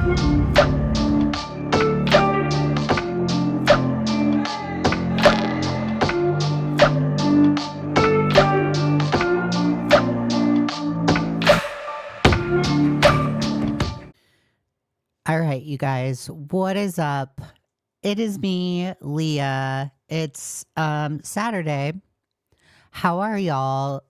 All right, you guys, what is up? It is me, Leah. It's Saturday. How are y'all?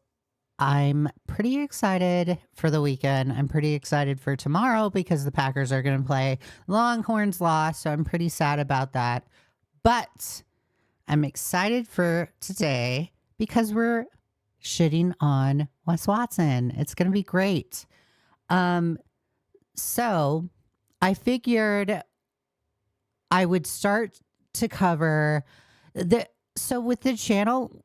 I'm pretty excited for the weekend. I'm pretty excited for tomorrow because the Packers are going to play. Longhorns lost, so I'm pretty sad about that. But I'm excited for today because we're shitting on Wes Watson. It's going to be great. So I figured I would start to cover with the channel.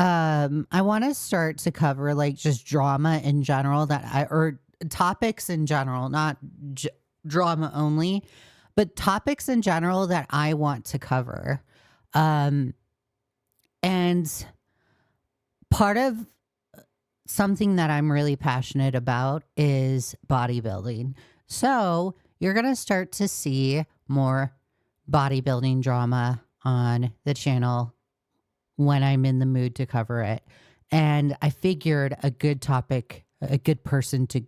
I want to start to cover like just drama in general or topics in general, not drama only, but topics in general that I want to cover. And part of something that I'm really passionate about is bodybuilding. So you're going to start to see more bodybuilding drama on the channel when I'm in the mood to cover it. And I figured a good topic, a good person to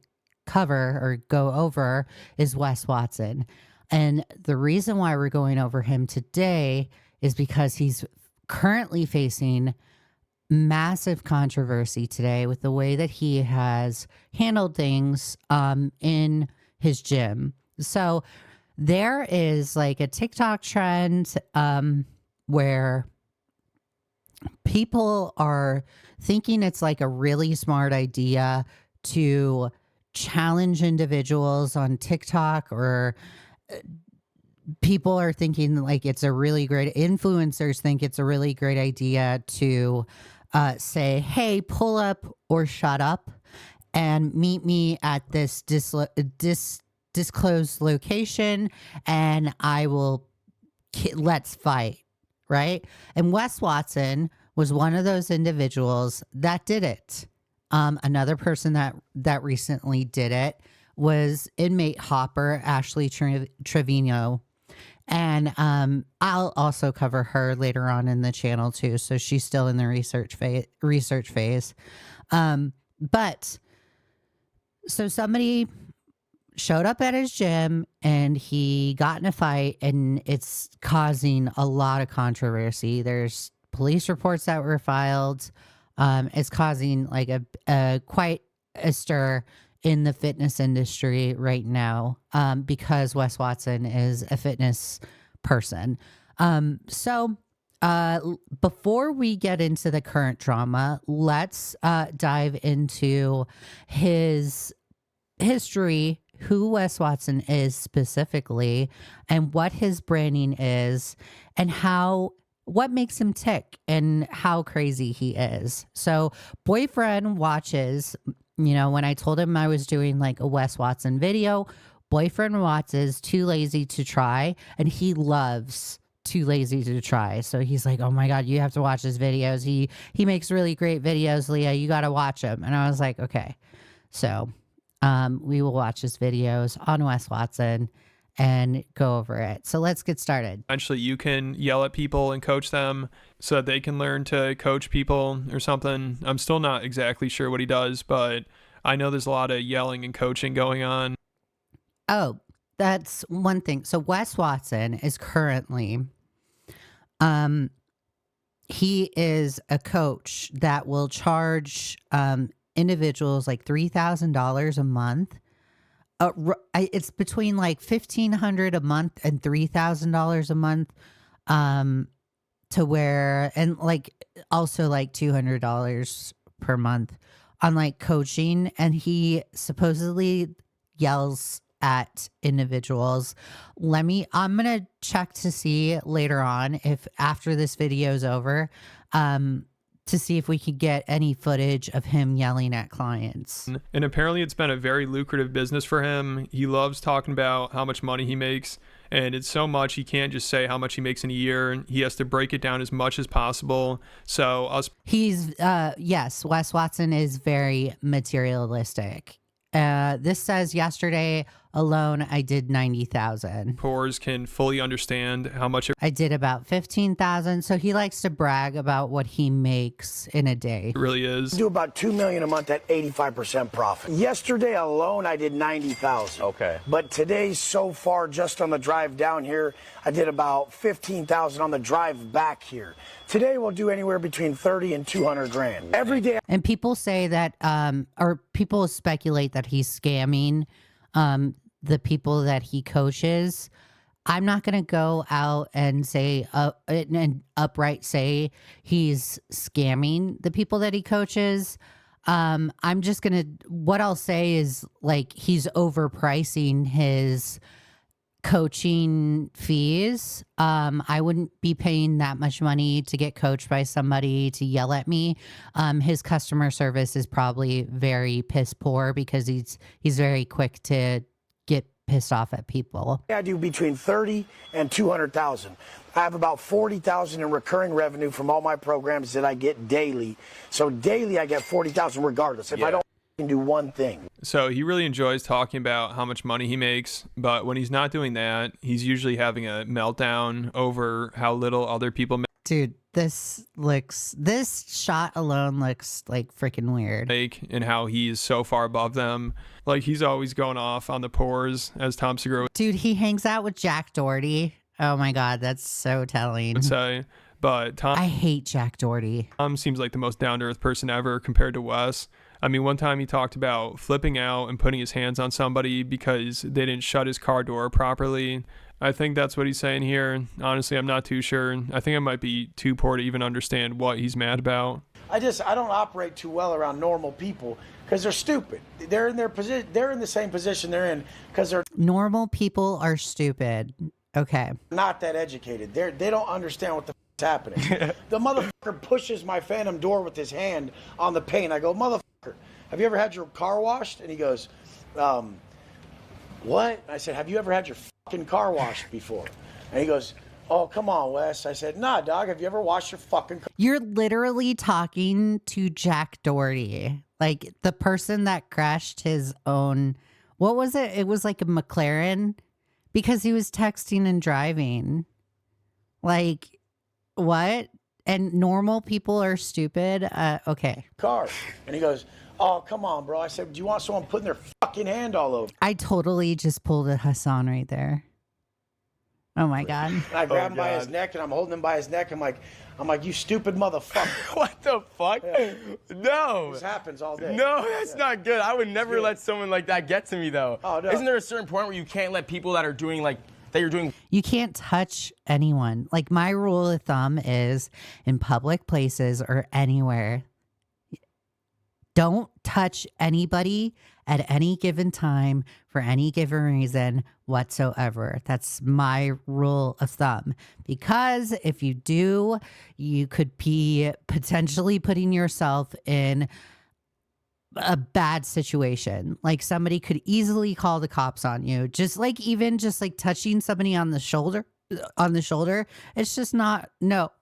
cover or go over is Wes Watson. And the reason why we're going over him today is because he's currently facing massive controversy today with the way that he has handled things in his gym. So there is like a TikTok trend where people are thinking it's like a really smart idea to challenge individuals on TikTok, or people are thinking like it's a really great, influencers think it's a really great idea to say, hey, pull up or shut up and meet me at this disclosed location and I will, let's fight, right? And Wes Watson was one of those individuals that did it. Another person that recently did it was inmate Hopper, Ashley Trevino. And I'll also cover her later on in the channel too. So she's still in the research phase. But so somebody showed up at his gym and he got in a fight, and it's causing a lot of controversy. There's police reports that were filed. It's causing like a quite a stir in the fitness industry right now, because Wes Watson is a fitness person. So before we get into the current drama, let's dive into his history, who Wes Watson is specifically, and what his branding is, and what makes him tick and how crazy he is. So boyfriend watches, when I told him I was doing like a Wes Watson video, boyfriend watches Too Lazy to Try, and he loves Too Lazy to Try. So he's like, oh my God, you have to watch his videos. He makes really great videos, Leah. You got to watch them. And I was like, okay. So we will watch his videos on Wes Watson and go over it. So let's get started. Eventually you can yell at people and coach them so that they can learn to coach people or something. I'm still not exactly sure what he does, but I know there's a lot of yelling and coaching going on. Oh, that's one thing. So Wes Watson is currently, he is a coach that will charge individuals like $3,000 a month. It's between like $1,500 a month and $3,000 a month, to where, and like also like $200 per month on like coaching. And he supposedly yells at individuals. I'm gonna check to see later on, if after this video is over, to see if we could get any footage of him yelling at clients. And apparently it's been a very lucrative business for him. He loves talking about how much money he makes, and it's so much he can't just say how much he makes in a year. He has to break it down as much as possible. So yes, Wes Watson is very materialistic. This says yesterday, alone, I did 90,000. Pores can fully understand how much it I did about 15,000. So he likes to brag about what he makes in a day. really is. Do about $2 million a month at 85% profit. Yesterday alone, I did 90,000. Okay. But today, so far, just on the drive down here, I did about 15,000 on the drive back here. Today, we'll do anywhere between 30 and 200 grand. Every day. And people say that, or people speculate that he's scamming the people that he coaches. I'm not going to go out and say, and upright say he's scamming the people that he coaches. I'm just going to, what I'll say is like he's overpricing his coaching fees. I wouldn't be paying that much money to get coached by somebody to yell at me. His customer service is probably very piss poor because he's very quick to get pissed off at people. I do between 30 and 200,000. I have about 40,000 in recurring revenue from all my programs that I get daily. So daily I get 40,000 regardless. If I don't do one thing. So he really enjoys talking about how much money he makes, but when he's not doing that, he's usually having a meltdown over how little other people Dude, this shot alone looks like freaking weird. make and how he's so far above them. Like he's always going off on the pores, as Tom Segura Dude, he hangs out with Jack Doherty. Oh my God, that's so telling. would say. But I hate Jack Doherty. Tom seems like the most down-to-earth person ever compared to Wes. I mean, one time he talked about flipping out and putting his hands on somebody because they didn't shut his car door properly. I think that's what he's saying here. Honestly, I'm not too sure. I think I might be too poor to even understand what he's mad about. I don't operate too well around normal people because they're stupid. They're in their position. They're in the same position they're in because they're Normal people are stupid. Okay. not that educated. They don't understand what the is happening. The motherfucker pushes my phantom door with his hand on the pane. I go, motherfucker, have you ever had your car washed? And he goes, what? I said, have you ever had your fucking car washed before? And he goes, oh, come on, Wes. I said, nah, dog, have you ever washed your fucking car? You're literally talking to Jack Doherty, like the person that crashed his own. What was it? It was like a McLaren because he was texting and driving. Like, what? And normal people are stupid? Okay. Car. And he goes, oh, come on, bro. I said, do you want someone putting their fucking hand all over? I totally just pulled a Hassan right there. Oh my God. And I grab him by his neck and I'm holding him by his neck. I'm like, you stupid motherfucker. What the fuck? Yeah. No. This happens all day. No, that's not good. I would never good. let someone like that get to me, though. Oh, no. Isn't there a certain point where you can't let people that are doing like that you're doing? You can't touch anyone. Like my rule of thumb is in public places or anywhere, don't touch anybody at any given time for any given reason whatsoever. That's my rule of thumb. Because if you do, you could be potentially putting yourself in a bad situation. Like somebody could easily call the cops on you. Just like even just like touching somebody on the shoulder. It's just not, no.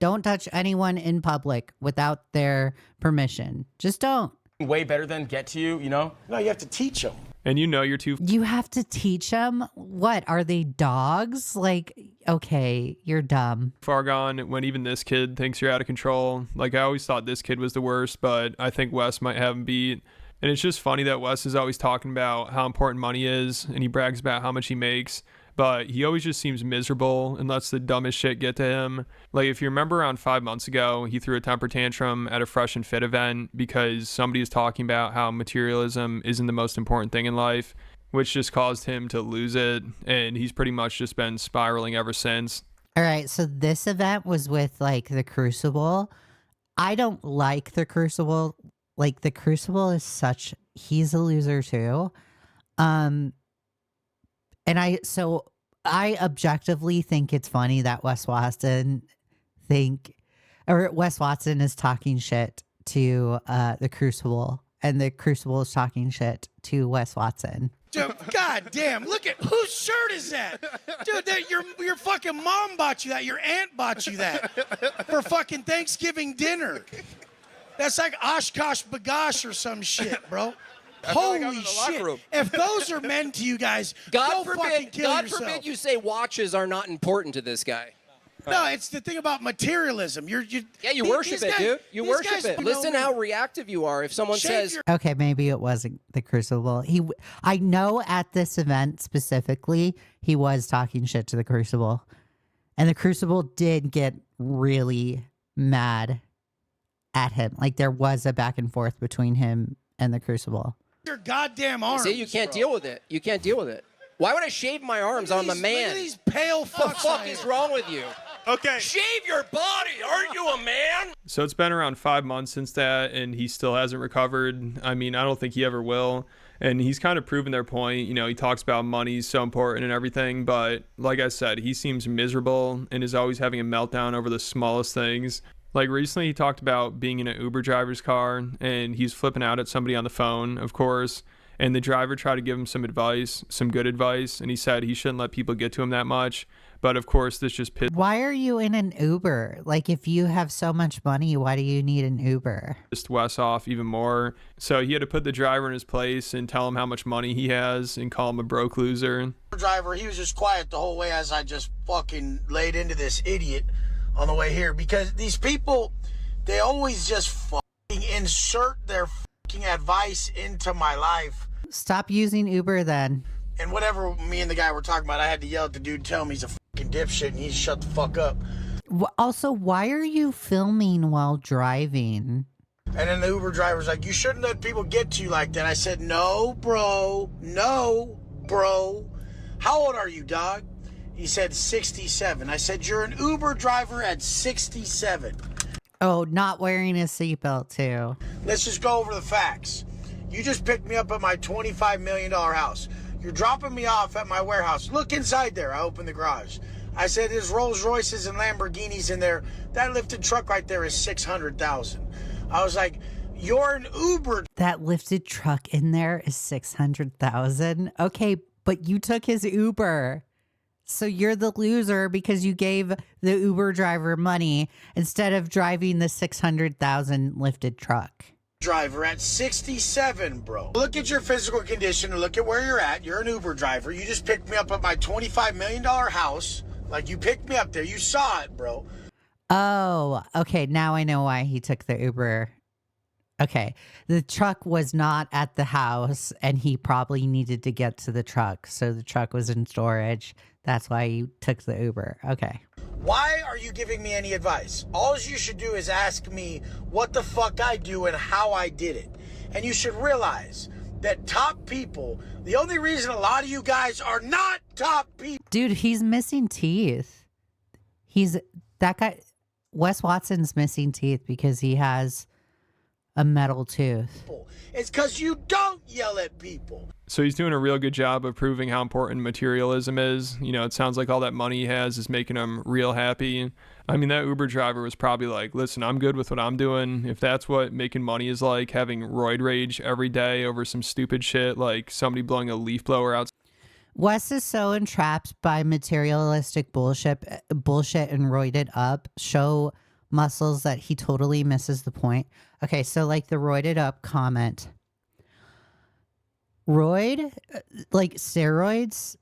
Don't touch anyone in public without their permission. Just don't. Way better than get to you, you know? No, you have to teach them. And you know you're too You have to teach them. What are they, dogs? Like, okay, you're dumb. far gone when even this kid thinks you're out of control. Like I always thought this kid was the worst, but I think Wes might have him beat. And it's just funny that Wes is always talking about how important money is and he brags about how much he makes, but he always just seems miserable and lets the dumbest shit get to him. Like if you remember around 5 months ago, he threw a temper tantrum at a Fresh and Fit event because somebody was talking about how materialism isn't the most important thing in life, which just caused him to lose it. And he's pretty much just been spiraling ever since. All right, so this event was with like the Crucible. I don't like the Crucible. Like the Crucible is he's a loser too. And I objectively think it's funny that Wes Watson is talking shit to the Crucible and the Crucible is talking shit to Wes Watson. Dude, God damn, look at whose shirt is that? Dude, your fucking mom bought you that. Your aunt bought you that for fucking Thanksgiving dinner. That's like Oshkosh Bagosh or some shit, bro. Holy shit! If those are men to you guys, God go fucking forbid, kill God yourself. forbid you say watches are not important to this guy. No, it's the thing about materialism. You worship it, dude. You worship it. Listen know how reactive you are if someone says, Okay, maybe it wasn't the Crucible. I know at this event specifically, he was talking shit to the Crucible. And the Crucible did get really mad at him. Like there was a back and forth between him and the Crucible. your goddamn arms. see, you can't bro. deal with it. You can't deal with it. Why would I shave my arms? I'm a man. Look at these pale What the fucks. fuck is wrong with you? Okay. Shave your body. Aren't you a man? So it's been around 5 months since that, and he still hasn't recovered. I mean, I don't think he ever will. And he's kind of proven their point. You know, he talks about money's so important and everything, but like I said, he seems miserable and is always having a meltdown over the smallest things. Like recently, he talked about being in an Uber driver's car, and he's flipping out at somebody on the phone, of course. And the driver tried to give him some advice, some good advice, and he said he shouldn't let people get to him that much. But of course, this just pissed Why are you in an Uber? Like if you have so much money, why do you need an Uber? Wes off even more. So he had to put the driver in his place and tell him how much money he has and call him a broke loser. Driver, he was just quiet the whole way as I just fucking laid into this idiot on the way here, because these people, they always just fucking insert their fucking advice into my life. Stop using Uber then. And whatever me and the guy were talking about, I had to yell at the dude, tell him he's a fucking dipshit, and he shut the fuck up. Also, why are you filming while driving? And then the Uber driver's like, you shouldn't let people get to you like that. I said, no, bro. No, bro. How old are you, dog? He said 67. I said, you're an Uber driver at 67. Oh, not wearing a seatbelt too. Let's just go over the facts. You just picked me up at my $25 million house. You're dropping me off at my warehouse. Look inside there. I opened the garage. I said, there's Rolls Royces and Lamborghinis in there. That lifted truck right there is $600,000. I was like, you're an Uber. That lifted truck in there is 600,000. Okay, but you took his Uber. So you're the loser because you gave the Uber driver money instead of driving the 600,000 lifted truck. Driver at 67, bro. Look at your physical condition and look at where you're at. You're an Uber driver. You just picked me up at my $25 million house. Like, you picked me up there. You saw it, bro. Oh, okay. Now I know why he took the Uber. Okay. The truck was not at the house and he probably needed to get to the truck. So the truck was in storage. That's why he took the Uber. Okay. Why are you giving me any advice? All you should do is ask me what the fuck I do and how I did it. And you should realize that top people, the only reason a lot of you guys are not top people. Dude, he's missing teeth. That guy, Wes Watson's missing teeth because he has a metal tooth. It's because you don't yell at people. So he's doing a real good job of proving how important materialism is. You know, it sounds like all that money he has is making him real happy. I mean, that Uber driver was probably like, listen, I'm good with what I'm doing. If that's what making money is like, having roid rage every day over some stupid shit like somebody blowing a leaf blower out. Wes is so entrapped by materialistic bullshit and roided up show muscles that he totally misses the point. Okay, so like the roided up comment. Roid, like steroids,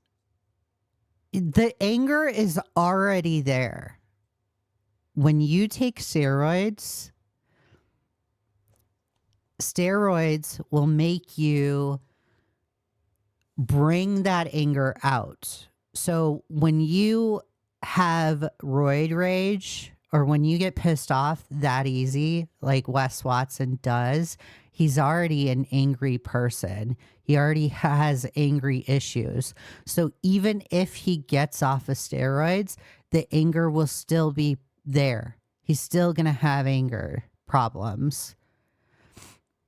the anger is already there. When you take steroids will make you bring that anger out. So when you have roid rage or when you get pissed off that easy, like Wes Watson does, he's already an angry person. He already has angry issues. So even if he gets off of steroids, the anger will still be there. He's still going to have anger problems.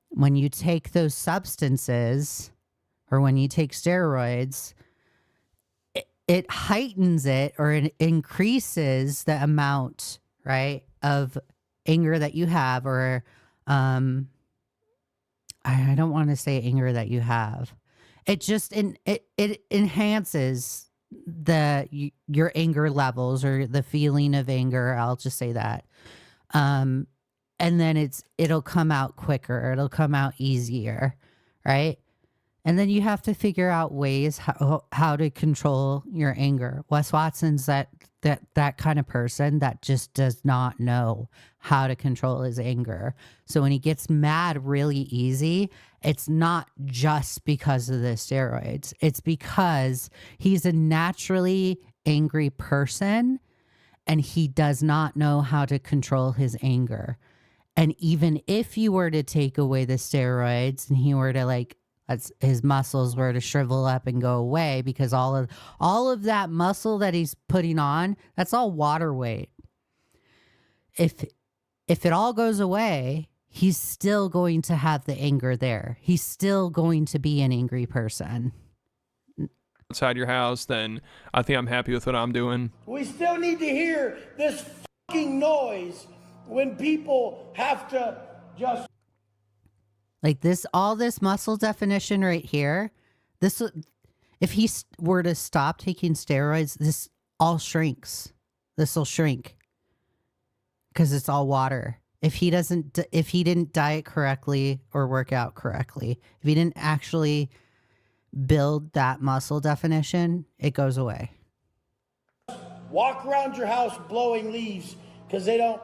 When you take those substances or when you take steroids, it heightens it or it increases the amount, right, of anger that you have, or I don't want to say anger that you have. It just it enhances your anger levels or the feeling of anger. I'll just say that. And then it'll come out quicker. It'll come out easier, right? And then you have to figure out ways how to control your anger. Wes Watson's that kind of person that just does not know how to control his anger. So when he gets mad really easy, it's not just because of the steroids. It's because he's a naturally angry person and he does not know how to control his anger. And even if you were to take away the steroids and he were to like, his muscles were to shrivel up and go away, because all of that muscle that he's putting on, that's all water weight. If it all goes away, he's still going to have the anger there. He's still going to be an angry person. Outside your house, then I think I'm happy with what I'm doing. We still need to hear this fucking noise when people have to just... Like this, all this muscle definition right here, this, if he were to stop taking steroids, this all shrinks. This will shrink because it's all water. If he didn't diet correctly or work out correctly, if he didn't actually build that muscle definition, it goes away. Walk around your house blowing leaves because they don't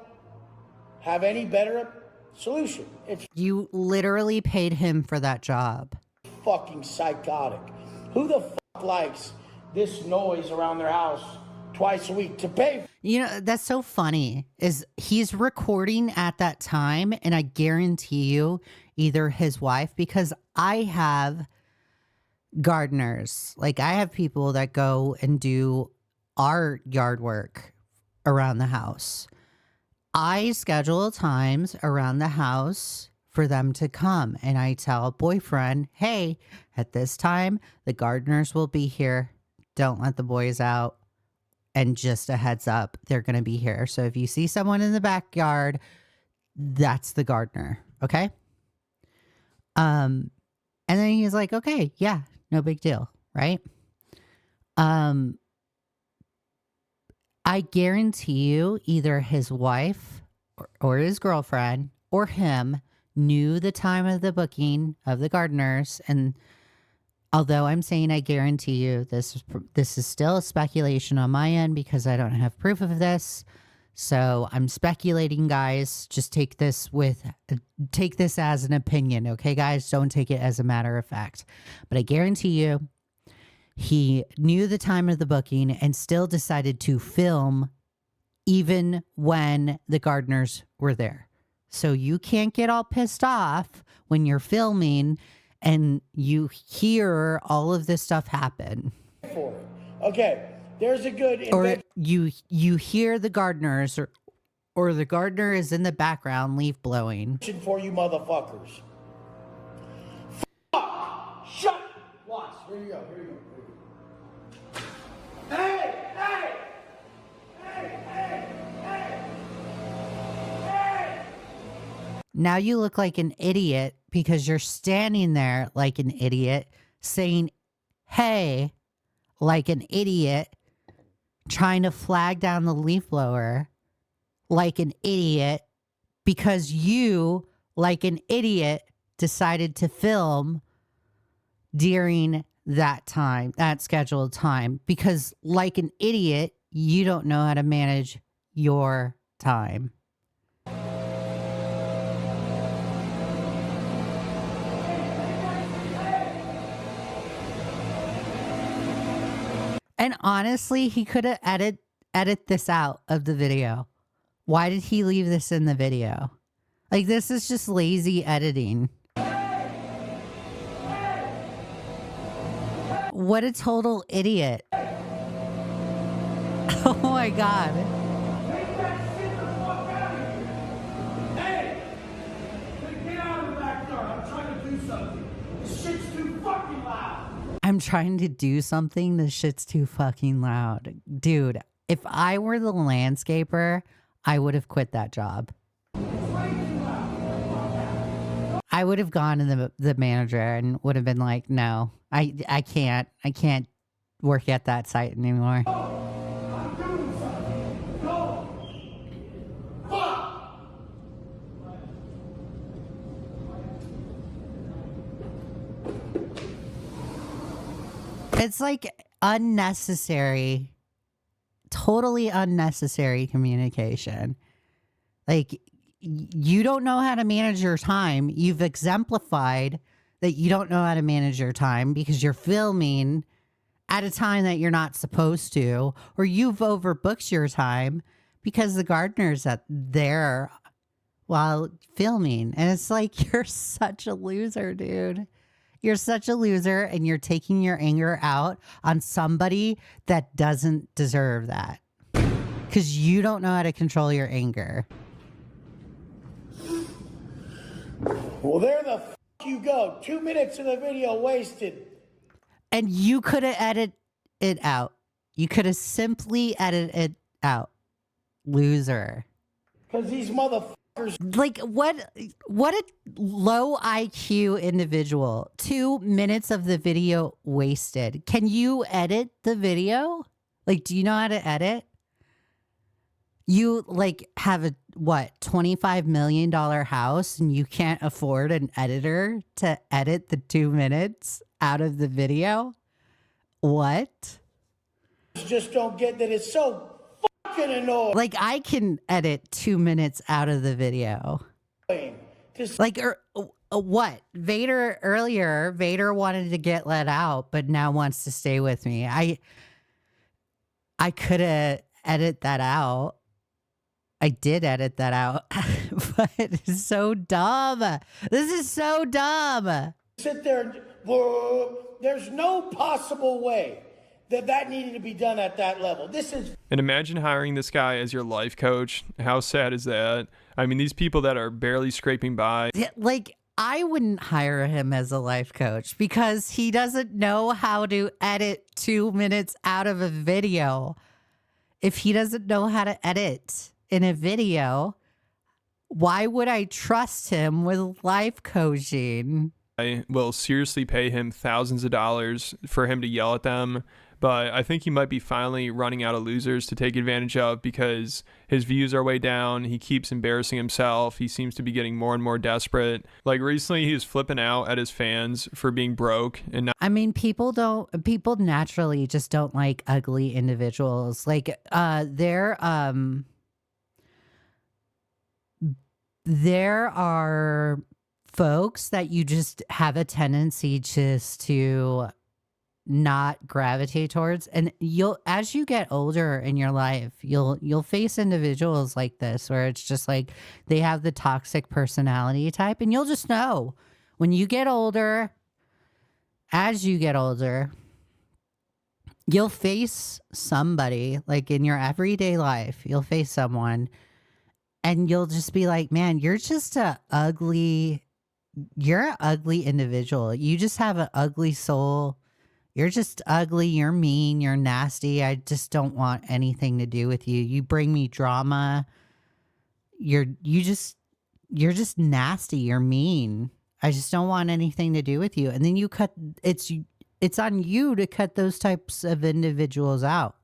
have any better solution. It's You literally paid him for that job. fucking psychotic. Who the fuck likes this noise around their house twice a week to pay? You know, that's so funny is he's recording at that time, and I guarantee you either his wife, because I have gardeners, like I have people that go and do our yard work around the house. I schedule times around the house for them to come, and I tell boyfriend, hey, at this time, the gardeners will be here. Don't let the boys out. And just a heads up, they're going to be here. So if you see someone in the backyard, that's the gardener. Okay. And then he's like, okay, yeah, no big deal. Right. I guarantee you either his wife or his girlfriend or him knew the time of the booking of the gardeners. And although I'm saying I guarantee you, this is still a speculation on my end because I don't have proof of this. So I'm speculating, guys. Just take this as an opinion. Okay, guys, don't take it as a matter of fact. But I guarantee you, he knew the time of the booking and still decided to film even when the gardeners were there. So you can't get all pissed off when you're filming and you hear all of this stuff happen. Okay, there's a good... Or you hear the gardeners or the gardener is in the background leaf blowing. For you motherfuckers. Fuck! Shut! Watch. Here you go. Hey! Now you look like an idiot because you're standing there like an idiot saying, hey, like an idiot, trying to flag down the leaf blower like an idiot because you, like an idiot, decided to film during that time, that scheduled time, because like an idiot, you don't know how to manage your time. And honestly, he could have edit this out of the video. Why did he leave this in the video? Like, this is just lazy editing. What a total idiot. Oh my God. Hey! Get out of the backyard. I'm trying to do something. This shit's too fucking loud. I'm trying to do something. This shit's too fucking loud. Dude, if I were the landscaper, I would have quit that job. I would have gone to the manager and would have been like, no, I can't work at that site anymore. I'm doing something. Go! Fuck! It's like unnecessary, totally unnecessary communication. Like, you don't know how to manage your time. You've exemplified that you don't know how to manage your time because you're filming at a time that you're not supposed to, or you've overbooked your time because the gardener's there while filming. And it's like, you're such a loser, dude. You're such a loser, and you're taking your anger out on somebody that doesn't deserve that because you don't know how to control your anger. Well, there the f you go. 2 minutes of the video wasted. And you could have edited it out. You could have simply edited it out. Loser. Because these motherfuckers. Like, what a low IQ individual. 2 minutes of the video wasted. Can you edit the video? Like, do you know how to edit? You like have a $25 million house and you can't afford an editor to edit the 2 minutes out of the video? What? Just don't get that it's so fucking annoying. Like, I can edit 2 minutes out of the video. Just Like, what? Vader wanted to get let out, but now wants to stay with me. I could have edited that out. I did edit that out, but it's so dumb. This is so dumb. sit there. There's no possible way that needed to be done at that level. This is. And imagine hiring this guy as your life coach. How sad is that? I mean, these people that are barely scraping by. Yeah, like, I wouldn't hire him as a life coach because he doesn't know how to edit 2 minutes out of a video. If he doesn't know how to edit in a video, why would I trust him with life coaching? I will seriously pay him thousands of dollars for him to yell at them. But I think he might be finally running out of losers to take advantage of because his views are way down. He keeps embarrassing himself. He seems to be getting more and more desperate. Like recently, he was flipping out at his fans for being broke. And now I mean, people naturally just don't like ugly individuals. Like, there are folks that you just have a tendency just to not gravitate towards, and as you get older in your life, you'll face individuals like this where it's just like they have the toxic personality type, and you'll just know when you get older. As you get older, you'll face somebody, like in your everyday life, you'll face someone and you'll just be like, man, you're an ugly individual. You just have an ugly soul. You're just ugly. You're mean. You're nasty. I just don't want anything to do with you. You bring me drama. You're just nasty. You're mean. I just don't want anything to do with you. And then it's on you to cut those types of individuals out.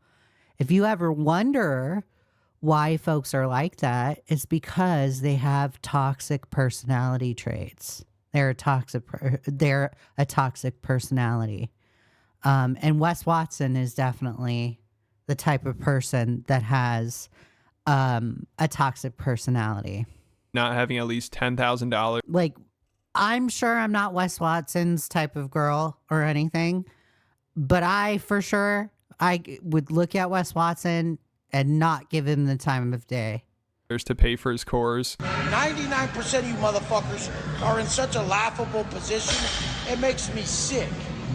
If you ever wonder why folks are like that, it's because they have toxic personality traits. They're a toxic personality. And Wes Watson is definitely the type of person that has a toxic personality. not having at least $10,000. Like, I'm sure I'm not Wes Watson's type of girl or anything, but I would look at Wes Watson and not give him the time of day. To pay for his course. 99% of you motherfuckers are in such a laughable position, it makes me sick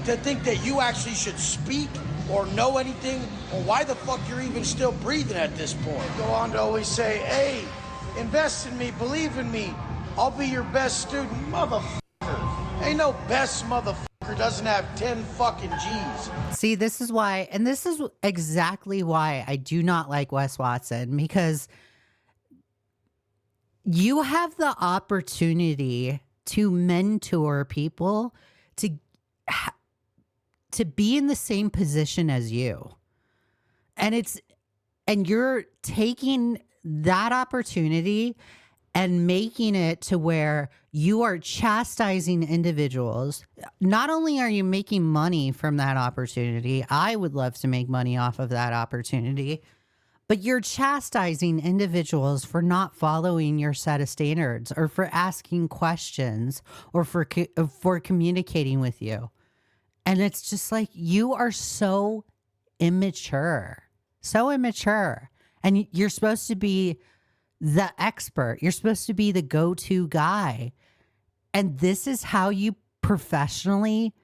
to think that you actually should speak or know anything, or why the fuck you're even still breathing at this point. Go on to always say, hey, invest in me, believe in me, I'll be your best student. Motherfucker. Ain't no best motherfucker doesn't have 10 fucking G's. See, this is why, and this is exactly why I do not like Wes Watson, because you have the opportunity to mentor people to be in the same position as you. And you're taking that opportunity and making it to where You are chastising individuals. Not only are you making money from that opportunity, I would love to make money off of that opportunity, but you're chastising individuals for not following your set of standards or for asking questions or for communicating with you. And it's just like, you are so immature, so immature. And you're supposed to be the expert. You're supposed to be the go-to guy. And this is how you professionally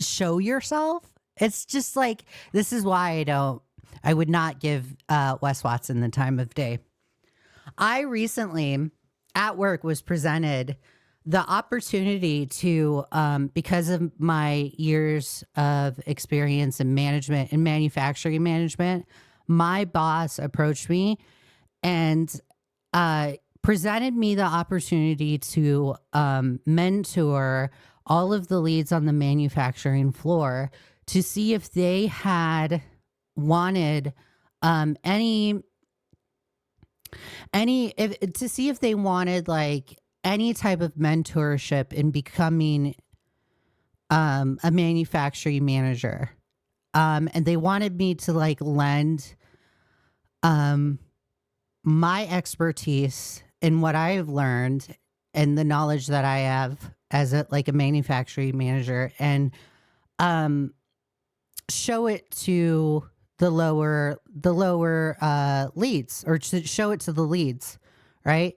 show yourself. It's just like, this is why I would not give Wes Watson the time of day. I recently at work was presented the opportunity to, because of my years of experience in management and manufacturing management, my boss approached me and presented me the opportunity to mentor all of the leads on the manufacturing floor to see if they had wanted to see if they wanted like any type of mentorship in becoming a manufacturing manager. And they wanted me to like lend my expertise in what I have learned and the knowledge that I have as a manufacturing manager, and show it to the lower leads, or to show it to the leads, right?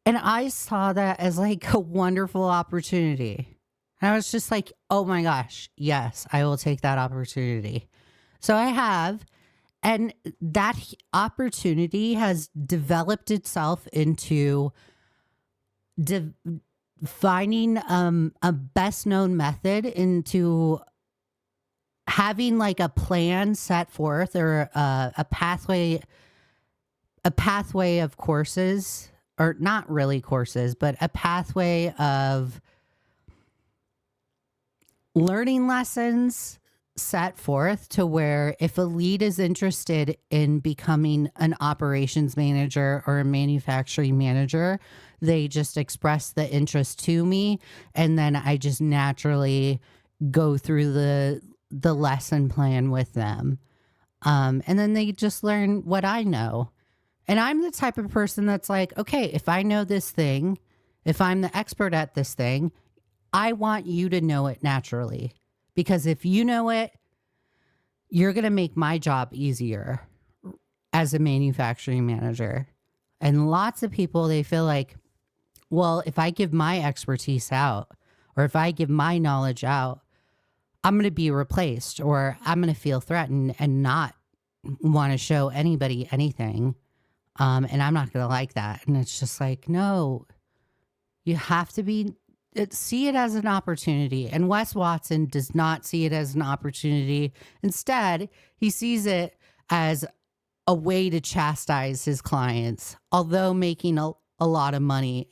And I saw that as like a wonderful opportunity. And I was just like, oh my gosh, yes, I will take that opportunity. So I have. And that opportunity has developed itself into finding a best known method, into having like a plan set forth, or a pathway of courses, or not really courses, but a pathway of learning lessons set forth, to where if a lead is interested in becoming an operations manager or a manufacturing manager, they just express the interest to me, and then I just naturally go through the lesson plan with them, and then they just learn what I know. And I'm the type of person that's like, okay, if I know this thing, if I'm the expert at this thing, I want you to know it naturally. Because if you know it, you're going to make my job easier as a manufacturing manager. And lots of people, they feel like, well, if I give my expertise out, or if I give my knowledge out, I'm going to be replaced, or I'm going to feel threatened and not want to show anybody anything. And I'm not going to like that. And it's just like, no, you have to see it as an opportunity. And Wes Watson does not see it as an opportunity. Instead, he sees it as a way to chastise his clients, although making a lot of money.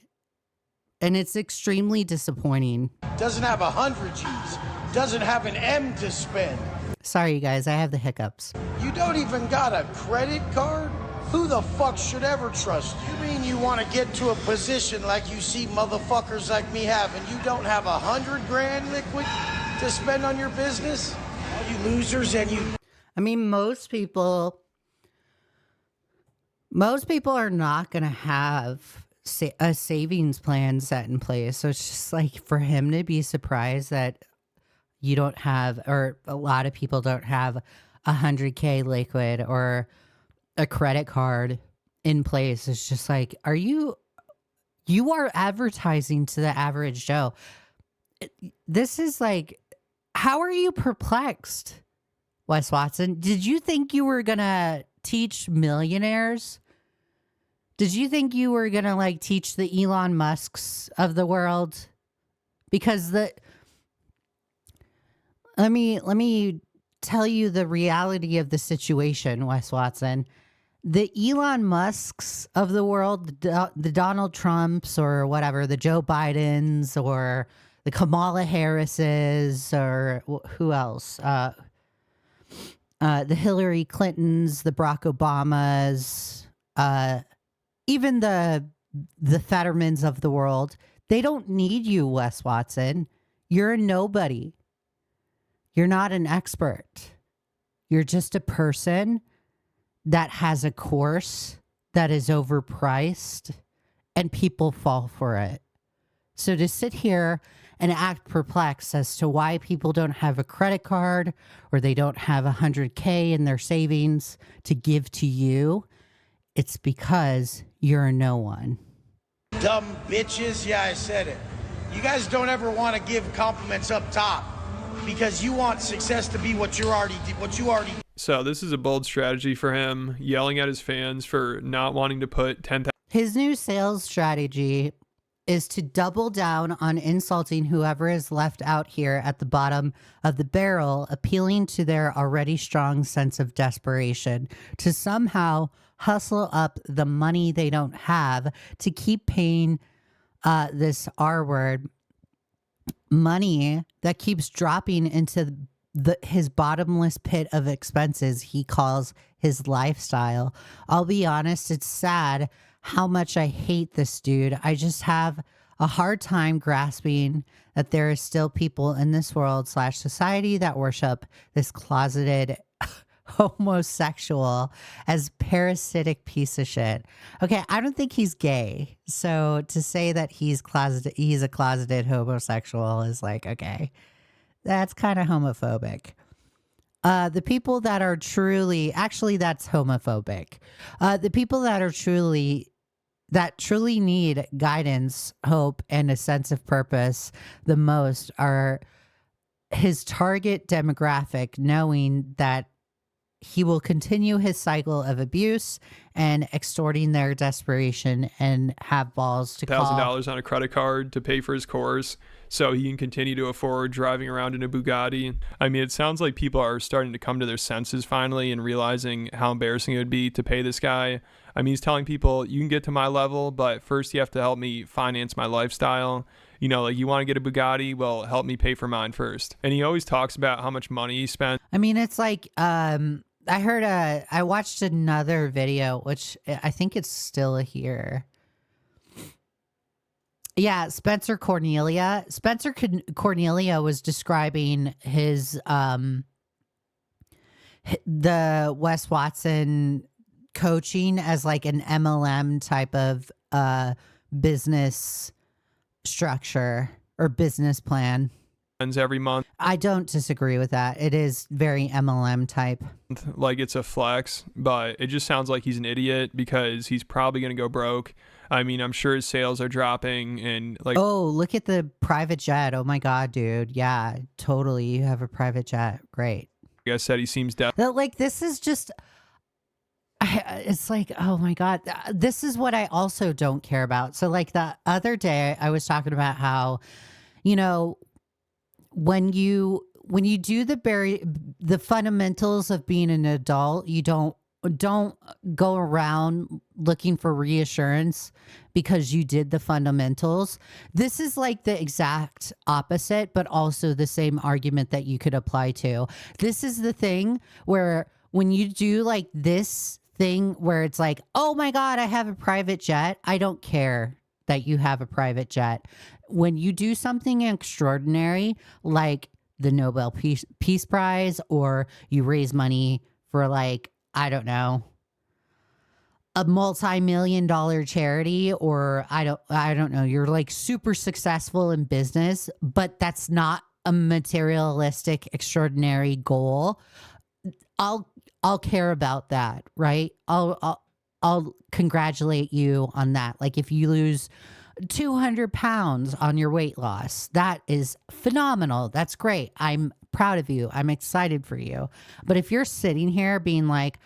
And it's extremely disappointing. Doesn't have 100 G's. Doesn't have an M to spend. Sorry, you guys, I have the hiccups. You don't even got a credit card? Who the fuck should ever trust you? You mean you want to get to a position like you see motherfuckers like me have, and you don't have 100 grand liquid to spend on your business? All you losers, and you... I mean, most people are not going to have a savings plan set in place. So it's just like, for him to be surprised that you don't have, or a lot of people don't have 100K liquid or a credit card in place, it's just like, you are advertising to the average Joe. This is like, how are you perplexed, Wes Watson? Did you think you were going to teach millionaires? Did you think you were going to like teach the Elon Musks of the world? Because let me tell you the reality of the situation, Wes Watson. The Elon Musks of the world, the Donald Trumps or whatever, the Joe Bidens or the Kamala Harrises, or who else? The Hillary Clintons, the Barack Obamas, even the the Fettermans of the world. They don't need you, Wes Watson. You're a nobody. You're not an expert. You're just a person that has a course that is overpriced and people fall for it. So to sit here and act perplexed as to why people don't have a credit card or they don't have $100K in their savings to give to you, it's because you're a no one. Dumb bitches. Yeah, I said it. You guys don't ever want to give compliments up top because you want success to be what you already. So this is a bold strategy for him, yelling at his fans for not wanting to put 10,000. His new sales strategy is to double down on insulting whoever is left out here at the bottom of the barrel, appealing to their already strong sense of desperation to somehow hustle up the money they don't have to keep paying this R word money that keeps dropping into his bottomless pit of expenses he calls his lifestyle. I'll be honest, it's sad how much I hate this dude. I just have a hard time grasping that there are still people in this world / society that worship this closeted homosexual as parasitic piece of shit. Okay, I don't think he's gay. So to say that he's a closeted homosexual is like, okay, that's kind of homophobic. The people that are truly, actually, that's homophobic. The people that are truly need guidance, hope, and a sense of purpose the most are his target demographic, knowing that he will continue his cycle of abuse and extorting their desperation and have balls to call $1,000 on a credit card to pay for his course so he can continue to afford driving around in a Bugatti. I mean, it sounds like people are starting to come to their senses finally and realizing how embarrassing it would be to pay this guy. I mean, he's telling people, you can get to my level, but first you have to help me finance my lifestyle. You know, like, you want to get a Bugatti? Well, help me pay for mine first. And he always talks about how much money he spent. I mean, it's like, I watched another video, which I think it's still here. Yeah, Spencer Cornelia was describing his the Wes Watson coaching as like an MLM type of business structure or business plan. Every month. I don't disagree with that. It is very MLM type. Like, it's a flex, but it just sounds like he's an idiot because he's probably going to go broke. I mean, I'm sure his sales are dropping and like... Oh, look at the private jet. Oh my God, dude. Yeah, totally. You have a private jet. Great. Like I said, he seems like, this is just... it's like, oh my God, this is what I also don't care about. So like the other day I was talking about how, you know, when you do the fundamentals of being an adult, you don't go around looking for reassurance because you did the fundamentals. This is like the exact opposite, but also the same argument that you could apply to. This is the thing where when you do like this thing where it's like, oh my God, I have a private jet. I don't care that you have a private jet. When you do something extraordinary, like the Nobel Peace Prize, or you raise money for like, I don't know, a multi-million-dollar charity, or I don't know, you're like super successful in business, but that's not a materialistic, extraordinary goal. I'll care about that, right? I'll congratulate you on that. Like if you lose 200 pounds on your weight loss, that is phenomenal. That's great. I'm proud of you. I'm excited for you. But if you're sitting here being like,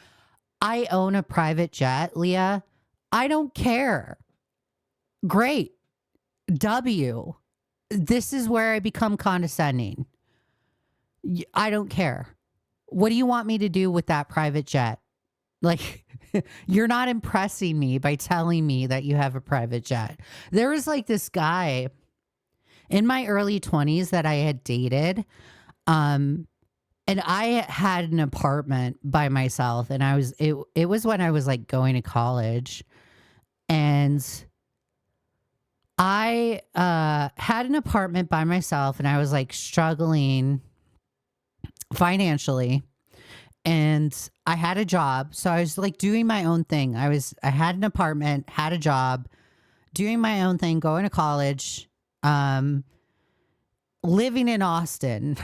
I own a private jet, Leigha, I don't care. Great. W. This is where I become condescending. I don't care. What do you want me to do with that private jet? Like, you're not impressing me by telling me that you have a private jet. There was like this guy in my early 20s that I had dated. And I had an apartment by myself, and it was when I was like going to college, and I had an apartment by myself and I was like struggling financially, and I had a job. So I was like doing my own thing. I had an apartment, had a job, doing my own thing, going to college, living in Austin.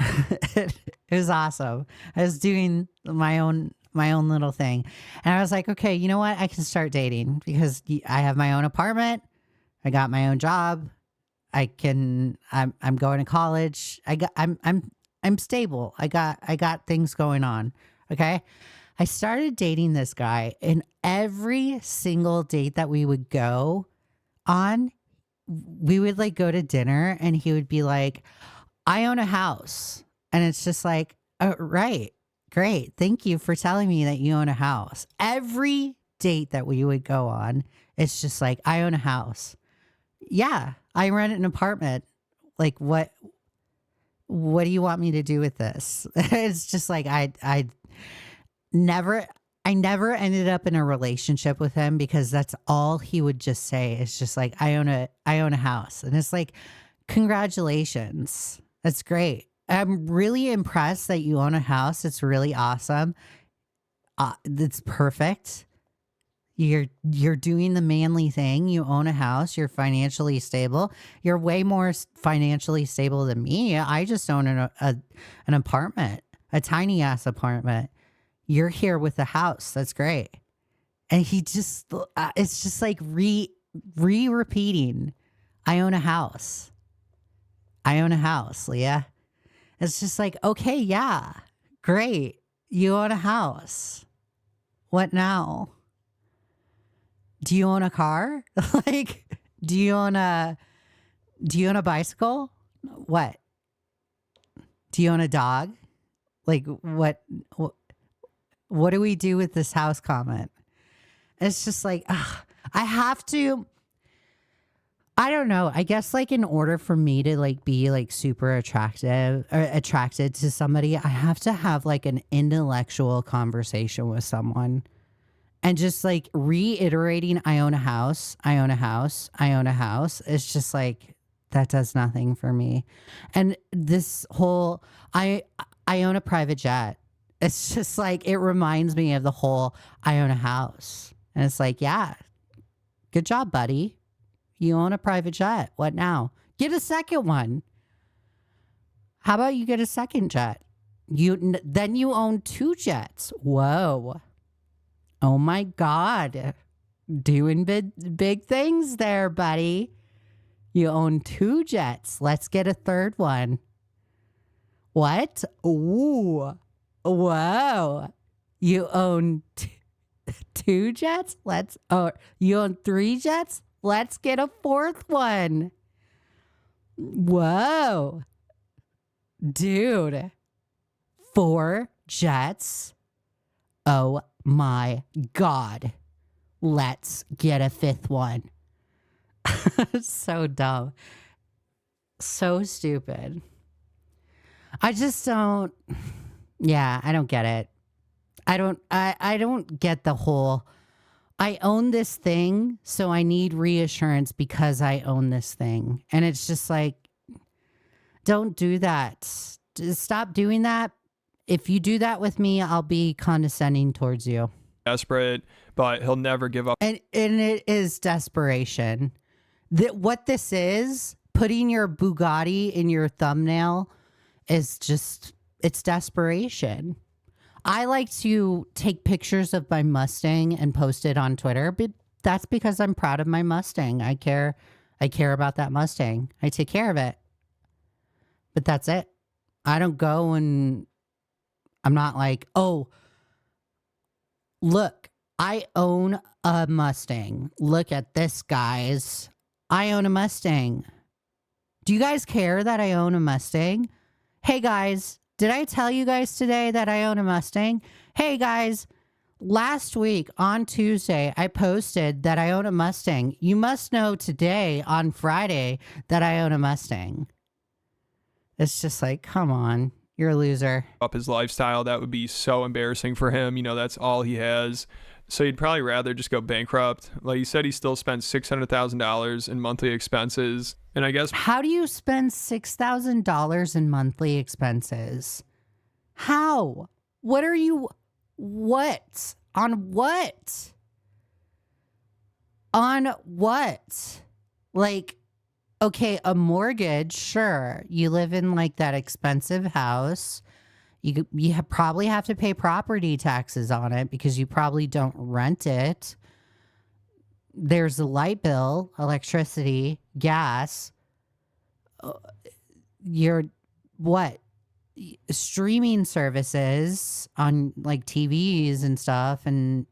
It was awesome. I was doing my own little thing. And I was like, okay, you know what? I can start dating because I have my own apartment. I got my own job. I'm going to college. I'm stable. I got things going on. Okay. I started dating this guy, and every single date that we would go on, we would like go to dinner and he would be like, I own a house. And it's just like, oh, right. Great. Thank you for telling me that you own a house. Every date that we would go on, it's just like, I own a house. Yeah, I rent an apartment. Like, what do you want me to do with this? It's just like, I never ended up in a relationship with him because that's all he would just say. It's just like, I own a house. And it's like, congratulations. That's great. I'm really impressed that you own a house. It's really awesome. It's perfect. You're doing the manly thing. You own a house. You're financially stable. You're way more financially stable than me. I just own an apartment, a tiny ass apartment. You're here with a house. That's great. And he just, it's just like repeating. I own a house. I own a house, Leah. It's just like, okay, yeah, great. You own a house. What now? Do you own a car? Like, do you own a bicycle? What? Do you own a dog? Like, what do we do with this house comment? It's just like, I have to, I don't know. I guess like in order for me to like be like super attracted to somebody, I have to have like an intellectual conversation with someone. And just like reiterating, I own a house, I own a house, I own a house. It's just like, that does nothing for me. And this whole, I own a private jet. It's just like, it reminds me of the whole, I own a house. And it's like, yeah, good job, buddy. You own a private jet. What now? Get a second one. How about you get a second jet? Then you own 2 jets. Whoa. Oh my God. Doing big things there, buddy. You own 2 jets. Let's get a third one. What? Ooh. Whoa. You own 2 jets? You own 3 jets? Let's get a 4th one. Whoa. Dude. 4 jets? Oh my God. Let's get a 5th one. So dumb. So stupid. I just don't. Yeah, I don't get it. I don't get the whole, I own this thing, so I need reassurance because I own this thing. And it's just like, don't do that. Just stop doing that. If you do that with me, I'll be condescending towards you. Desperate, but he'll never give up. And it is desperation. What this is, putting your Bugatti in your thumbnail is just, it's desperation. I like to take pictures of my Mustang and post it on Twitter, but that's because I'm proud of my Mustang. I care about that Mustang. I take care of it. But that's it. I don't go and I'm not like, oh, look, I own a Mustang. Look at this, guys. I own a Mustang. Do you guys care that I own a Mustang? Hey, guys, did I tell you guys today that I own a Mustang? Hey, guys, last week on Tuesday, I posted that I own a Mustang. You must know today on Friday that I own a Mustang. It's just like, come on. You're a loser. Up his lifestyle, that would be so embarrassing for him. You know, that's all he has. So he'd probably rather just go bankrupt. Like he said, he still spends $600,000 in monthly expenses. And I guess How do you spend $6,000 in monthly expenses? How? What are you? What? On what? On what? Like, okay, a mortgage, sure. You live in like that expensive house. You probably have to pay property taxes on it because you probably don't rent it. There's a light bill, electricity, gas. Your what? Streaming services on like TVs and stuff, and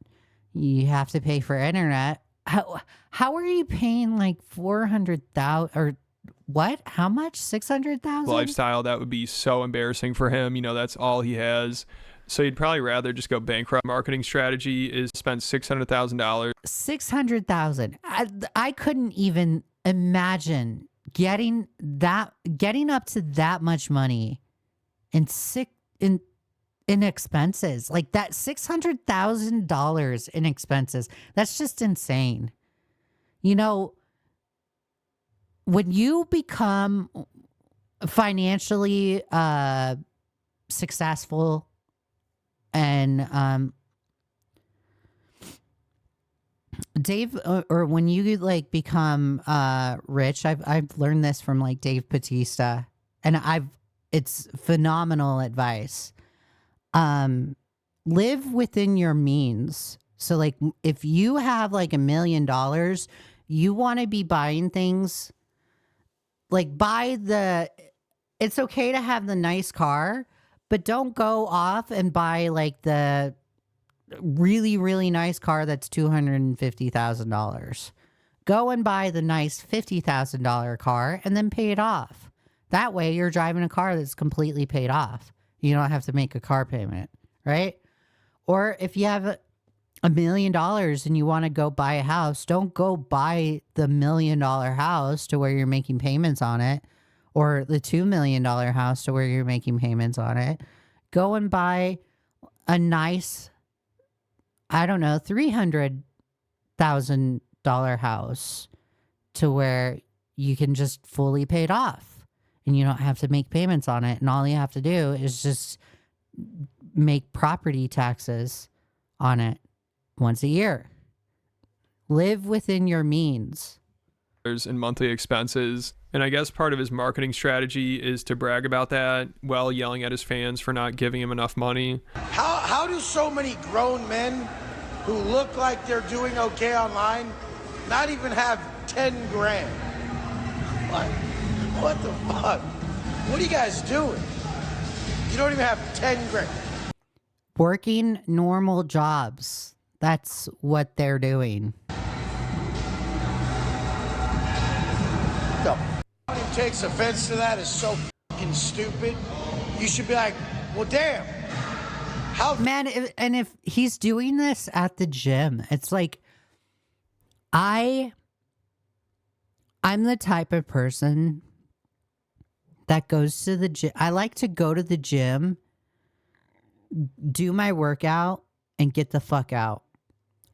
you have to pay for internet. How are you paying like 400,000 or what? How much? 600,000? lifestyle, that would be so embarrassing for him. You know, that's all he has. So he'd probably rather just go bankrupt. Marketing strategy is spend $600,000. 600,000. I couldn't even imagine getting up to that much money in expenses. Like that $600,000 in expenses. That's just insane. You know, when you become financially successful and Dave, or when you like become rich, I've learned this from like Dave Bautista, and it's phenomenal advice. Live within your means. So like if you have like $1 million, you want to be buying things like it's okay to have the nice car, but don't go off and buy like the really, really nice car that's $250,000. Go and buy the nice $50,000 car and then pay it off. That way you're driving a car that's completely paid off. You don't have to make a car payment, right? Or if you have $1 million and you want to go buy a house, don't go buy the $1 million house to where you're making payments on it, or the $2 million house to where you're making payments on it. Go and buy a nice, I don't know, $300,000 house to where you can just fully pay it off and you don't have to make payments on it. And all you have to do is just make property taxes on it once a year. Live within your means. In monthly expenses. And I guess part of his marketing strategy is to brag about that while yelling at his fans for not giving him enough money. How do so many grown men who look like they're doing okay online not even have 10 grand? What the fuck? What are you guys doing? You don't even have 10 grand. Working normal jobs. That's what they're doing. No. Anyone who takes offense to that is so fucking stupid. You should be like, well, damn. Man, and if he's doing this at the gym, it's like, I'm the type of person that goes to the gym. I like to go to the gym, do my workout, and get the fuck out.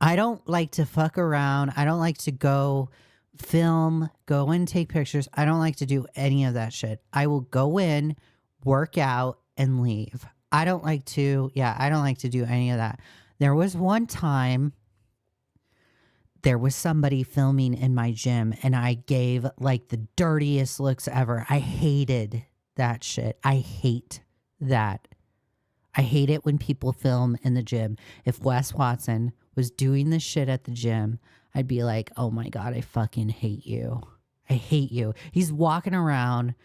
I don't like to fuck around. I don't like to go film, go and take pictures. I don't like to do any of that shit. I will go in, work out, and leave. I don't like to do any of that. There was one time there was somebody filming in my gym and I gave like the dirtiest looks ever. I hated that shit. I hate that. I hate it when people film in the gym. If Wes Watson was doing this shit at the gym, I'd be like, oh my God, I fucking hate you. I hate you. He's walking around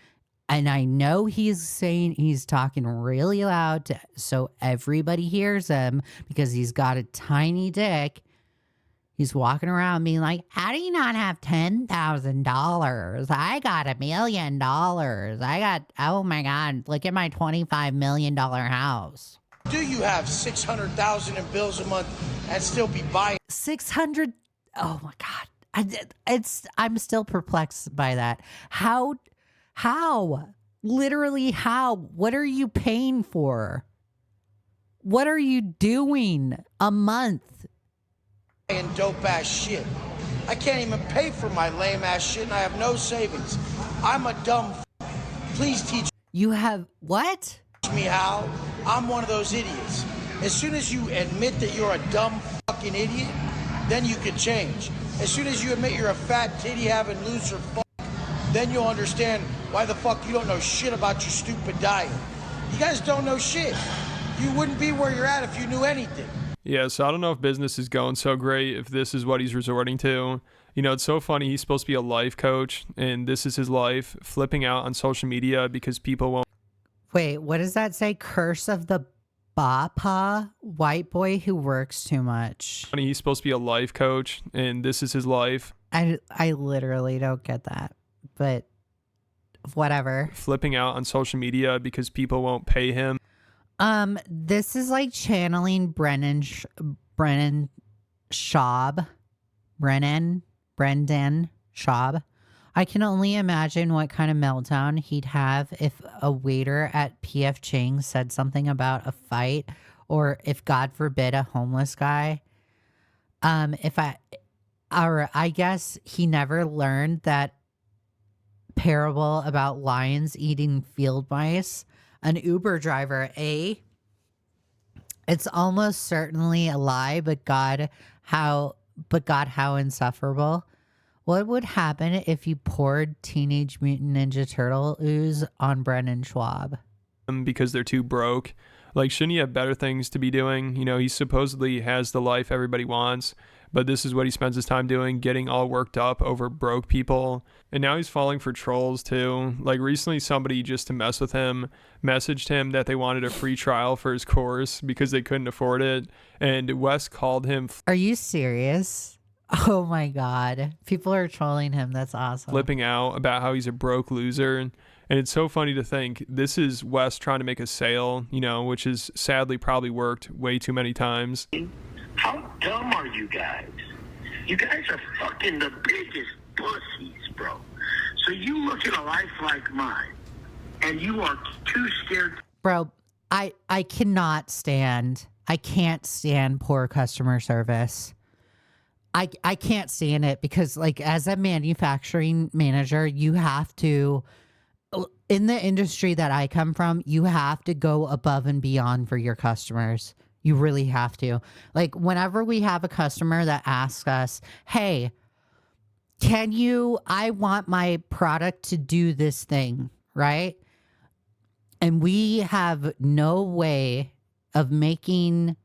and I know he's talking really loud so everybody hears him because he's got a tiny dick. He's walking around being like, how do you not have $10,000? I got $1 million. Oh my God, look at my $25 million house. Do you have 600,000 in bills a month and still be buying 600? Oh my God. I'm still perplexed by that. How Literally how? What are you paying for? What are you doing a month? And dope ass shit. I can't even pay for my lame ass shit and I have no savings. I'm a dumb Please teach You have what? me how. I'm one of those idiots. As soon as you admit that you're a dumb fucking idiot, then you can change. As soon as you admit you're a fat titty having loser fuck, then you'll understand why the fuck you don't know shit about your stupid diet. You guys don't know shit. You wouldn't be where you're at if you knew anything. Yeah, so I don't know if business is going so great if this is what he's resorting to. You know, it's so funny. He's supposed to be a life coach, and this is his life, flipping out on social media because people won't. Wait, what does that say? Curse of the Bapa, white boy who works too much. He's supposed to be a life coach, and this is his life. I literally don't get that, but whatever. Flipping out on social media because people won't pay him. This is like channeling Brendan Schaub. Brendan Schaub. I can only imagine what kind of meltdown he'd have if a waiter at PF Chang's said something about a fight, or if, God forbid, a homeless guy. I guess he never learned that parable about lions eating field mice. An Uber driver, it's almost certainly a lie, but God, how insufferable. What would happen if you poured Teenage Mutant Ninja Turtle ooze on Brendan Schwab? Because they're too broke. Like, shouldn't he have better things to be doing? You know, he supposedly has the life everybody wants, but this is what he spends his time doing, getting all worked up over broke people. And now he's falling for trolls too. Like, recently somebody, just to mess with him, messaged him that they wanted a free trial for his course because they couldn't afford it. And Wes called him. Are you serious? Oh my God. People are trolling him. That's awesome. Flipping out about how he's a broke loser. And it's so funny to think this is Wes trying to make a sale, you know, which has sadly probably worked way too many times. How dumb are you guys? You guys are fucking the biggest pussies, bro. So you look at a life like mine, and you are too scared. Bro, I can't stand poor customer service. I can't stand it because, like, as a manufacturing manager, you have to, in the industry that I come from, you have to go above and beyond for your customers. You really have to. Like, whenever we have a customer that asks us, hey, I want my product to do this thing, right? And we have no way of making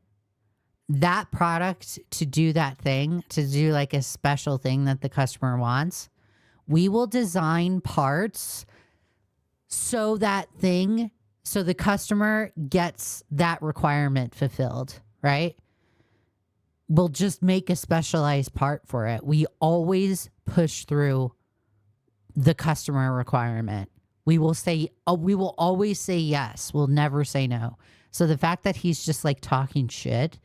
that product to do that thing, to do like a special thing that the customer wants. We will design parts so the customer gets that requirement fulfilled, right? We'll just make a specialized part for it. We always push through the customer requirement. We will always say yes. We'll never say no. So the fact that he's just like talking shit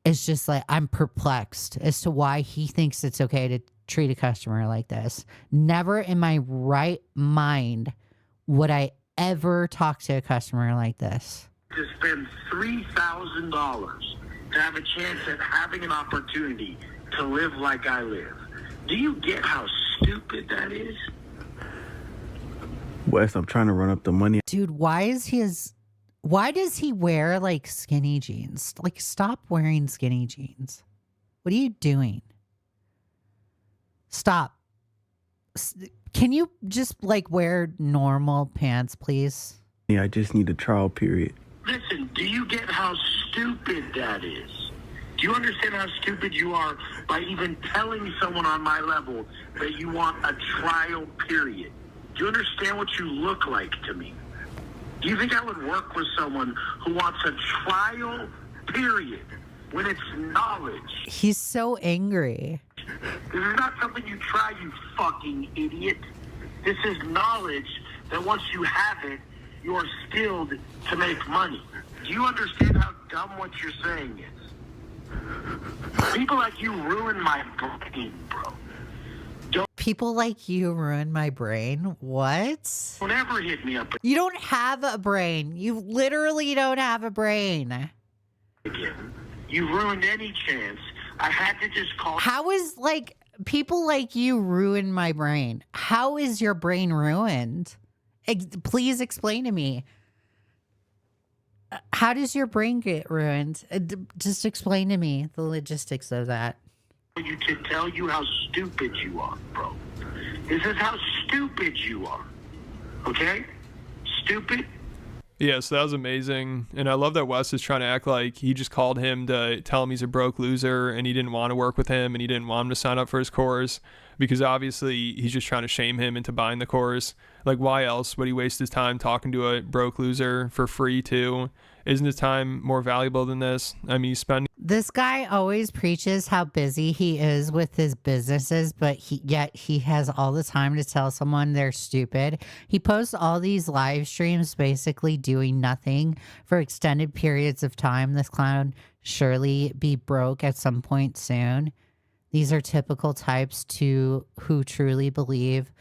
is just like, I'm perplexed as to why he thinks it's okay to treat a customer like this. Never in my right mind would I ever talk to a customer like this. To spend $3,000 to have a chance at having an opportunity to live like I live. Do you get how stupid that is? Wes, I'm trying to run up the money. Dude, why does he wear like skinny jeans? Like, stop wearing skinny jeans. What are you doing? Stop. Can you just like wear normal pants, please? Yeah, I just need a trial period. Listen, do you get how stupid that is? Do you understand how stupid you are by even telling someone on my level that you want a trial period? Do you understand what you look like to me? Do you think I would work with someone who wants a trial period when it's knowledge? He's so angry. This is not something you try, you fucking idiot. This is knowledge that once you have it, you're skilled to make money. Do you understand how dumb what you're saying is? People like you ruin my brain, bro. People like you ruin my brain. What? Don't ever hit me up You don't have a brain. You literally don't have a brain. again. You ruined any chance. I had to just call. How is like people like you ruin my brain? How is your brain ruined? Please explain to me. How does your brain get ruined? Just explain to me the logistics of that. You to tell you how stupid you are, bro. This is how stupid you are. Okay? Stupid. Yeah, so that was amazing. And I love that Wes is trying to act like he just called him to tell him he's a broke loser and he didn't want to work with him and he didn't want him to sign up for his course, because obviously he's just trying to shame him into buying the course. Like, why else would he waste his time talking to a broke loser for free too? Isn't his time more valuable than this? I mean, he's spending. This guy always preaches how busy he is with his businesses, but yet he has all the time to tell someone they're stupid. He posts all these live streams basically doing nothing for extended periods of time. This clown surely be broke at some point soon. These are typical types who truly believe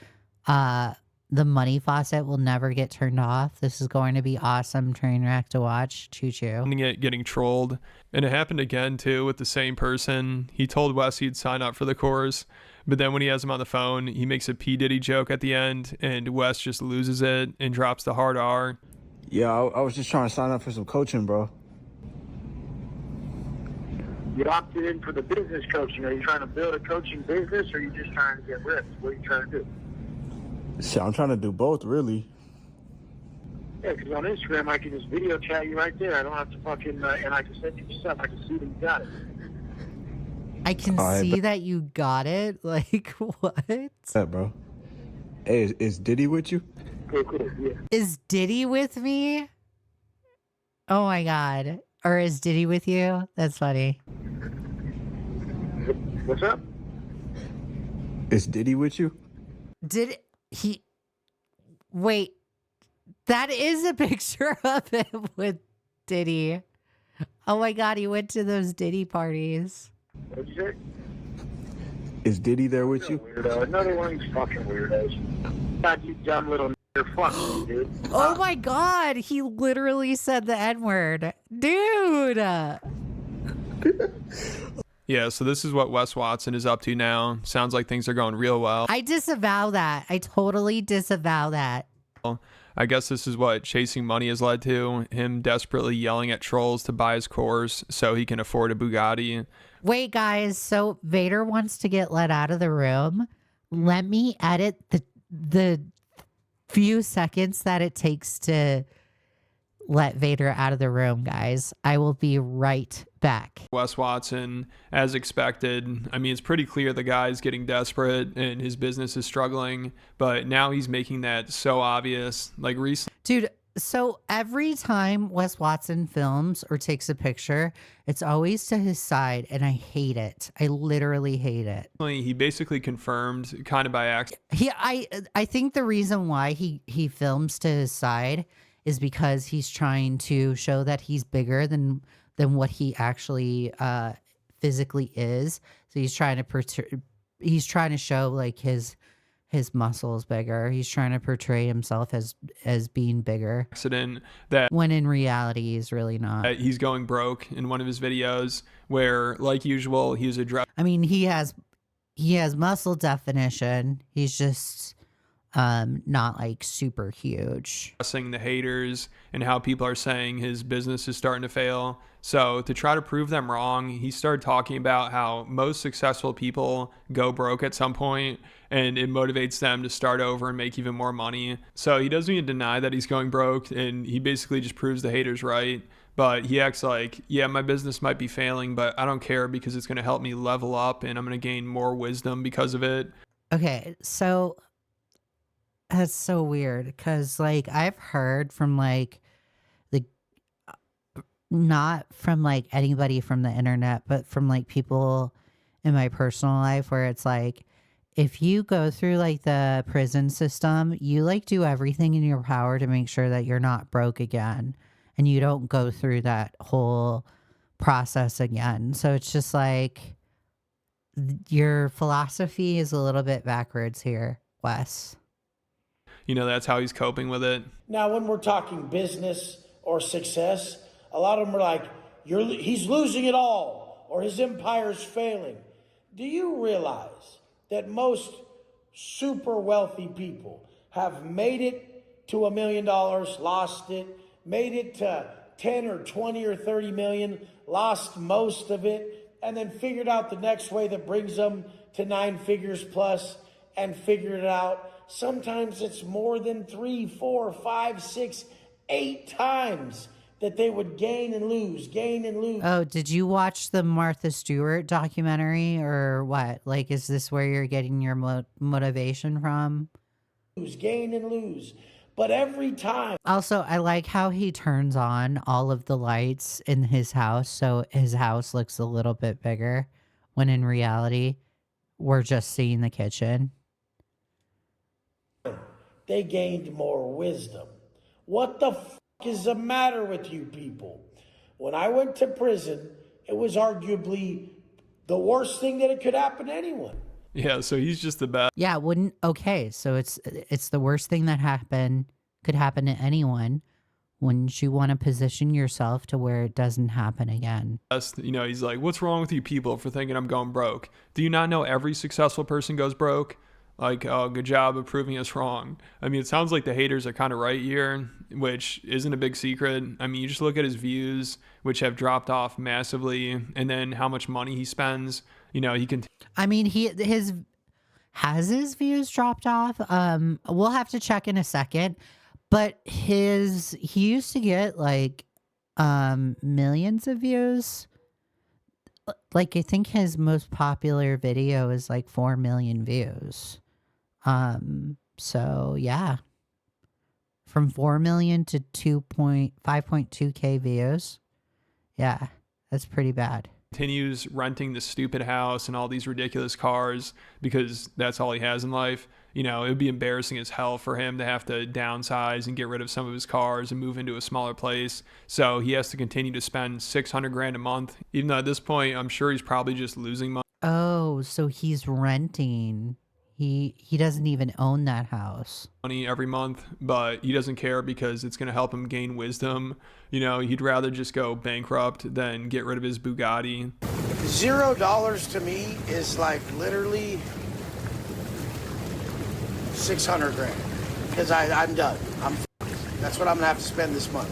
the money faucet will never get turned off. This is going to be awesome train wreck to watch. Choo choo. Getting trolled. And it happened again too with the same person. He told Wes he'd sign up for the course, but then when he has him on the phone, he makes a P. Diddy joke at the end and Wes just loses it and drops the hard R. Yeah, I was just trying to sign up for some coaching, bro. You opted in for the business coaching. Are you trying to build a coaching business or are you just trying to get rich? What are you trying to do? Shit, I'm trying to do both, really. Yeah, because on Instagram, I can just video chat you right there. I don't have to fucking, and I can send you stuff. I can see that you got it. I can see that you got it. Like, what? What's that, bro? Hey, is Diddy with you? Cool, yeah. Is Diddy with me? Oh my God. Or is Diddy with you? That's funny. What's up? Is Diddy with you? Wait, that is a picture of him with Diddy. Oh my God, he went to those Diddy parties. What'd you say? Is Diddy there with you? Weirdo. Another one of these fucking weirdos. God, you dumb little fuck you, dude. Oh my God, he literally said the N-word. Dude. Yeah, so this is what Wes Watson is up to now. Sounds like things are going real well. I disavow that. I totally disavow that. I guess this is what chasing money has led to. Him desperately yelling at trolls to buy his course so he can afford a Bugatti. Wait, guys. So Vader wants to get let out of the room. Let me edit the few seconds that it takes to let Vader out of the room, guys. I will be right back. Wes Watson, as expected. I mean, it's pretty clear the guy's getting desperate and his business is struggling, but now he's making that so obvious. Like recently, Dude, so every time Wes Watson films or takes a picture, it's always to his side, and I hate it. I literally hate it. he basically confirmed, kind of by accident, I think the reason why he films to his side is because he's trying to show that he's bigger than what he actually physically is. So he's trying to show like his muscles bigger. He's trying to portray himself as being bigger. that When in reality, he's really not. he's going broke in one of his videos where, like usual, he's addressing I mean, he has muscle definition. He's just not like super huge. the haters and how people are saying his business is starting to fail. So to try to prove them wrong, he started talking about how most successful people go broke at some point and it motivates them to start over and make even more money. So he doesn't even deny that he's going broke, and he basically just proves the haters right. But he acts like, yeah, my business might be failing, but I don't care because it's going to help me level up and I'm going to gain more wisdom because of it. Okay, so that's so weird because like I've heard from like not from like anybody from the internet, but from like people in my personal life where it's like, if you go through like the prison system, you like do everything in your power to make sure that you're not broke again and you don't go through that whole process again. So it's just like Your philosophy is a little bit backwards here, Wes. You know, that's how he's coping with it. Now, when we're talking business or success, a lot of them are like, he's losing it all, or his empire's failing. Do you realize that most super wealthy people have made it to $1 million, lost it, made it to 10 or 20 or 30 million, lost most of it, and then figured out the next way that brings them to 9 figures plus and figured it out? Sometimes it's more than 3, 4, 5, 6, 8 times that they would gain and lose. Oh, did you watch the Martha Stewart documentary or what? Like, is this where you're getting your motivation from? Gain and lose. But every time. Also, I like how he turns on all of the lights in his house so his house looks a little bit bigger, when in reality, we're just seeing the kitchen. They gained more wisdom. What the fuck is the matter with you people? When I went to prison, it was arguably the worst thing that it could happen to anyone. Yeah, so he's just the best. Yeah, okay, so it's the worst thing that could happen to anyone. Wouldn't you want to position yourself to where it doesn't happen again? You know, he's like, what's wrong with you people for thinking I'm going broke? Do you not know every successful person goes broke? Like, oh, good job of proving us wrong. I mean, it sounds like the haters are kind of right here, which isn't a big secret. I mean, you just look at his views, which have dropped off massively, and then how much money he spends. You know, he can. I mean, his views dropped off. We'll have to check in a second, but he used to get like millions of views. Like, I think his most popular video is like 4 million views. So yeah, from 4 million to 5.2K views. Yeah, that's pretty bad. Continues renting the stupid house and all these ridiculous cars because that's all he has in life. You know, it would be embarrassing as hell for him to have to downsize and get rid of some of his cars and move into a smaller place. So he has to continue to spend $600,000 a month, even though at this point, I'm sure he's probably just losing money. Oh, so he's renting. He doesn't even own that house. Money every month, but he doesn't care because it's going to help him gain wisdom. You know, he'd rather just go bankrupt than get rid of his Bugatti. $0 to me is like literally 600 grand because I'm done. That's what I'm gonna have to spend this month.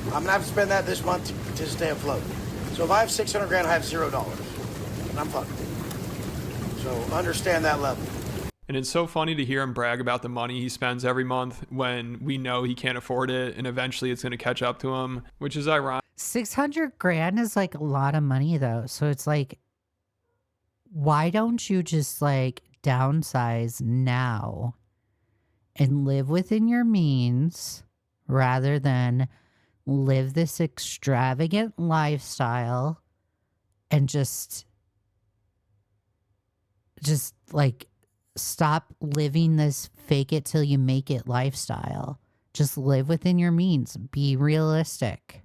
I'm gonna have to spend that this month to stay afloat. So if I have 600 grand, I have $0, and I'm fucked. So understand that level. And it's so funny to hear him brag about the money he spends every month when we know he can't afford it, and eventually it's gonna catch up to him, which is ironic. 600 grand is like a lot of money though. So it's like, why don't you just like downsize now and live within your means rather than live this extravagant lifestyle and just like stop living this fake it till you make it lifestyle. Just live within your means. Be realistic.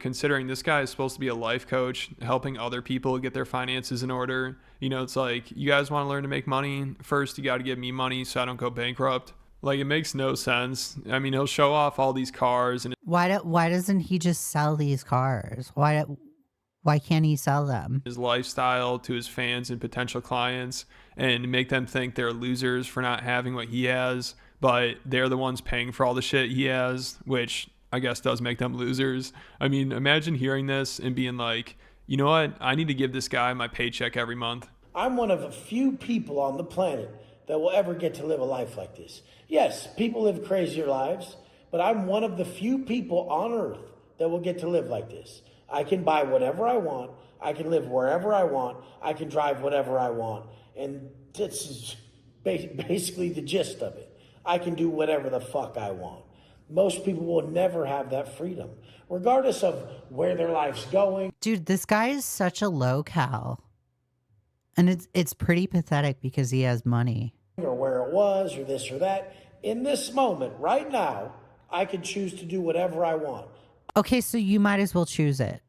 Considering this guy is supposed to be a life coach, helping other people get their finances in order. You know, it's like, you guys want to learn to make money? First, you got to give me money so I don't go bankrupt. Like, it makes no sense. I mean, he'll show off all these cars. And why doesn't he just sell these cars? Why can't he sell them? His lifestyle to his fans and potential clients and make them think they're losers for not having what he has, but they're the ones paying for all the shit he has, which I guess does make them losers. I mean, imagine hearing this and being like, you know what? I need to give this guy my paycheck every month. I'm one of a few people on the planet that will ever get to live a life like this. Yes, people live crazier lives, but I'm one of the few people on earth that will get to live like this. I can buy whatever I want. I can live wherever I want. I can drive whatever I want. And this is basically the gist of it. I can do whatever the fuck I want. Most people will never have that freedom, regardless of where their life's going. Dude, this guy is such a low-cal. And it's pretty pathetic because he has money. Or where it was, or this or that. In this moment, right now, I can choose to do whatever I want. Okay, so you might as well choose it.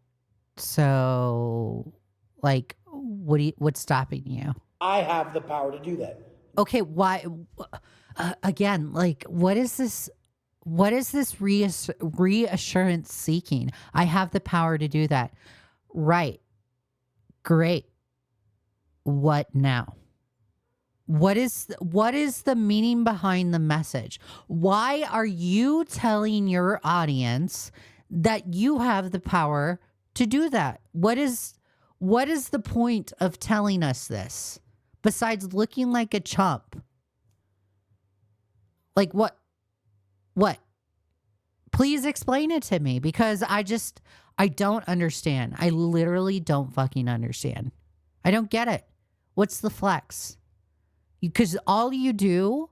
So, like, What's stopping you? I have the power to do that. Okay, why? Again, like, what is this? What is this reassurance seeking? I have the power to do that. Right. Great. What now? What is the meaning behind the message? Why are you telling your audience that you have the power to do that? What is the point of telling us this besides looking like a chump? Like what? What? Please explain it to me, because I don't understand. I literally don't fucking understand. I don't get it. What's the flex? Because all you do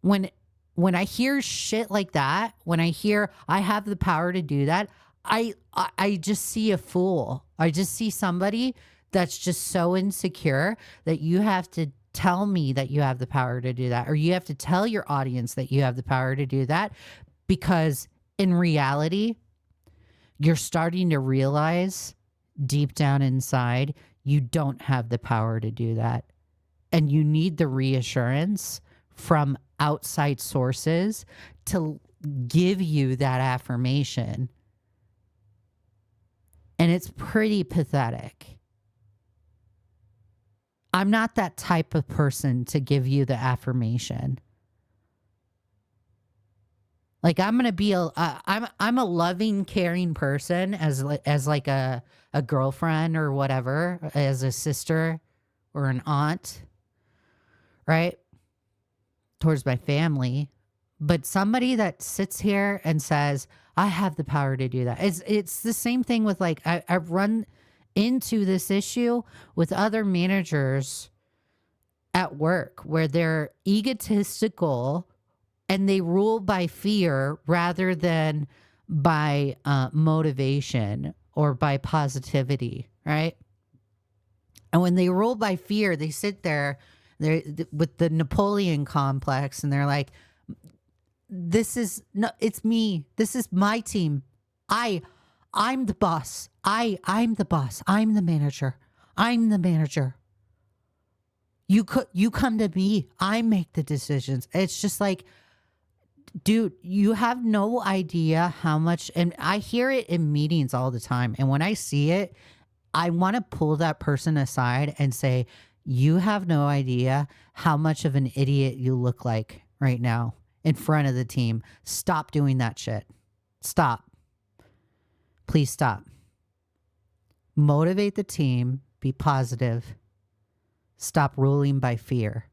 when I hear shit like that, when I hear I have the power to do that, I just see a fool. I just see somebody that's just so insecure that you have to tell me that you have the power to do that, or you have to tell your audience that you have the power to do that, because in reality, you're starting to realize deep down inside, you don't have the power to do that. And you need the reassurance from outside sources to give you that affirmation. And it's pretty pathetic. I'm not that type of person to give you the affirmation. Like, I'm gonna be I'm a loving, caring person as like a girlfriend or whatever, as a sister or an aunt, right? Towards my family. But somebody that sits here and says, I have the power to do that. It's the same thing with, like, I've run into this issue with other managers at work where they're egotistical and they rule by fear rather than by motivation or by positivity, right? And when they rule by fear, they sit there with the Napoleon complex, and they're like, it's me. This is my team. I'm the boss. I'm the boss. I'm the manager. I'm the manager. You come to me. I make the decisions. It's just like, dude, you have no idea how much, and I hear it in meetings all the time. And when I see it, I want to pull that person aside and say, you have no idea how much of an idiot you look like right now in front of the team. Stop doing that shit. Stop. Please stop. Motivate the team. Be positive. Stop ruling by fear.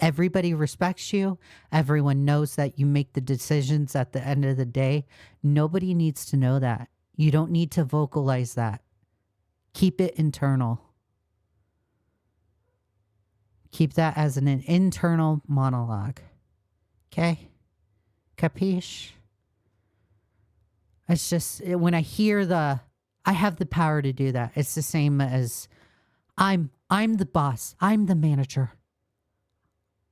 Everybody respects you. Everyone knows that you make the decisions at the end of the day. Nobody needs to know that. You don't need to vocalize that. Keep it internal. Keep that as an internal monologue. Okay? Capiche? It's just, when I hear I have the power to do that, it's the same as I'm the boss. I'm the manager.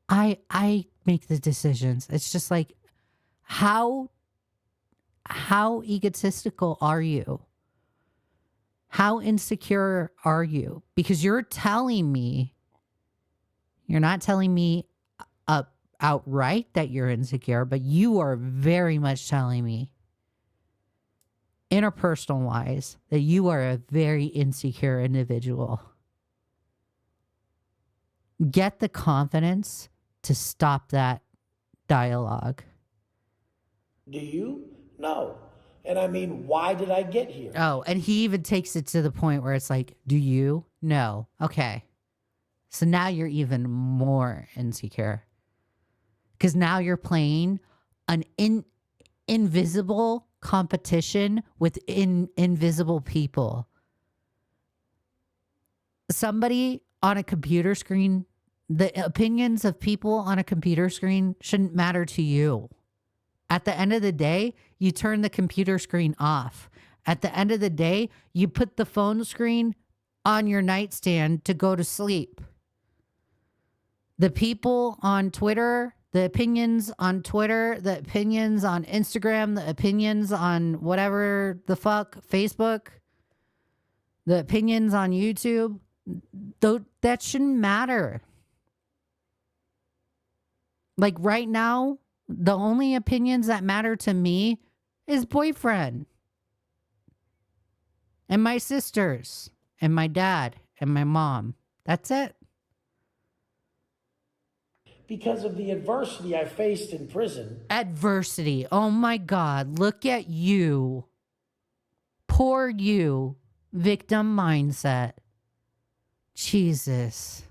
I make the decisions. It's just like, how egotistical are you? How insecure are you? Because you're telling me, you're not telling me outright that you're insecure, but you are very much telling me, interpersonal wise, that you are a very insecure individual. Get the confidence to stop that dialogue. Do you? No. And I mean, why did I get here? Oh, and he even takes it to the point where it's like, do you? No. Okay. So now you're even more insecure. Because now you're playing an invisible competition with invisible people. Somebody on a computer screen, the opinions of people on a computer screen shouldn't matter to you. At the end of the day, you turn the computer screen off. At the end of the day, you put the phone screen on your nightstand to go to sleep. The people on Twitter, the opinions on Twitter, the opinions on Instagram, the opinions on whatever the fuck, Facebook, the opinions on YouTube, Though that shouldn't matter. Like right now, the only opinions that matter to me is boyfriend and my sisters and my dad and my mom. That's it. Because of the adversity I faced in prison. Adversity. Oh my God. Look at you. Poor you. Victim mindset. Jesus.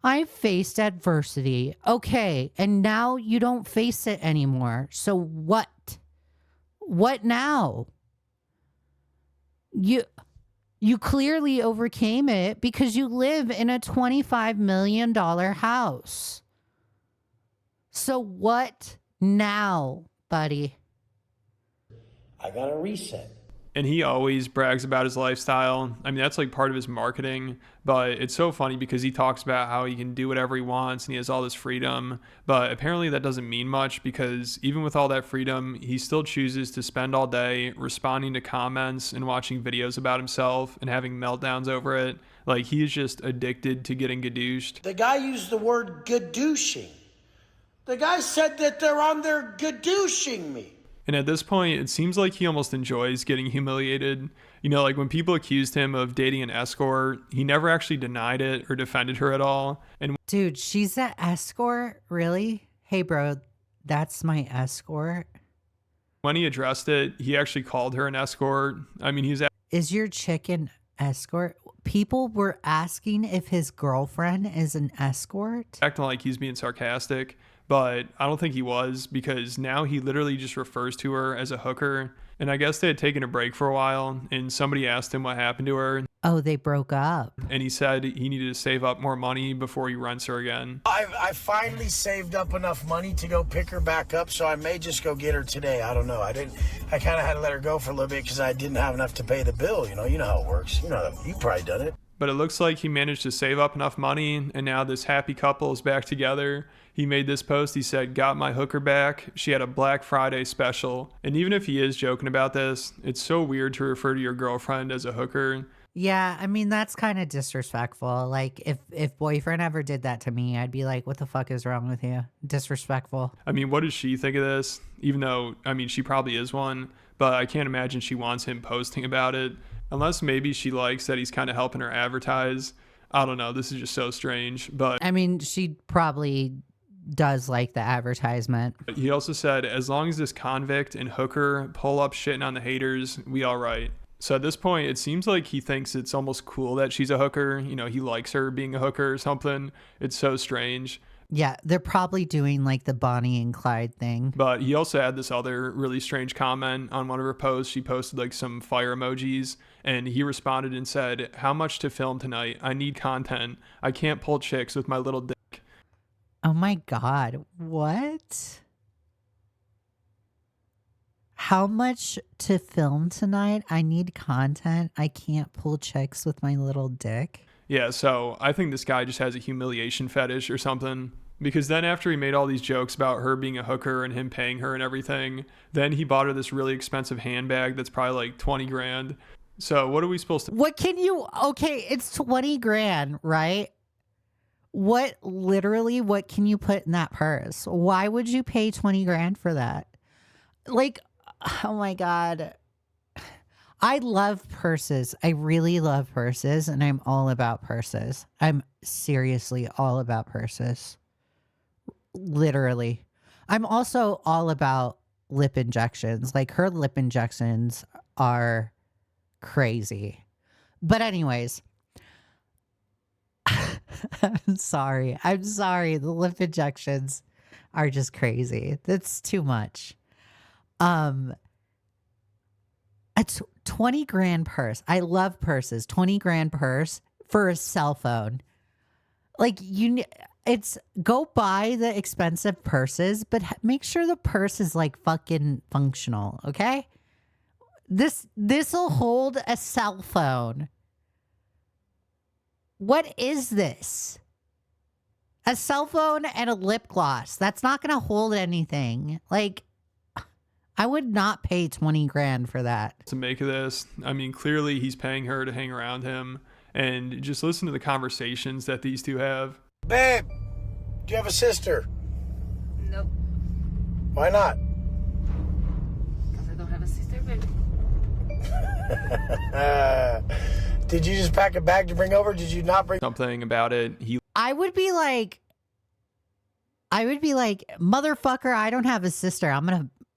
I faced adversity. Okay. And now you don't face it anymore. So what? What now? You clearly overcame it because you live in a $25 million house. So what now, buddy? I got a reset. And he always brags about his lifestyle. I mean, that's like part of his marketing, but it's so funny because he talks about how he can do whatever he wants and he has all this freedom. But apparently that doesn't mean much because even with all that freedom, he still chooses to spend all day responding to comments and watching videos about himself and having meltdowns over it. Like he is just addicted to getting gadooshed. The guy used the word gadooshing. The guy said that they're on there gadooshing me. And at this point, it seems like he almost enjoys getting humiliated. You know, like when people accused him of dating an escort, he never actually denied it or defended her at all. And dude, she's an escort? Really? Hey, bro, that's my escort. when he addressed it, he actually called her an escort. I mean, Is your chick an escort? People were asking if his girlfriend is an escort. acting like he's being sarcastic, but I don't think he was because now he literally just refers to her as a hooker. And I guess they had taken a break for a while and somebody asked him what happened to her. Oh, they broke up. And he said he needed to save up more money before he rents her again. I finally saved up enough money to go pick her back up, so I may just go get her today. I don't know. I kind of had to let her go for a little bit because I didn't have enough to pay the bill. You know how it works. You've probably done it. But it looks like he managed to save up enough money and now this happy couple is back together. He made this post. He said, "Got my hooker back. She had a Black Friday special." And even if he is joking about this, it's so weird to refer to your girlfriend as a hooker. Yeah, I mean, that's kind of disrespectful. Like, if boyfriend ever did that to me, I'd be like, what the fuck is wrong with you? Disrespectful. I mean, what does she think of this? Even though, I mean, she probably is one, but I can't imagine she wants him posting about it. Unless maybe she likes that he's kind of helping her advertise. I don't know. This is just so strange. But I mean, she probably does like the advertisement. He also said, as long as this convict and hooker pull up shitting on the haters, we all right. So at this point, it seems like he thinks it's almost cool that she's a hooker. You know, he likes her being a hooker or something. It's so strange. Yeah, they're probably doing like the Bonnie and Clyde thing. But he also had this other really strange comment on one of her posts. She posted like some fire emojis and he responded and said, "How much to film tonight? I need content. I can't pull chicks with my little dick." Oh my God. What? How much to film tonight? I need content. I can't pull chicks with my little dick. Yeah, so I think this guy just has a humiliation fetish or something. Because then after he made all these jokes about her being a hooker and him paying her and everything, then he bought her this really expensive handbag that's probably like 20 grand. So what are we supposed to... Okay, it's 20 grand, right? What can you put in that purse? Why would you pay 20 grand for that? Like, oh my God. I love purses. I really love purses and I'm all about purses. I'm seriously all about purses. Literally. I'm also all about lip injections. Like her lip injections are crazy. But anyways, I'm sorry. The lip injections are just crazy. That's too much. It's 20 grand purse. I love purses. 20 grand purse for a cell phone. Like it's go buy the expensive purses, but make sure the purse is like fucking functional. Okay. This'll hold a cell phone. What is this? A cell phone and a lip gloss. That's not going to hold anything. Like, I would not pay 20 grand for that. To make of this, I mean, clearly he's paying her to hang around him. And just listen to the conversations that these two have. Babe, do you have a sister? Nope. Why not? Because I don't have a sister, baby. Did you just pack a bag to bring over? Did you not bring Something about it. I would be like, motherfucker, I don't have a sister.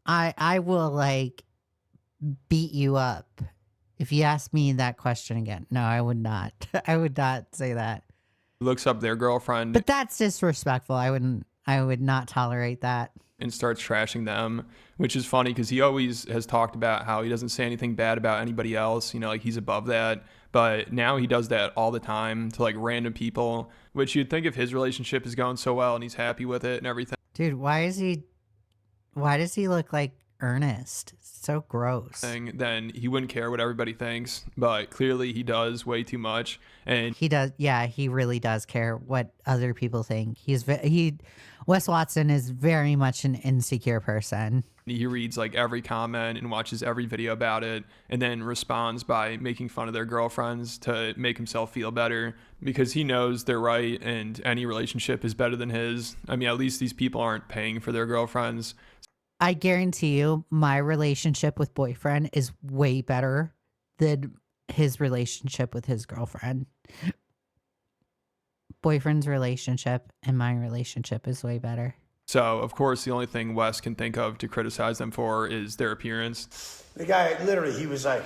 I will like beat you up if you ask me that question again. No, I would not. I would not say that. Looks up their girlfriend. But that's disrespectful. I would not tolerate that. And starts trashing them, which is funny because he always has talked about how he doesn't say anything bad about anybody else, you know, like he's above that. But now he does that all the time to like random people, which you'd think if his relationship is going so well and he's happy with it and everything. Dude, why does he look like Ernest? So gross. Then he wouldn't care what everybody thinks, but clearly he does way too much. And He does. Yeah, he really does care what other people think. Wes Watson is very much an insecure person. he reads like every comment and watches every video about it and then responds by making fun of their girlfriends to make himself feel better because he knows they're right and any relationship is better than his. I mean, at least these people aren't paying for their girlfriends. I guarantee you my relationship with boyfriend is way better than his relationship with his girlfriend. Boyfriend's relationship and my relationship is way better. So, of course, the only thing Wes can think of to criticize them for is their appearance. The guy, literally, he was like,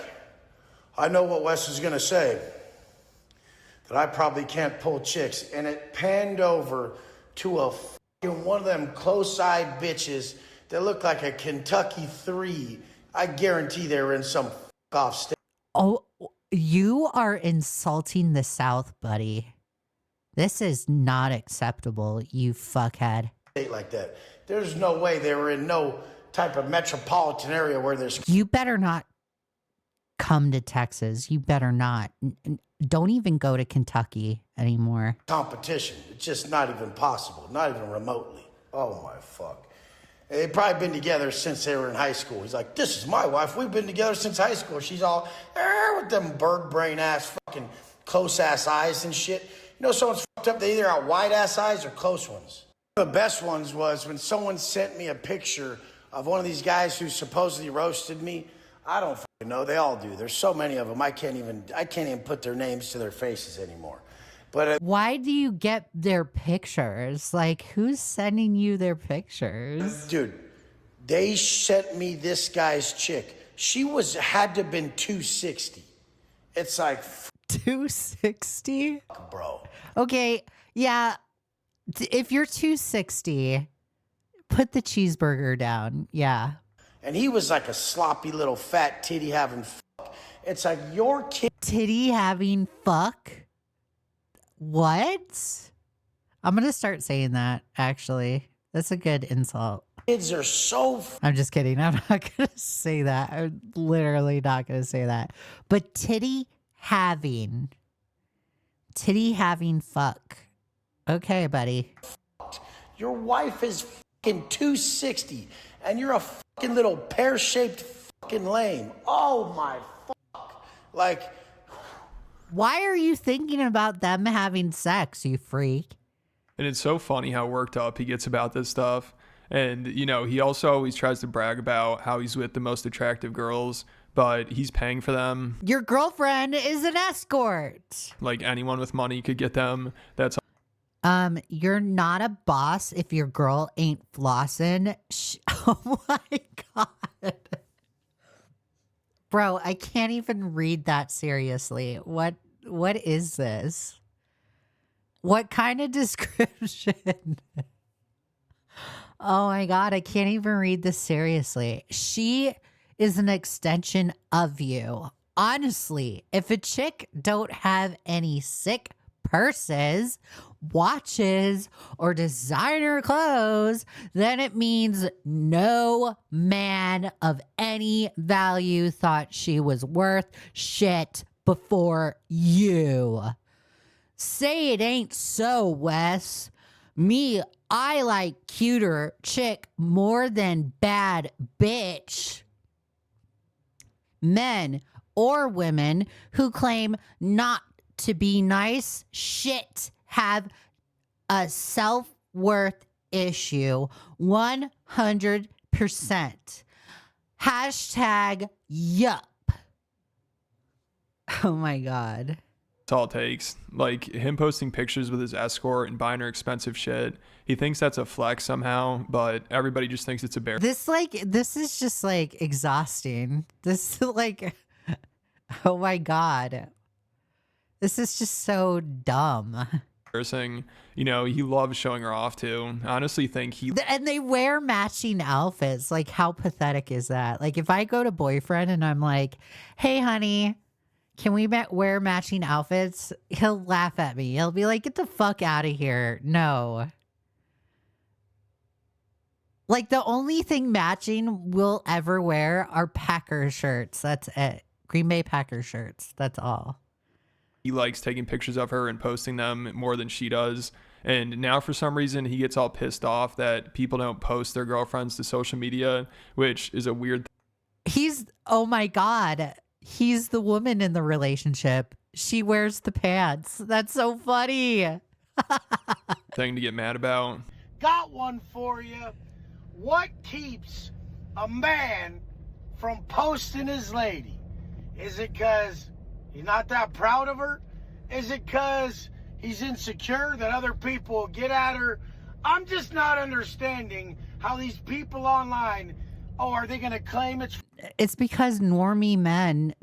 I know what Wes is going to say, that I probably can't pull chicks. And it panned over to a fucking one of them close-eyed bitches that looked like a Kentucky 3. I guarantee they were in some off state. Oh, you are insulting the South, buddy. This is not acceptable, you fuckhead. Like that. There's no way they were in no type of metropolitan area where there's... You better not come to Texas. You better not. Don't even go to Kentucky anymore. competition. It's just not even possible. Not even remotely. Oh my fuck. They've probably been together since they were in high school. He's like, this is my wife. We've been together since high school. She's all with them bird brain ass fucking close ass eyes and shit. You know, someone's fucked up. They either got wide ass eyes or close ones. One of the best ones was when someone sent me a picture of one of these guys who supposedly roasted me. I don't fucking know. They all do. There's so many of them. I can't even put their names to their faces anymore. But why do you get their pictures? Like, who's sending you their pictures? dude, they sent me this guy's chick. She had to have been 260. It's like, 260? bro. Okay, yeah. If you're 260, put the cheeseburger down. Yeah. And he was like a sloppy little fat titty having fuck. It's like your Titty having fuck? What? I'm going to start saying that, actually. That's a good insult. kids are so... I'm just kidding. I'm not going to say that. I'm literally not going to say that. But titty having fuck. Okay, buddy. Your wife is fucking 260, and you're a fucking little pear-shaped fucking lame. Oh my fuck. Like... Why are you thinking about them having sex, you freak? And it's so funny how worked up he gets about this stuff. And, you know, he also always tries to brag about how he's with the most attractive girls, but he's paying for them. Your girlfriend is an escort. Like anyone with money could get them. That's You're not a boss if your girl ain't flossing. Oh my God. Bro, I can't even read that seriously. What is this? What kind of description? Oh my God, I can't even read this seriously. She is an extension of you. Honestly, if a chick don't have any sick purses, watches, or designer clothes, then it means no man of any value thought she was worth shit before you. Say it ain't so, Wes. Me, I like cuter chick more than bad bitch. Men or women who claim not to be nice, shit, have a self-worth issue 100%. Hashtag yup. Oh my God. That's all it takes. Like him posting pictures with his escort and buying her expensive shit. He thinks that's a flex somehow, but everybody just thinks it's a bear. This is just like exhausting. This like, oh my God. This is just so dumb. You know, he loves showing her off too. I honestly think And they wear matching outfits. Like, how pathetic is that? Like, if I go to boyfriend and I'm like, hey, honey, can we wear matching outfits? He'll laugh at me. He'll be like, get the fuck out of here. No. Like, the only thing matching we'll ever wear are Packer shirts. That's it. Green Bay Packer shirts. That's all. he likes taking pictures of her and posting them more than she does. And now for some reason he gets all pissed off that people don't post their girlfriends to social media, which is a weird oh my God. He's the woman in the relationship. She wears the pants. That's so funny. thing to get mad about. Got one for you. What keeps a man from posting his lady? Is it because he's not that proud of her? Is it because he's insecure that other people will get at her? I'm just not understanding how these people online, are they going to claim It's because normie men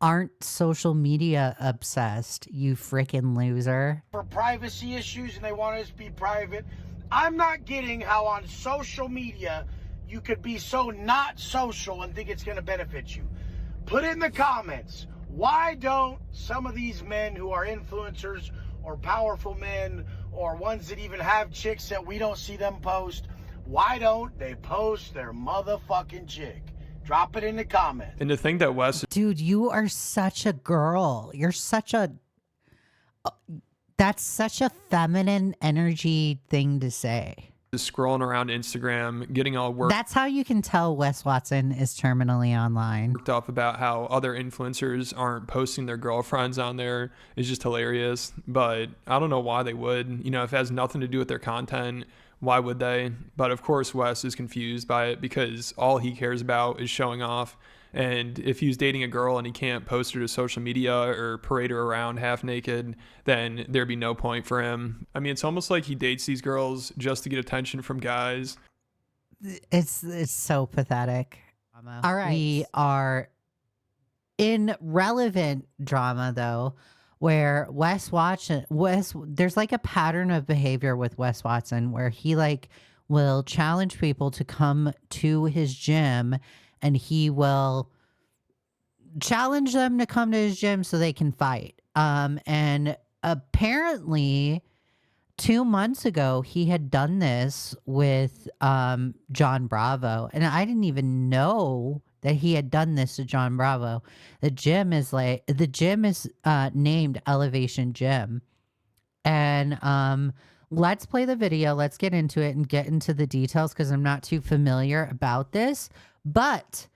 aren't social media obsessed, you freaking loser. for privacy issues and they want us to be private? I'm not getting how on social media you could be so not social and think it's going to benefit you. Put in the comments, why don't some of these men who are influencers or powerful men or ones that even have chicks that we don't see them post, why don't they post their motherfucking chick? Drop it in the comments. And to think that Wes Dude, you are such a girl. That's such a feminine energy thing to say. is scrolling around Instagram, getting all That's how you can tell Wes Watson is terminally online. worked up about how other influencers aren't posting their girlfriends on there is just hilarious. But I don't know why they would. You know, if it has nothing to do with their content, why would they? But of course, Wes is confused by it because all he cares about is showing off. And if he was dating a girl and he can't post her to social media or parade her around half naked, then there'd be no point for him. I mean, it's almost like he dates these girls just to get attention from guys. It's so pathetic. All right. We are in relevant drama though, where there's like a pattern of behavior with Wes Watson where he like will challenge people to come to his gym and he will challenge them to come to his gym so they can fight. And apparently 2 months ago, he had done this with John Bravo. And I didn't even know that he had done this to John Bravo. The gym is named Elevation Gym. And let's play the video. Let's get into it and get into the details because I'm not too familiar about this. But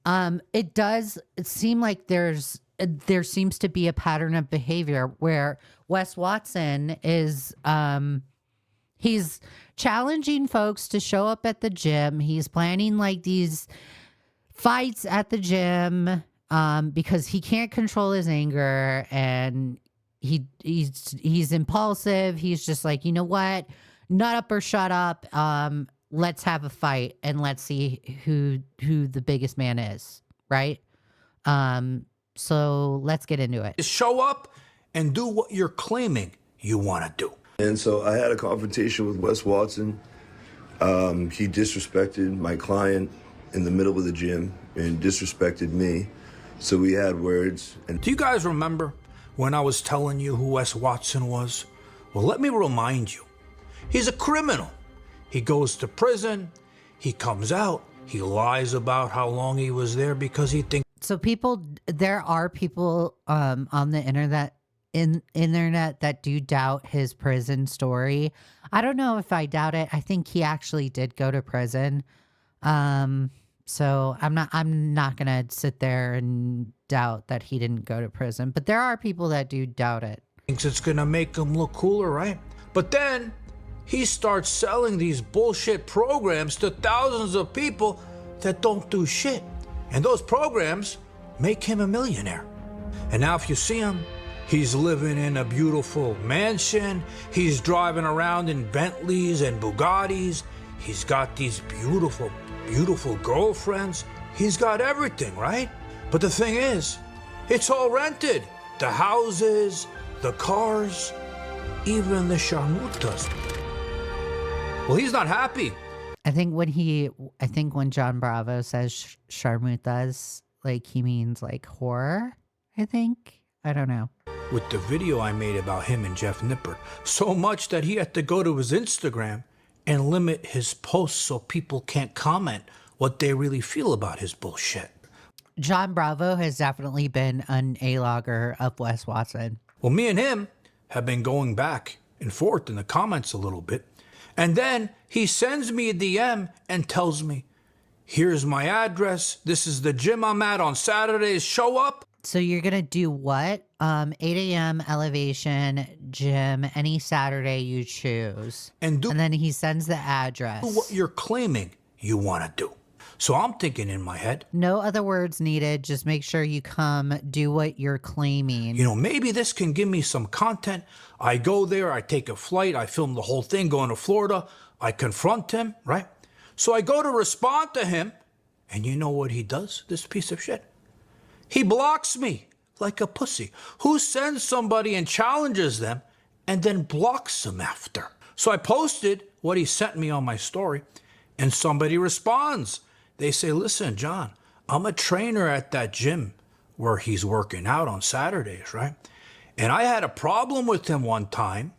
it seem like there seems to be a pattern of behavior where Wes Watson is he's challenging folks to show up at the gym. He's planning like these fights at the gym because he can't control his anger and he's impulsive. He's just like, you know what? Nut up or shut up. Let's have a fight and let's see who the biggest man is, right? So let's get into it. Show up and do what you're claiming you want to do. And so I had a confrontation with Wes Watson. He disrespected my client in the middle of the gym and disrespected me. So we had words. And do you guys remember when I was telling you who Wes Watson was? Well, let me remind you. He's a criminal. He goes to prison. He comes out. He lies about how long he was there because he thinks. So there are people on the internet that do doubt his prison story. I don't know if I doubt it. I think he actually did go to prison. So I'm not going to sit there and doubt that he didn't go to prison. But there are people that do doubt it. Thinks it's gonna make him look cooler, right? But then he starts selling these bullshit programs to thousands of people that don't do shit. And those programs make him a millionaire. And now if you see him, he's living in a beautiful mansion. He's driving around in Bentleys and Bugattis. He's got these beautiful, beautiful girlfriends. He's got everything, right? But the thing is, it's all rented. The houses, the cars, even the sharmutas. Well, he's not happy. I think when John Bravo says sharmutas, like he means like horror, I think. I don't know. With the video I made about him and Jeff Nippert, so much that he had to go to his Instagram and limit his posts so people can't comment what they really feel about his bullshit. John Bravo has definitely been an A-logger of Wes Watson. Well, me and him have been going back and forth in the comments a little bit. And then he sends me a DM and tells me, here's my address. This is the gym I'm at on Saturdays. Show up. So you're going to do what? 8 a.m. elevation gym any Saturday you choose. And then he sends the address. Do what you're claiming you want to do. So I'm thinking in my head. No other words needed. Just make sure you come do what you're claiming. You know, maybe this can give me some content. I go there, I take a flight, I film the whole thing going to Florida. I confront him, right? So I go to respond to him. And you know what he does, this piece of shit? He blocks me like a pussy. Who sends somebody and challenges them and then blocks them after? So I posted what he sent me on my story and somebody responds. They say, listen, John, I'm a trainer at that gym where he's working out on Saturdays, right? And I had a problem with him one time,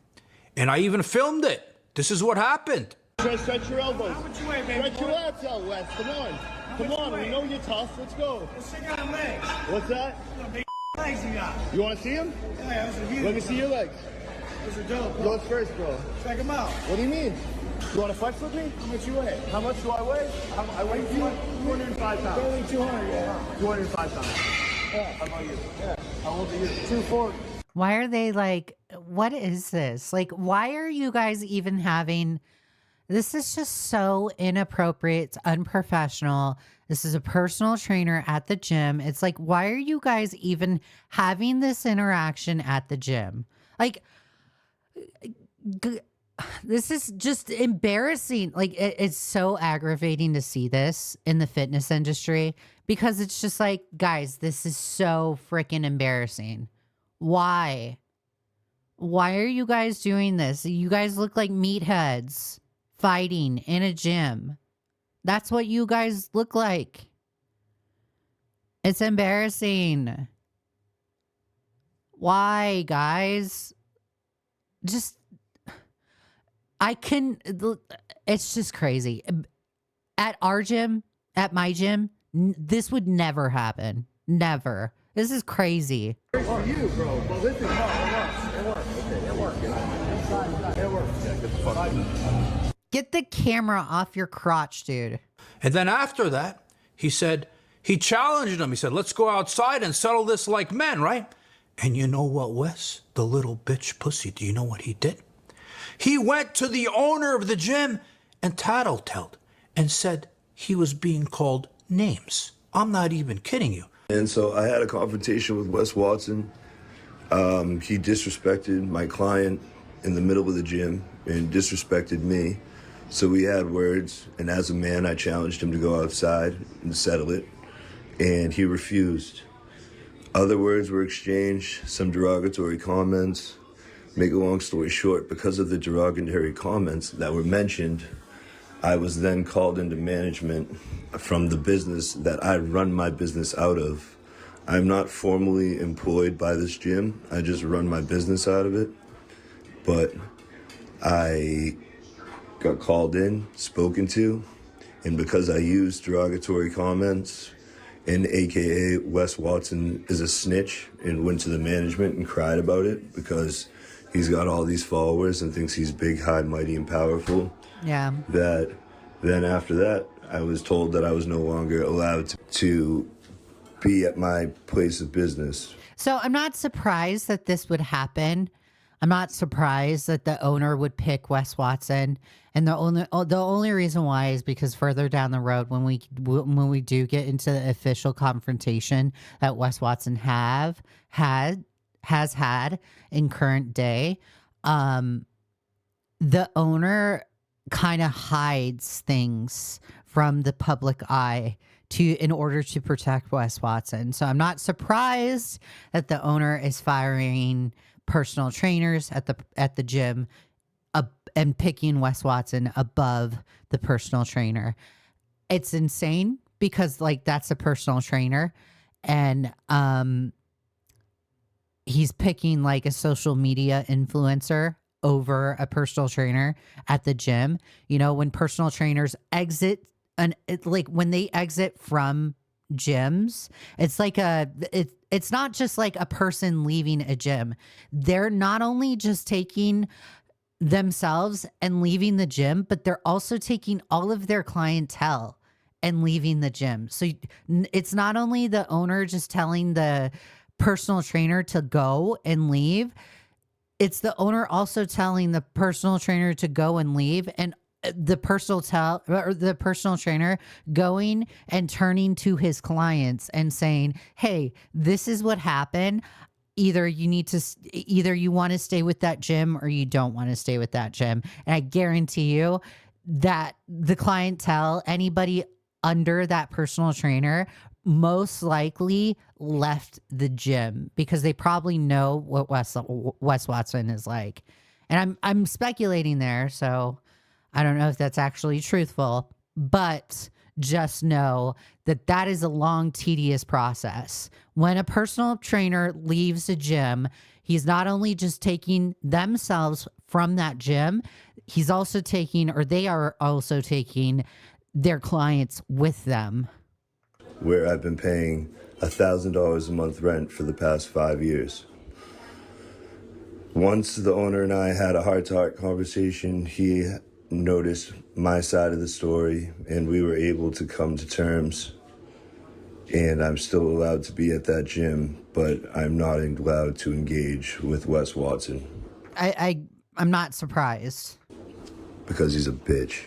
and I even filmed it. This is what happened. Stretch your elbows. Stretch your lats out, Wes. Come on. Come on. We know you're tough. Let's go. Let's check out legs. What's that? Big legs you got. You want to see them? Yeah, those are huge. Let me see your legs. Those are dope, bro. Yours first, bro. Check them out. What do you mean? You want to flex with me? How much you weigh? How much do I weigh? I weigh 205 pounds. Barely 200, yeah. 205 pounds. Yeah. How about you? Yeah. How old are you? 240. Why are they like, what is this? Like, why are you guys even having, this is just so inappropriate. It's unprofessional. This is a personal trainer at the gym. It's like, why are you guys even having this interaction at the gym? Like, this is just embarrassing. Like, it's so aggravating to see this in the fitness industry because it's just like, guys, this is so freaking embarrassing. Why? Why are you guys doing this? You guys look like meatheads fighting in a gym. That's what you guys look like. It's embarrassing. Why, guys? Just, it's just crazy. At our gym, at my gym, this would never happen. Never. This is crazy. Great for you, bro. Well, listen, it works. Okay, it works. It works. Yeah, get the fuck out. Get the camera off your crotch, dude. And then after that, he said, he challenged him. He said, let's go outside and settle this like men, right? And you know what, Wes? The little bitch pussy, do you know what he did? He went to the owner of the gym and tattletaled and said he was being called names. I'm not even kidding you. And so I had a confrontation with Wes Watson. He disrespected my client in the middle of the gym and disrespected me. So we had words, and as a man, I challenged him to go outside and settle it, and he refused. Other words were exchanged, some derogatory comments. Make a long story short, because of the derogatory comments that were mentioned, I was then called into management from the business that I run my business out of. I'm not formally employed by this gym. I just run my business out of it. But I got called in, spoken to, and because I used derogatory comments, and AKA Wes Watson is a snitch, and went to the management and cried about it because he's got all these followers and thinks he's big, high, mighty, and powerful. Yeah. That Then after that, I was told that I was no longer allowed to be at my place of business. So I'm not surprised that this would happen. I'm not surprised that the owner would pick Wes Watson. And the only reason why is because further down the road, when we do get into the official confrontation that Wes Watson has had in current day, the owner kind of hides things from the public eye in order to protect Wes Watson. So I'm not surprised that the owner is firing personal trainers at the gym and picking Wes Watson above the personal trainer. It's insane because like that's a personal trainer, and he's picking like a social media influencer over a personal trainer at the gym. You know, when personal trainers exit when they exit from gyms, it's not just like a person leaving a gym. They're not only just taking themselves and leaving the gym, but they're also taking all of their clientele and leaving the gym. So it's not only the owner just telling the personal trainer to go and leave, it's the owner also telling the personal trainer to go and leave, and the personal trainer going and turning to his clients and saying, "Hey, this is what happened. Either you want to stay with that gym or you don't want to stay with that gym." And I guarantee you that the clientele, anybody under that personal trainer, most likely left the gym because they probably know what Wes Watson is like. And I'm speculating there, so I don't know if that's actually truthful, but just know that that is a long, tedious process. When a personal trainer leaves a gym, he's not only just taking themselves from that gym, they are also taking their clients with them. Where I've been paying $1,000 a month rent for the past 5 years. Once the owner and I had a heart-to-heart conversation, he noticed my side of the story, and we were able to come to terms. And I'm still allowed to be at that gym, but I'm not allowed to engage with Wes Watson. I'm not surprised. Because he's a bitch.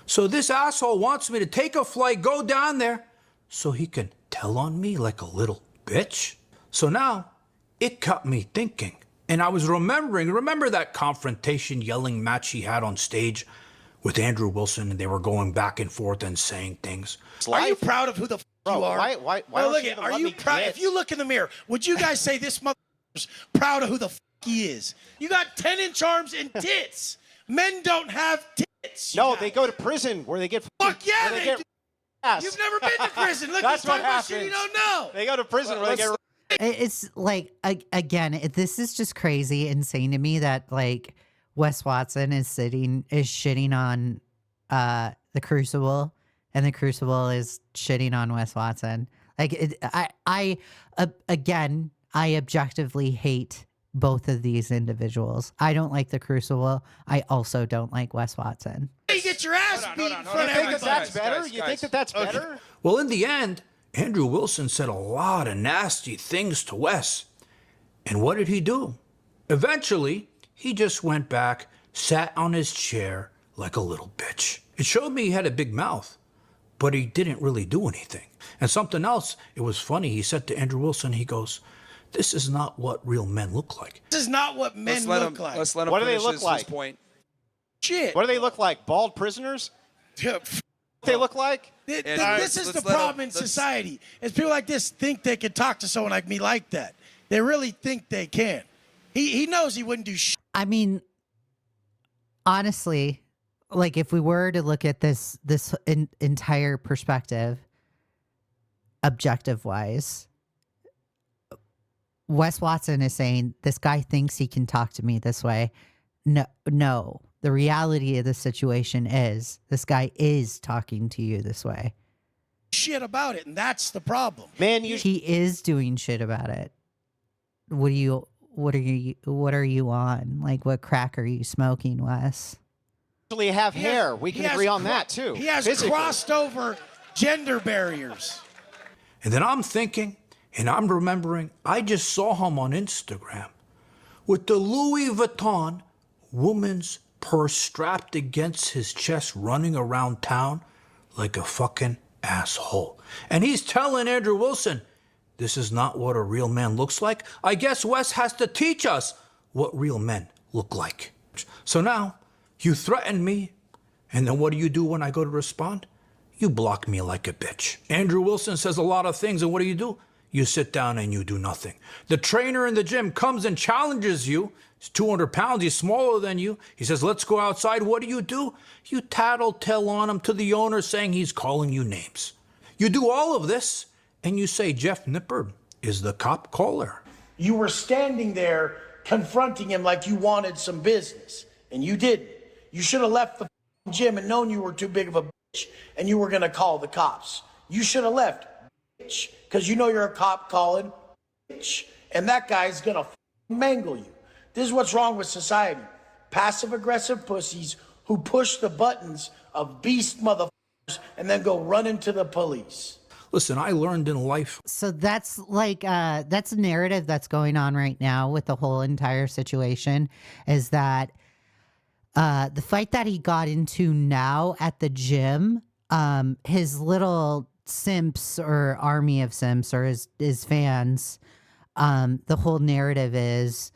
So this asshole wants me to take a flight, go down there, so he can tell on me like a little bitch? So now, it got me thinking. And I was remember that confrontation yelling match he had on stage with Andrew Wilson, and they were going back and forth and saying things. Are you proud of who the f you are? Why well, look look, are you proud? If you look in the mirror, would you guys say this motherfucker's proud of who the f he is? You got 10-inch arms and tits. Men don't have tits. No, they go to prison where they get fuck yeah, they get ass. You've never been to prison. Look, that's what happens. Shit you don't know. They go to prison where they get. It's like, again, this is just crazy, insane to me that like Wes Watson is shitting on the Crucible, and the Crucible is shitting on Wes Watson. Like I objectively hate both of these individuals. I don't like the Crucible. I also don't like Wes Watson. You get your ass beat in front of everybody. You think that's better? You think that's better? Well, in the end, Andrew Wilson said a lot of nasty things to Wes. And what did he do? Eventually, he just went back, sat on his chair like a little bitch. It showed me he had a big mouth, but he didn't really do anything. And something else, it was funny, he said to Andrew Wilson, he goes, "This is not what real men look like." This is not what men look like. Let's let him what do they finish look his like? Point. Shit. What do they look like? Bald prisoners? They look like? This is the problem in society. Is people like this think they can talk to someone like me like that. They really think they can. He knows he wouldn't do shit. I mean, honestly, like if we were to look at this entire perspective, objective wise, Wes Watson is saying this guy thinks he can talk to me this way. No. The reality of the situation is this guy is talking to you this way. Shit about it, and that's the problem. Man, he is doing shit about it. What are you on? Like, what crack are you smoking, Wes? actually have hair. We can agree on that too. He has physically. crossed over gender barriers. And then I'm thinking, and I'm remembering, I just saw him on Instagram with the Louis Vuitton woman's purse strapped against his chest, running around town like a fucking asshole. And he's telling Andrew Wilson, this is not what a real man looks like. I guess Wes has to teach us what real men look like. So now, you threaten me, and then what do you do when I go to respond? You block me like a bitch. Andrew Wilson says a lot of things, and what do? You sit down and you do nothing. The trainer in the gym comes and challenges you. He's 200 pounds, he's smaller than you. He says, let's go outside. What do? You tattletale on him to the owner saying he's calling you names. You do all of this, and you say Jeff Nippard is the cop caller. You were standing there confronting him like you wanted some business, and you didn't. You should have left the gym and known you were too big of a bitch, and you were going to call the cops. You should have left, bitch, because you know you're a cop calling, bitch, and that guy's going to mangle you. This is what's wrong with society. Passive-aggressive pussies who push the buttons of beast motherfuckers and then go run into the police. Listen, I learned in life. So that's like, that's a narrative that's going on right now with the whole entire situation, is that the fight that he got into now at the gym, his little simps or army of simps or his fans, the whole narrative is,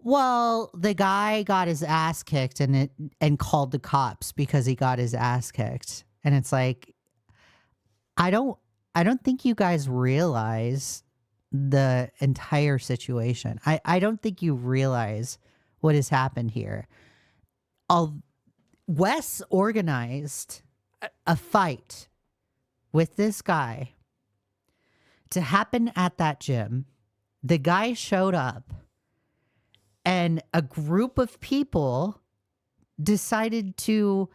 well, the guy got his ass kicked and called the cops because he got his ass kicked. And it's like, I don't think you guys realize the entire situation. I don't think you realize what has happened here. Wes organized a fight with this guy to happen at that gym. The guy showed up, and a group of people decided to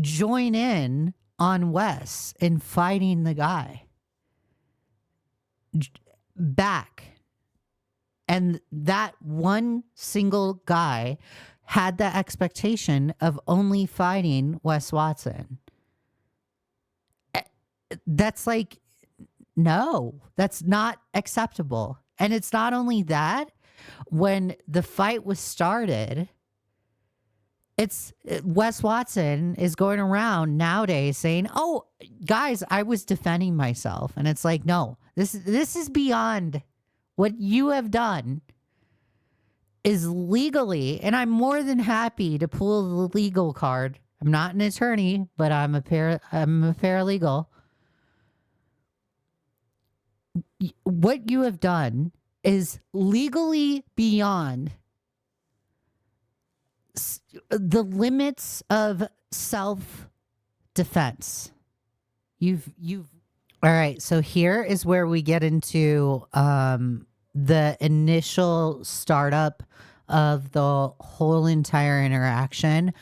join in on Wes in fighting the guy back. And that one single guy had the expectation of only fighting Wes Watson. That's like, no, that's not acceptable. And it's not only that, when the fight was started, Wes Watson is going around nowadays saying, oh, guys, I was defending myself. And it's like, no, this is beyond what you have done is legally, and I'm more than happy to pull the legal card. I'm not an attorney, but I'm a paralegal. What you have done is legally beyond the limits of self-defense. You've all right, so here is where we get into the initial startup of the whole entire interaction.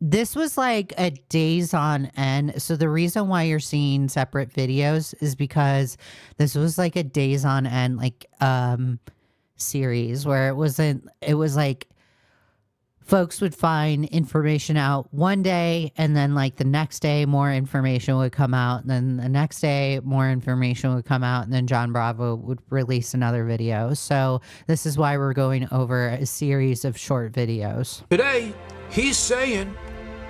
This was like a days on end. So the reason why you're seeing separate videos is because this was like a days on end like series where it was like folks would find information out one day, and then like the next day more information would come out, and then the next day more information would come out, and then John Bravo would release another video. So this is why we're going over a series of short videos. Today, he's saying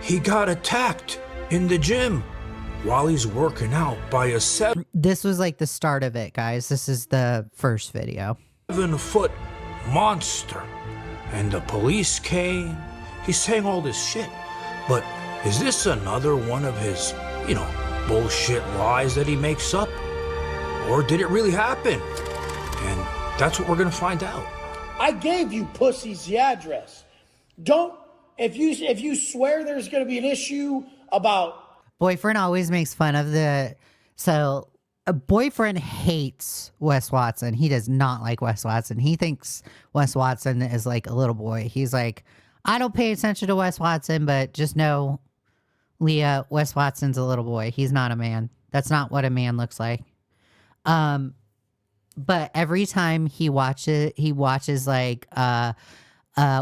he got attacked in the gym while he's working out by a This was like the start of it, guys. This is the first video. 7-foot monster. And the police came. He's saying all this shit. But is this another one of his, bullshit lies that he makes up? Or did it really happen? And that's what we're going to find out. I gave you pussies the address. If you swear there's going to be an issue about... Boyfriend always makes fun of so a boyfriend hates Wes Watson. He does not like Wes Watson. He thinks Wes Watson is like a little boy. He's like, I don't pay attention to Wes Watson, but just know, Leah, Wes Watson's a little boy. He's not a man. That's not what a man looks like. But every time he watches like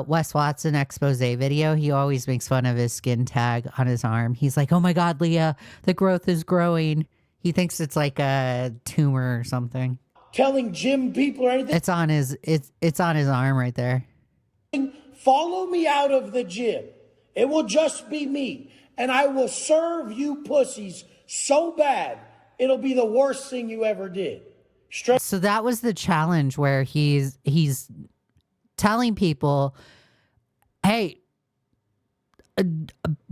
Wes Watson expose video, he always makes fun of his skin tag on his arm. He's like, "Oh my God, Leigha, the growth is growing." He thinks it's like a tumor or something. Telling gym people or anything. It's on his arm right there. Follow me out of the gym. It will just be me. And I will serve you pussies so bad, it'll be the worst thing you ever did. So that was the challenge where he's telling people, hey,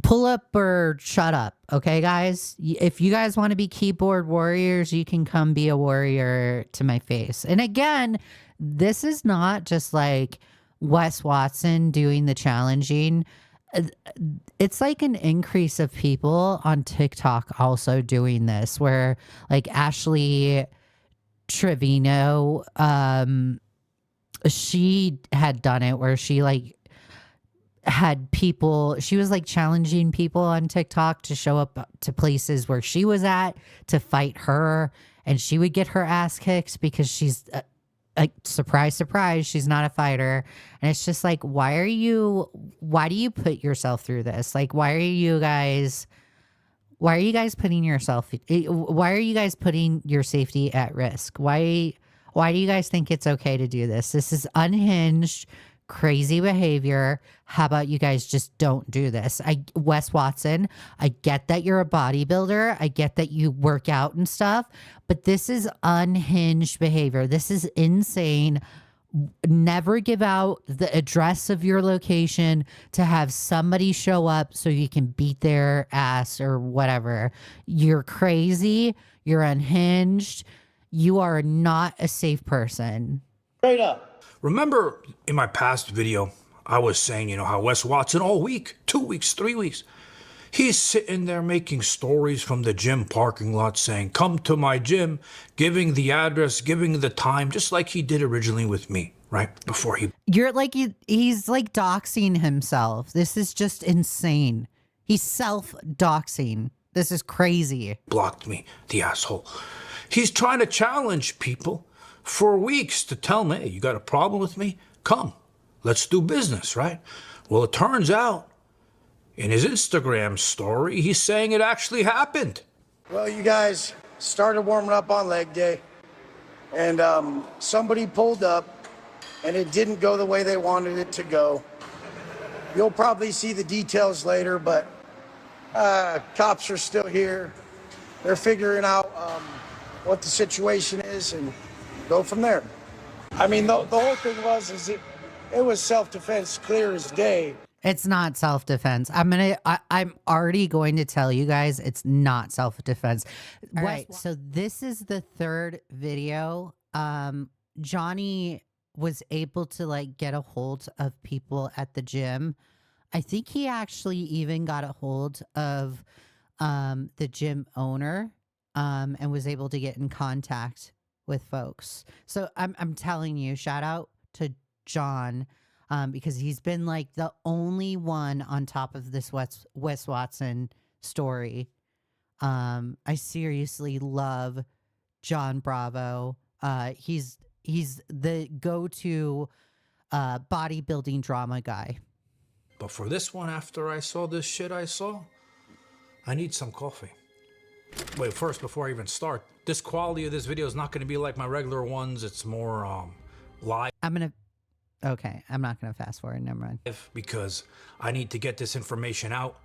pull up or shut up. Okay, guys, if you guys want to be keyboard warriors, you can come be a warrior to my face. And again, this is not just like Wes Watson doing the challenging. It's like an increase of people on TikTok also doing this, where like Ashley Trevino, she had done it where she like had people, she was like challenging people on TikTok to show up to places where she was at to fight her, and she would get her ass kicked because she's like, surprise, surprise, she's not a fighter. And it's just like, why do you put yourself through this? Like, why are you guys putting your safety at risk? Why do you guys think it's okay to do this? This is unhinged, crazy behavior. How about you guys just don't do this? Wes Watson, I get that you're a bodybuilder. I get that you work out and stuff, but this is unhinged behavior. This is insane. Never give out the address of your location to have somebody show up so you can beat their ass or whatever. You're crazy. You're unhinged. You are not a safe person. Straight up. Remember in my past video, I was saying, you know, how Wes Watson all week, 2 weeks, 3 weeks, he's sitting there making stories from the gym parking lot saying, come to my gym, giving the address, giving the time, just like he did originally with me, right? Before he... You're like, he's like doxing himself. This is just insane. He's self-doxing. This is crazy. Blocked me, the asshole. He's trying to challenge people for weeks to tell me, hey, you got a problem with me? Come, let's do business, right? Well, it turns out in his Instagram story, he's saying it actually happened. Well, you guys started warming up on leg day, and somebody pulled up, and it didn't go the way they wanted it to go. You'll probably see the details later, but cops are still here. They're figuring out what the situation is and go from there. I mean, the whole thing was it was self-defense, clear as day. It's not self-defense. I'm already going to tell you guys it's not self-defense. All right, so this is the third video. Johnny was able to like get a hold of people at the gym. I think he actually even got a hold of the gym owner and was able to get in contact with folks. So I'm telling you, shout out to John, because he's been like the only one on top of this Wes Watson story. I seriously love John Bravo. He's the go-to bodybuilding drama guy. But for this one, after I saw this shit I saw, I need some coffee. Wait, first, before I even start, this quality of this video is not going to be like my regular ones. It's more live. Okay, I'm not going to fast forward. Never mind. Because I need to get this information out,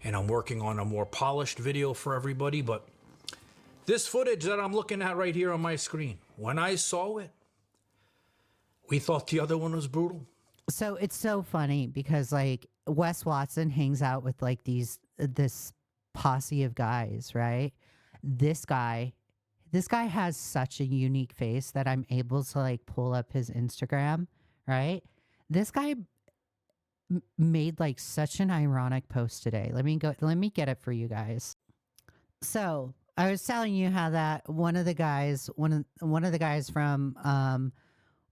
and I'm working on a more polished video for everybody. But this footage that I'm looking at right here on my screen, when I saw it, we thought the other one was brutal. So it's so funny because like Wes Watson hangs out with like this posse of guys, right? This guy has such a unique face that I'm able to like pull up his Instagram, right? This guy made like such an ironic post today. Let me get it for you guys. So I was telling you how that one of the guys from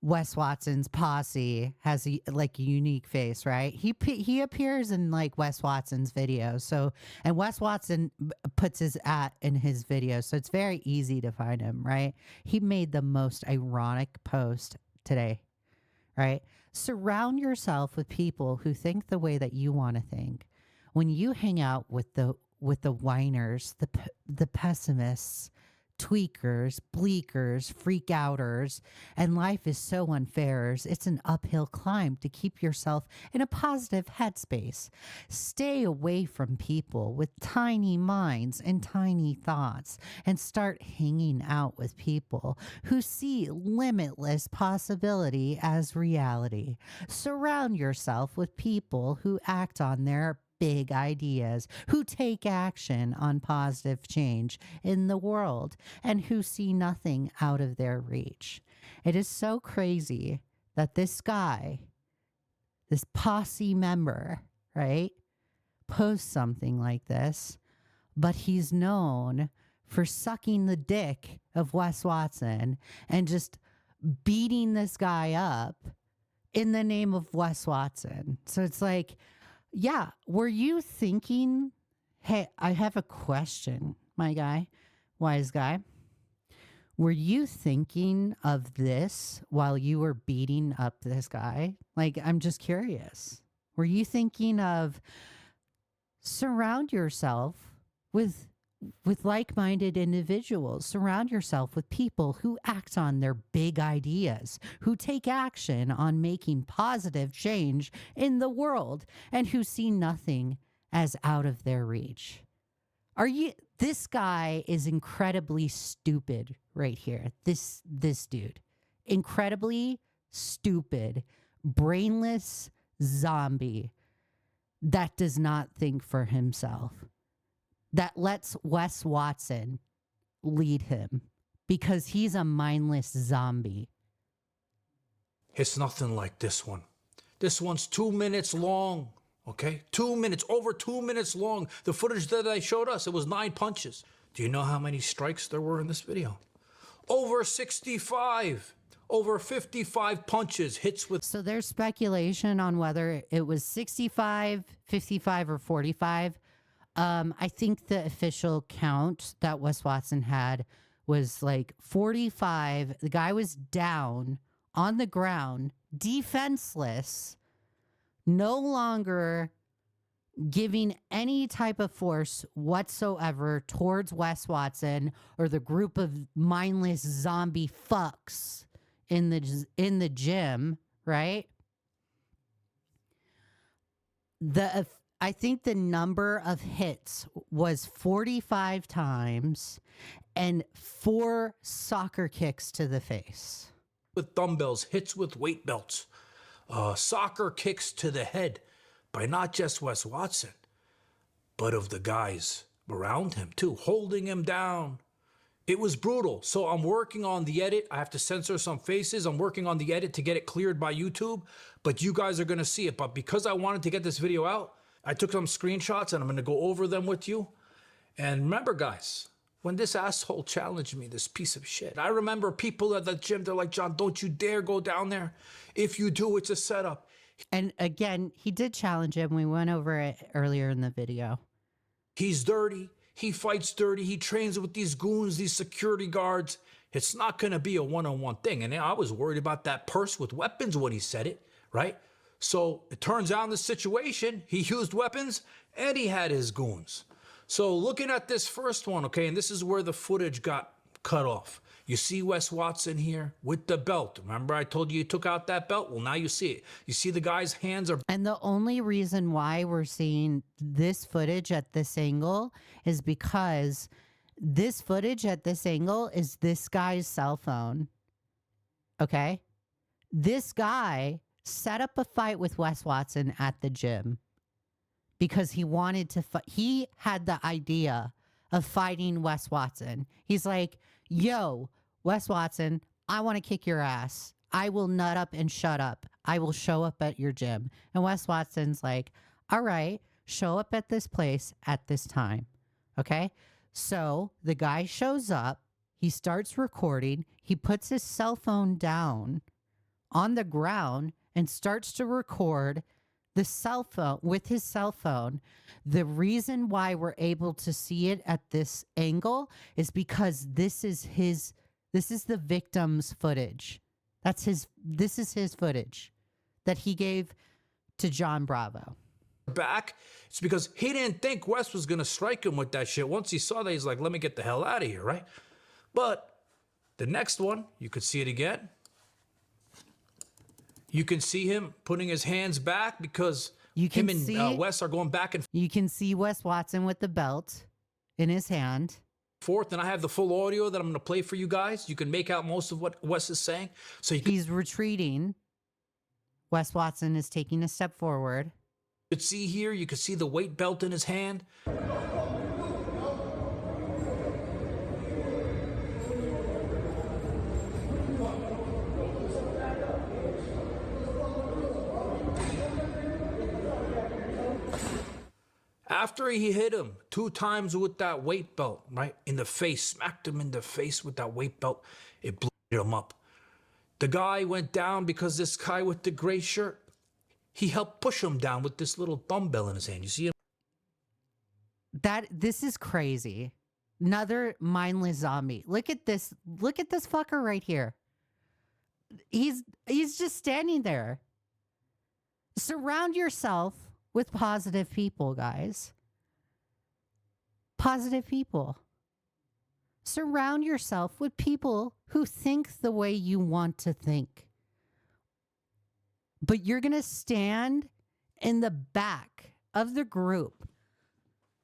Wes Watson's posse has a unique face, right? He appears in like Wes Watson's videos. So, and Wes Watson puts his @ in his videos, so it's very easy to find him, right? He made the most ironic post today, right? Surround yourself with people who think the way that you want to think. When you hang out with the whiners, the pessimists, tweakers, bleakers, freak outers, and life is so unfair. It's an uphill climb to keep yourself in a positive headspace. Stay away from people with tiny minds and tiny thoughts and start hanging out with people who see limitless possibility as reality. Surround yourself with people who act on their big ideas, who take action on positive change in the world, and who see nothing out of their reach. It is so crazy that this guy, this posse member, right, posts something like this, but he's known for sucking the dick of Wes Watson and just beating this guy up in the name of Wes Watson. So it's like, yeah, were you thinking, hey, I have a question, my guy, wise guy. Were you thinking of this while you were beating up this guy? Like, I'm just curious. Were you thinking of surround yourself with like-minded individuals? Surround yourself with people who act on their big ideas, who take action on making positive change in the world, and who see nothing as out of their reach. This guy is incredibly stupid right here. This dude, incredibly stupid, brainless zombie that does not think for himself, that lets Wes Watson lead him because he's a mindless zombie. It's nothing like this one. This one's 2 minutes long, okay? 2 minutes, over 2 minutes long. The footage that they showed us, it was 9 punches. Do you know how many strikes there were in this video? Over 65. Over 55 punches, hits with... So there's speculation on whether it was 65, 55, or 45. I think the official count that Wes Watson had was like 45. The guy was down on the ground, defenseless, no longer giving any type of force whatsoever towards Wes Watson or the group of mindless zombie fucks in the gym, right? I think the number of hits was 45 times and 4 soccer kicks to the face. With dumbbells, hits with weight belts, soccer kicks to the head by not just Wes Watson, but of the guys around him too, holding him down. It was brutal. So I'm working on the edit. I have to censor some faces. I'm working on the edit to get it cleared by YouTube, but you guys are going to see it. But because I wanted to get this video out, I took some screenshots and I'm going to go over them with you. And remember, guys, when this asshole challenged me, this piece of shit, I remember people at the gym, they're like, John, don't you dare go down there. If you do, it's a setup. And again, he did challenge him. We went over it earlier in the video. He's dirty. He fights dirty. He trains with these goons, these security guards. It's not going to be a one-on-one thing. And I was worried about that purse with weapons when he said it, right? So it turns out in this situation, he used weapons and he had his goons. So looking at this first one, okay, and this is where the footage got cut off. You see Wes Watson here with the belt. Remember I told you he took out that belt? Well, now you see it. You see the guy's hands are... And the only reason why we're seeing this footage at this angle is because this footage at this angle is this guy's cell phone. Okay? This guy set up a fight with Wes Watson at the gym because he wanted to fight. He had the idea of fighting Wes Watson. He's like, yo, Wes Watson, I want to kick your ass. I will nut up and shut up. I will show up at your gym. And Wes Watson's like, all right, show up at this place at this time. Okay? So the guy shows up. He starts recording. He puts his cell phone down on the ground and starts to record the cell phone with his cell phone. The reason why we're able to see it at this angle is because this is the victim's footage. This is his footage that he gave to John Bravo. Back, it's because he didn't think Wes was going to strike him with that shit. Once he saw that, he's like, let me get the hell out of here, right? But the next one, you could see it again. You can see him putting his hands back because him and Wes are going back and You can see Wes Watson with the belt in his hand. forth, and I have the full audio that I'm going to play for you guys. You can make out most of what Wes is saying. So he's retreating. Wes Watson is taking a step forward. You could see here, you could see the weight belt in his hand. After he hit him 2 times with that weight belt, right, in the face, smacked him in the face with that weight belt, it blew him up. The guy went down because this guy with the gray shirt, he helped push him down with this little dumbbell in his hand. You see him? This is crazy. Another mindless zombie. Look at this. Look at this fucker right here. He's just standing there. Surround yourself with positive people, guys. Positive people. Surround yourself with people who think the way you want to think. But you're going to stand in the back of the group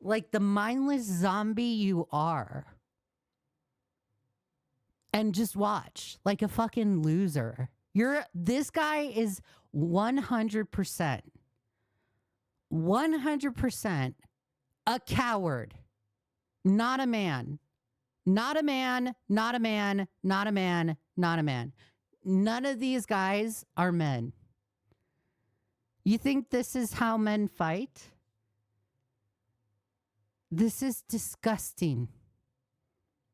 like the mindless zombie you are. And just watch like a fucking loser. This guy is 100% a coward. Not a man. Not a man, not a man, not a man, not a man. None of these guys are men. You think this is how men fight? This is disgusting.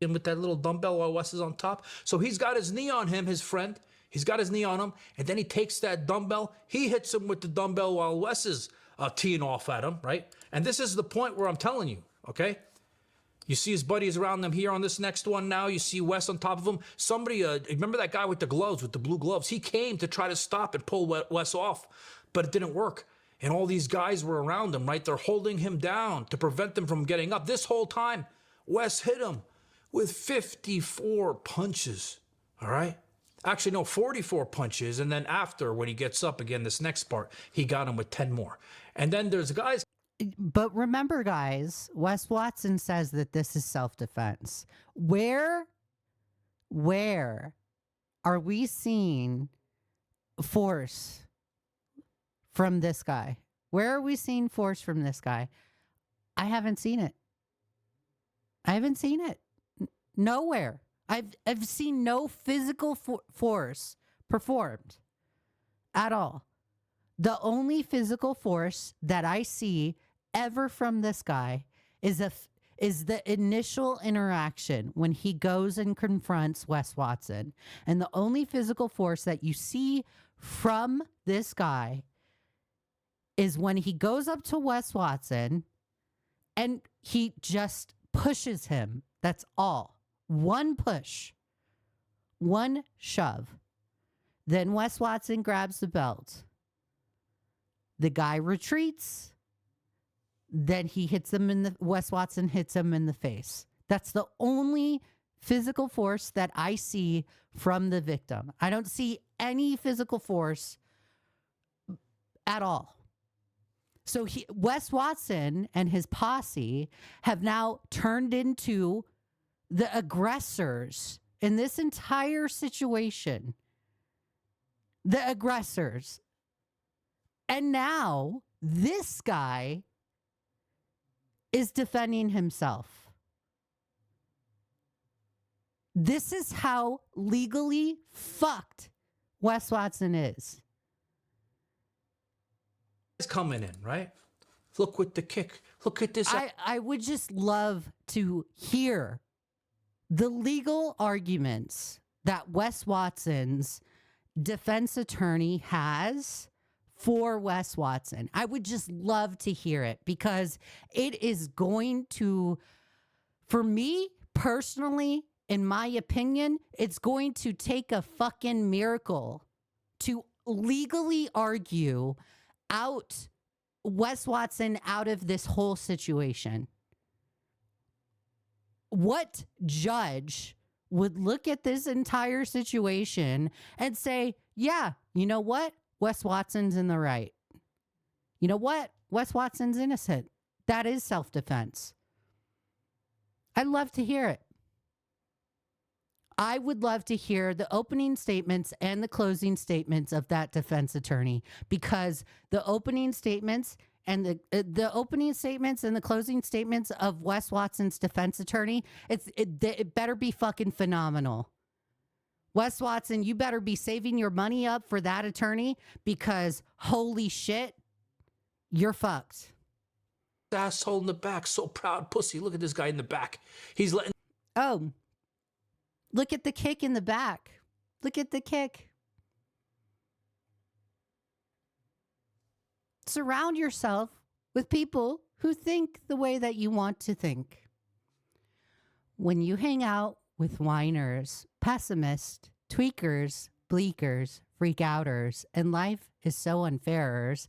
And with that little dumbbell while Wes is on top. So he's got his knee on him, his friend. He's got his knee on him. And then he takes that dumbbell. He hits him with the dumbbell while Wes is teeing off at him, right? And this is the point where I'm telling you, okay? You see his buddies around them here on this next one now. You see Wes on top of him. Somebody, remember that guy with the gloves, with the blue gloves? He came to try to stop and pull Wes off, but it didn't work. And all these guys were around him, right? They're holding him down to prevent them from getting up. This whole time, Wes hit him with 54 punches, all right? Actually, no, 44 punches. And then after, when he gets up again, this next part, he got him with 10 more. And then there's guys. But remember, guys, Wes Watson says that this is self-defense. Where are we seeing force from this guy? Where are we seeing force from this guy? I haven't seen it. I haven't seen it. Nowhere. I've seen no physical force performed at all. The only physical force that I see ever from this guy is the initial interaction when he goes and confronts Wes Watson. And the only physical force that you see from this guy is when he goes up to Wes Watson and he just pushes him. That's all. One push, one shove. Then Wes Watson grabs the belt. The guy retreats. Then he hits him Wes Watson hits him in the face. That's the only physical force that I see from the victim. I don't see any physical force at all. So Wes Watson and his posse have now turned into the aggressors in this entire situation. The aggressors. And now this guy is defending himself. This is how legally fucked Wes Watson is. It's coming in, right? Look with the kick. Look at this. I would just love to hear the legal arguments that Wes Watson's defense attorney has for Wes Watson. I would just love to hear it because it is going to, for me personally, in my opinion, it's going to take a fucking miracle to legally argue out Wes Watson out of this whole situation. What judge would look at this entire situation and say, yeah, you know what? Wes Watson's in the right. You know what? Wes Watson's innocent. That is self-defense. I'd love to hear it. I would love to hear the opening statements and the closing statements of that defense attorney, because the opening statements and the opening statements and the closing statements of Wes Watson's defense attorney, it better be fucking phenomenal. Wes Watson, you better be saving your money up for that attorney, because holy shit, you're fucked. Asshole in the back, so proud pussy. Look at this guy in the back. He's letting. Oh, look at the kick in the back. Look at the kick. Surround yourself with people who think the way that you want to think. When you hang out with whiners, pessimists, tweakers, bleakers, freak-outers, and life is so unfairers,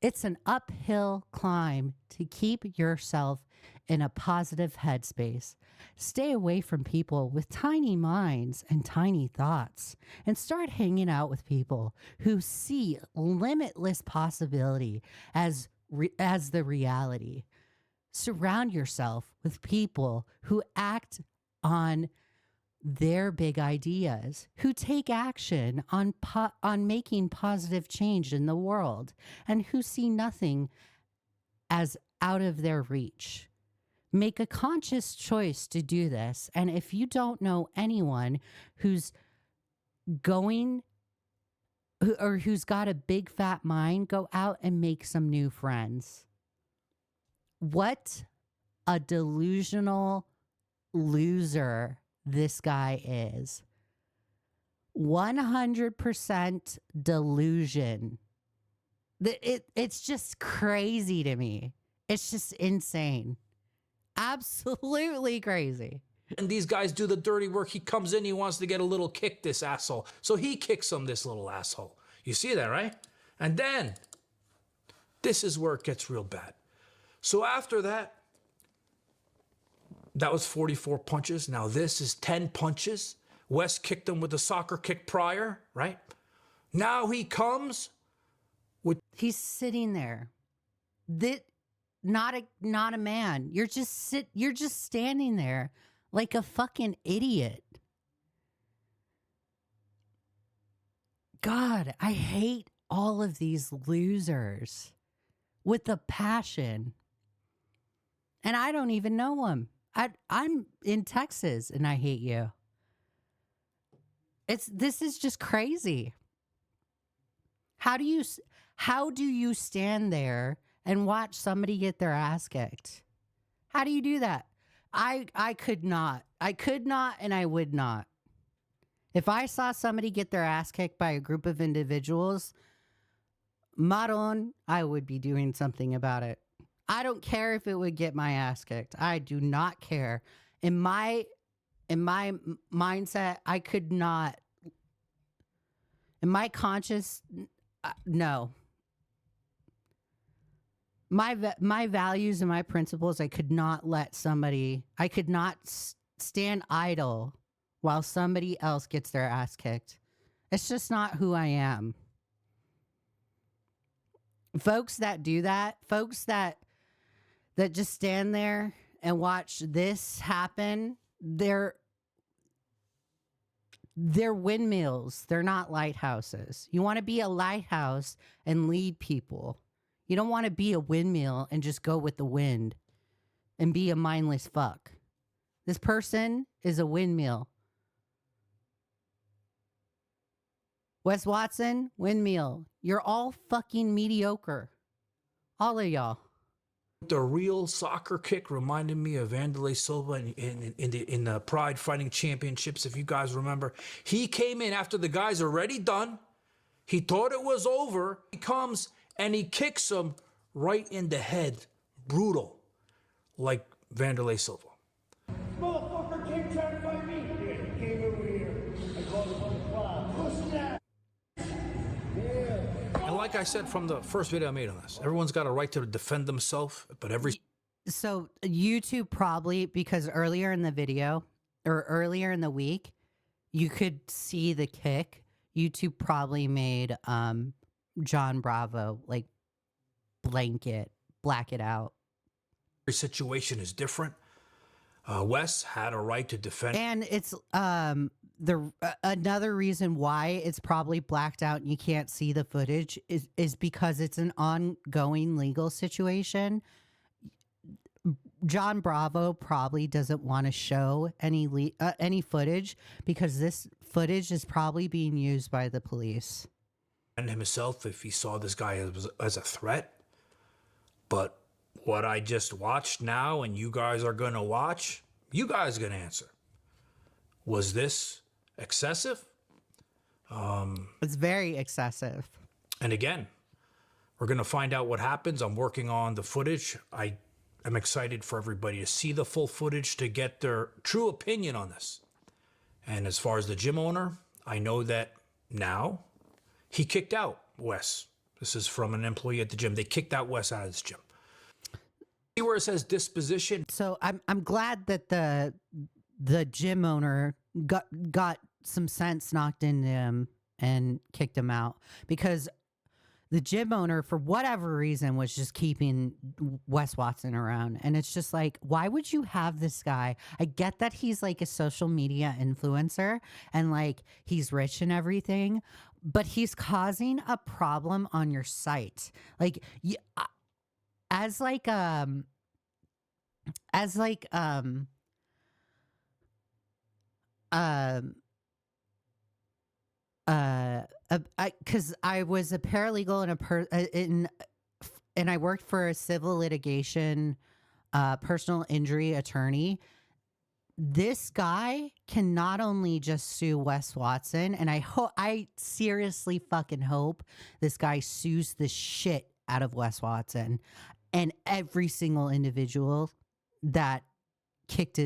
it's an uphill climb to keep yourself in a positive headspace. Stay away from people with tiny minds and tiny thoughts, and start hanging out with people who see limitless possibility as the reality. Surround yourself with people who act on their big ideas, who take action on making positive change in the world, and who see nothing as out of their reach. Make a conscious choice to do this. And if you don't know anyone who's going or who's got a big fat mind, go out and make some new friends. What a delusional loser this guy is. 100% delusion. It's just crazy to me. It's just insane. Absolutely crazy. And these guys do the dirty work. He comes in, he wants to get a little kick, this asshole. So he kicks him, this little asshole. You see that, right? And then, this is where it gets real bad. So after that, that was 44 punches. Now this is 10 punches. Wes kicked him with a soccer kick prior, right? Now he comes with... He's sitting there. Not a man. You're just standing there like a fucking idiot. God, I hate all of these losers with a passion. And I don't even know them. I'm in Texas and I hate you. This is just crazy. How do you stand there and watch somebody get their ass kicked? How do you do that? I could not. I could not, and I would not. If I saw somebody get their ass kicked by a group of individuals, Maron, I would be doing something about it. I don't care if it would get my ass kicked. I do not care. In my mindset, I could not. In my conscious, no. My values and my principles, I could not stand idle while somebody else gets their ass kicked. It's just not who I am. Folks that do that, folks that just stand there and watch this happen, they're windmills. They're not lighthouses. You want to be a lighthouse and lead people. You don't want to be a windmill and just go with the wind and be a mindless fuck. This person is a windmill. Wes Watson, windmill. You're all fucking mediocre. All of y'all. The real soccer kick reminded me of Leigha Something in the Pride Fighting Championships, if you guys remember. He came in after the guy's already done. He thought it was over. He comes and he kicks him right in the head. Brutal. Like Leigha Something. Motherfucker can't try to fight me. And like I said from the first video I made on this, everyone's got a right to defend themselves, but So YouTube probably, because earlier in the video or earlier in the week, you could see the kick. YouTube probably made John Bravo like black it out. every situation is different. Wes had a right to defend. And it's another reason why it's probably blacked out and you can't see the footage is because it's an ongoing legal situation. John Bravo probably doesn't want to show any footage because this footage is probably being used by the police. And himself if he saw this guy as a threat. But what I just watched now and you guys are going to watch, you guys are going to answer. Was this excessive? It's very excessive. And again, we're going to find out what happens. I'm working on the footage. I am excited for everybody to see the full footage to get their true opinion on this. And as far as the gym owner, I know that now he kicked out Wes. This is from an employee at the gym. They kicked out Wes out of this gym. See where it says disposition? So I'm glad that the gym owner got some sense knocked into him and kicked him out, because the gym owner, for whatever reason, was just keeping Wes Watson around. And it's just like, why would you have this guy? I get that he's like a social media influencer and like he's rich and everything, but he's causing a problem on your site. Like, because I was a paralegal and I worked for a civil litigation, personal injury attorney. This guy can not only just sue Wes Watson, and I seriously fucking hope this guy sues the shit out of Wes Watson and every single individual that kicked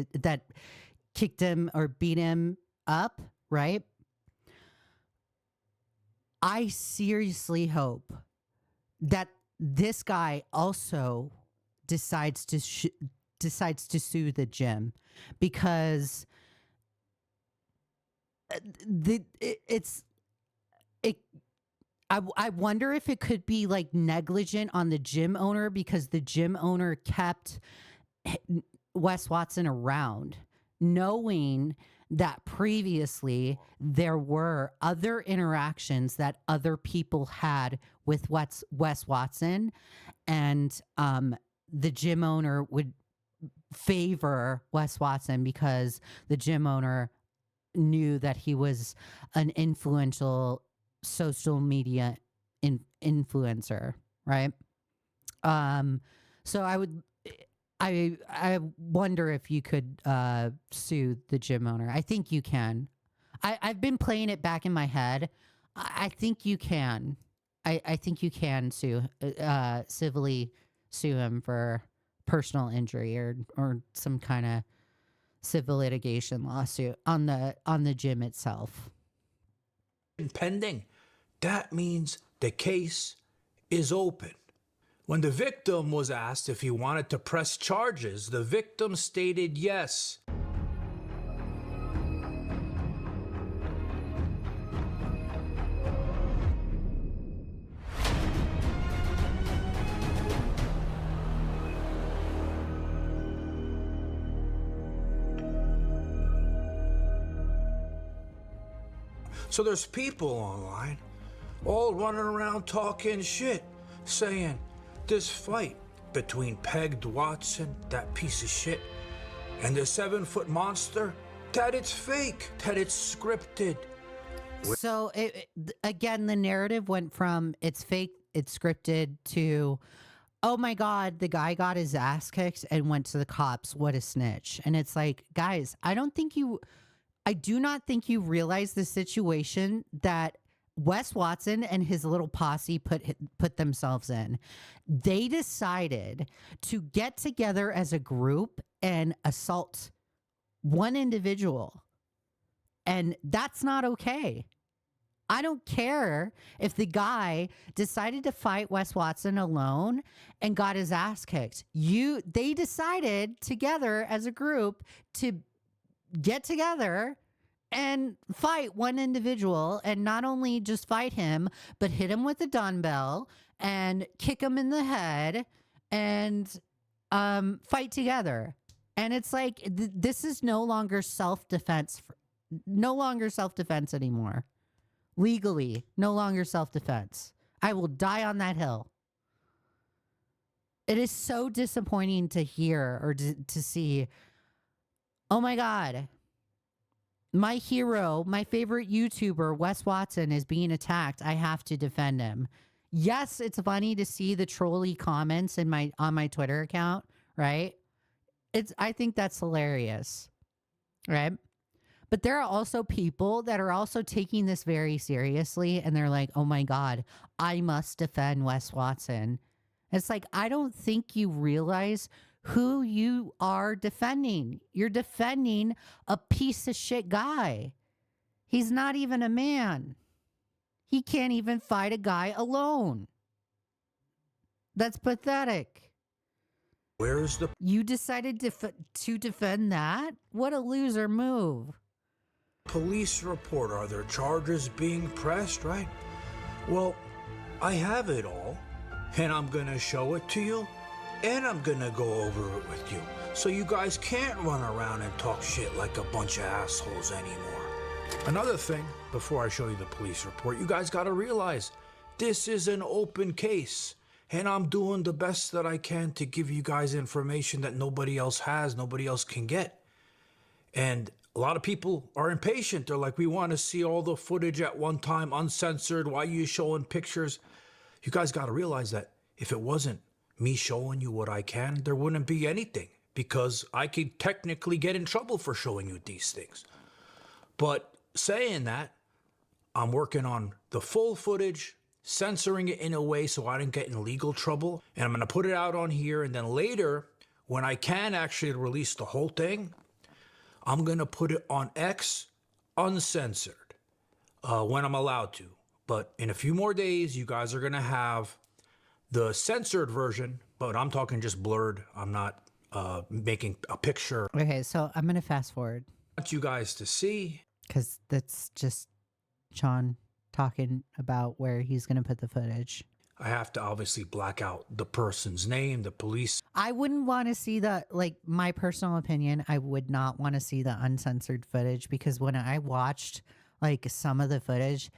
him or beat him up, right? I seriously hope that this guy also decides to sue the gym, because I wonder if it could be like negligent on the gym owner, because the gym owner kept Wes Watson around, knowing that previously there were other interactions that other people had with Wes Watson, and the gym owner would favor Wes Watson because the gym owner knew that he was an influential social media influencer, right? So I wonder if you could sue the gym owner. I think you can. I've been playing it back in my head. I think you can. I think you can civilly sue him for personal injury or some kind of civil litigation lawsuit on the gym itself. Pending. That means the case is open. When the victim was asked if he wanted to press charges, the victim stated yes. So there's people online all running around talking shit, saying this fight between Pegged Watson, that piece of shit, and the 7-foot monster, that it's fake, that it's scripted. So again, the narrative went from it's fake, it's scripted, to, oh my God, the guy got his ass kicked and went to the cops. What a snitch. And it's like, guys, I do not think you realize the situation that Wes Watson and his little posse put themselves in. They decided to get together as a group and assault one individual. And that's not okay. I don't care if the guy decided to fight Wes Watson alone and got his ass kicked. They decided together as a group to get together and fight one individual, and not only just fight him, but hit him with a dumbbell and kick him in the head and fight together. And it's like, this is no longer self-defense, anymore. Legally, no longer self-defense. I will die on that hill. It is so disappointing to hear or to see. Oh my God. My hero, my favorite YouTuber, Wes Watson, is being attacked. I have to defend him. Yes, it's funny to see the trolly comments on my Twitter account, right? I think that's hilarious, right? But there are also people that are also taking this very seriously, and they're like, oh my God, I must defend Wes Watson. It's like, I don't think you realize who you are defending. You're defending a piece of shit guy. He's not even a man. He can't even fight a guy alone. That's pathetic. You decided to defend that? What a loser move. Police report. Are there charges being pressed, right? Well, I have it all, and I'm gonna show it to you, and I'm gonna go over it with you, so you guys can't run around and talk shit like a bunch of assholes anymore. Another thing, before I show you the police report, you guys gotta realize this is an open case, and I'm doing the best that I can to give you guys information that nobody else has, nobody else can get. And a lot of people are impatient. They're like, we want to see all the footage at one time, uncensored. Why are you showing pictures? You guys got to realize that if it wasn't me showing you what I can, there wouldn't be anything, because I could technically get in trouble for showing you these things. But saying that, I'm working on the full footage, censoring it in a way so I didn't get in legal trouble. And I'm going to put it out on here. And then later, when I can actually release the whole thing, I'm going to put it on X uncensored when I'm allowed to. But in a few more days, you guys are going to have the censored version, but I'm talking just blurred. I'm not making a picture. Okay, so I'm going to fast forward. I want you guys to see. Because that's just Sean talking about where he's going to put the footage. I have to obviously black out the person's name, the police. I wouldn't want to see my personal opinion, I would not want to see the uncensored footage, because when I watched some of the footage,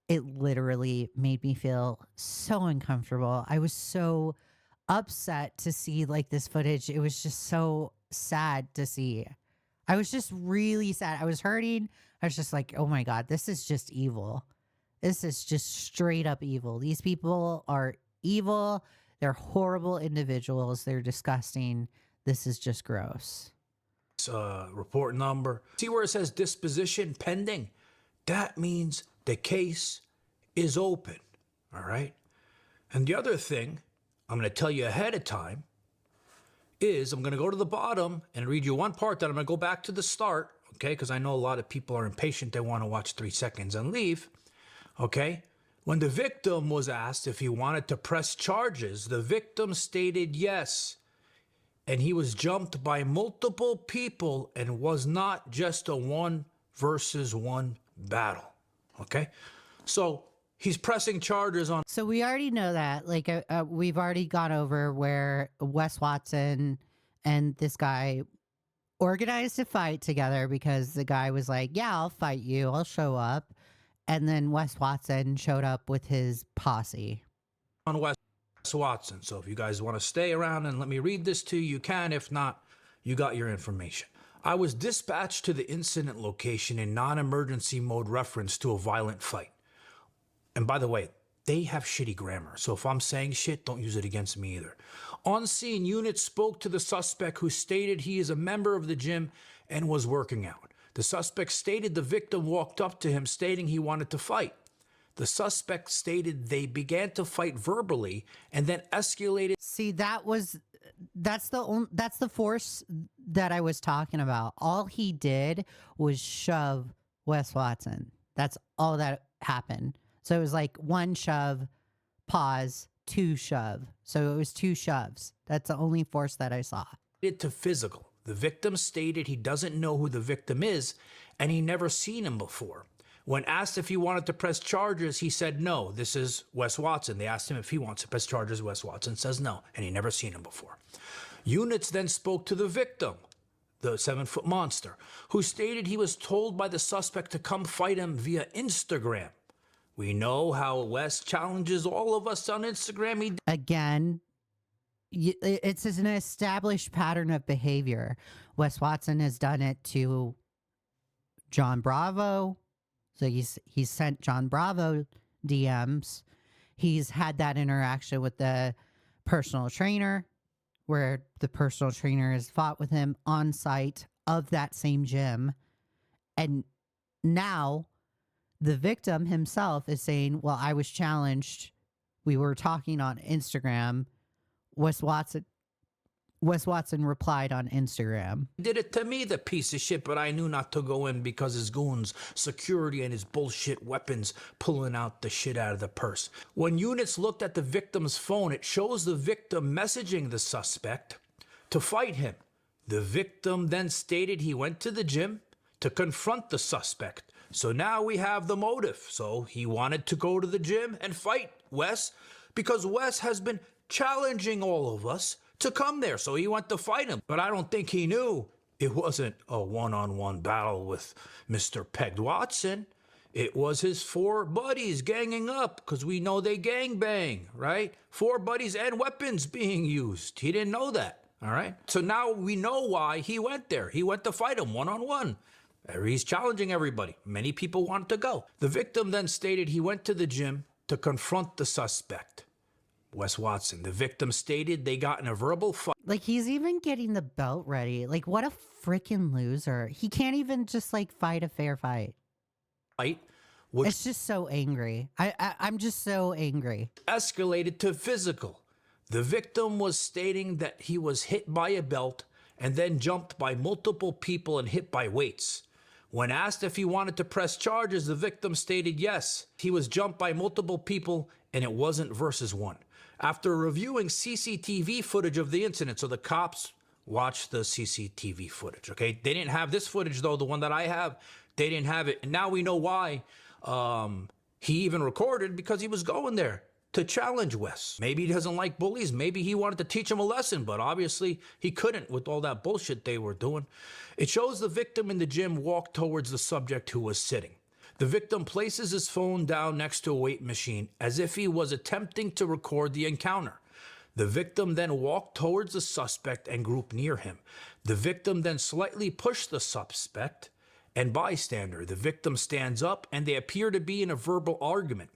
it literally made me feel so uncomfortable. I was so upset to see this footage. It was just so sad to see. I was just really sad. I was hurting. I was just like, oh my God, this is just evil. This is just straight up evil. These people are evil. They're horrible individuals. They're disgusting. This is just gross. Report number. See where it says disposition pending? That means the case is open. All right. And the other thing I'm going to tell you ahead of time is I'm going to go to the bottom and read you one part. Then I'm going to go back to the start. Okay. Because I know a lot of people are impatient. They want to watch 3 seconds and leave. Okay. When the victim was asked if he wanted to press charges, the victim stated yes. And he was jumped by multiple people and was not just a 1 versus 1 battle. Okay. So he's pressing charges on. So we already know that. We've already gone over where Wes Watson and this guy organized a fight together, because the guy was like, yeah, I'll fight you. I'll show up. And then Wes Watson showed up with his posse. On Wes Watson. So if you guys want to stay around and let me read this to you, you can. If not, you got your information. I was dispatched to the incident location in non-emergency mode, reference to a violent fight. And by the way, they have shitty grammar. So if I'm saying shit, don't use it against me either. On scene, units spoke to the suspect, who stated he is a member of the gym and was working out. The suspect stated the victim walked up to him stating he wanted to fight. The suspect stated they began to fight verbally and then escalated. See, that's the force that I was talking about. All he did was shove Wes Watson. That's all that happened. So it was like one shove, pause, two shove. So it was two shoves. That's the only force that I saw. It to physical. The victim stated he doesn't know who the victim is and he never seen him before. When asked if he wanted to press charges, he said no, this is Wes Watson. They asked him if he wants to press charges. Wes Watson says no, and he never seen him before. Units then spoke to the victim, the 7-foot monster, who stated he was told by the suspect to come fight him via Instagram. We know how Wes challenges all of us on Instagram. Again, it's an established pattern of behavior. Wes Watson has done it to John Bravo. So he's sent John Bravo DMs. He's had that interaction with the personal trainer where the personal trainer has fought with him on site of that same gym. And now the victim himself is saying, well, I was challenged. We were talking on Instagram. Wes Watson replied on Instagram. He did it to me, the piece of shit, but I knew not to go in because his goons, security, and his bullshit weapons pulling out the shit out of the purse. When units looked at the victim's phone, it shows the victim messaging the suspect to fight him. The victim then stated he went to the gym to confront the suspect. So now we have the motive. So he wanted to go to the gym and fight Wes because Wes has been challenging all of us to come there, so he went to fight him. But I don't think he knew it wasn't a one-on-one battle with Mr. Pegged Watson. It was his 4 buddies ganging up, because we know they gangbang, right? 4 buddies and weapons being used. He didn't know that, all right? So now we know why he went there. He went to fight him one-on-one. He's challenging everybody. Many people wanted to go. The victim then stated he went to the gym to confront the suspect, Wes Watson. The victim stated they got in a verbal fight. Like, he's even getting the belt ready. Like, what a freaking loser. He can't even just, like, fight a fair fight. It's just so angry. I'm just so angry. Escalated to physical. The victim was stating that he was hit by a belt and then jumped by multiple people and hit by weights. When asked if he wanted to press charges, the victim stated yes. He was jumped by multiple people and it wasn't versus one. After reviewing CCTV footage of the incident, so the cops watched the CCTV footage, okay? They didn't have this footage, though, the one that I have. They didn't have it. And now we know why he even recorded, because he was going there to challenge Wes. Maybe he doesn't like bullies. Maybe he wanted to teach him a lesson, but obviously he couldn't with all that bullshit they were doing. It shows the victim in the gym walk towards the subject who was sitting. The victim places his phone down next to a weight machine as if he was attempting to record the encounter. The victim then walked towards the suspect and group near him. The victim then slightly pushed the suspect and bystander. The victim stands up and they appear to be in a verbal argument.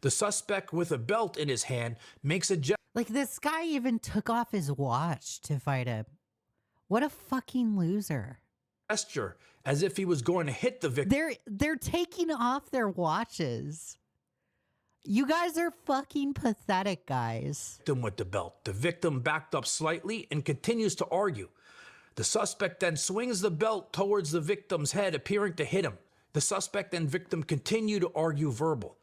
The suspect, with a belt in his hand, makes a gesture. Like, this guy even took off his watch to fight him. What a fucking loser. As if he was going to hit the victim. They're taking off their watches. You guys are fucking pathetic, guys. With the belt. The victim backed up slightly and continues to argue. The suspect then swings the belt towards the victim's head, appearing to hit him. The suspect and victim continue to argue verbal.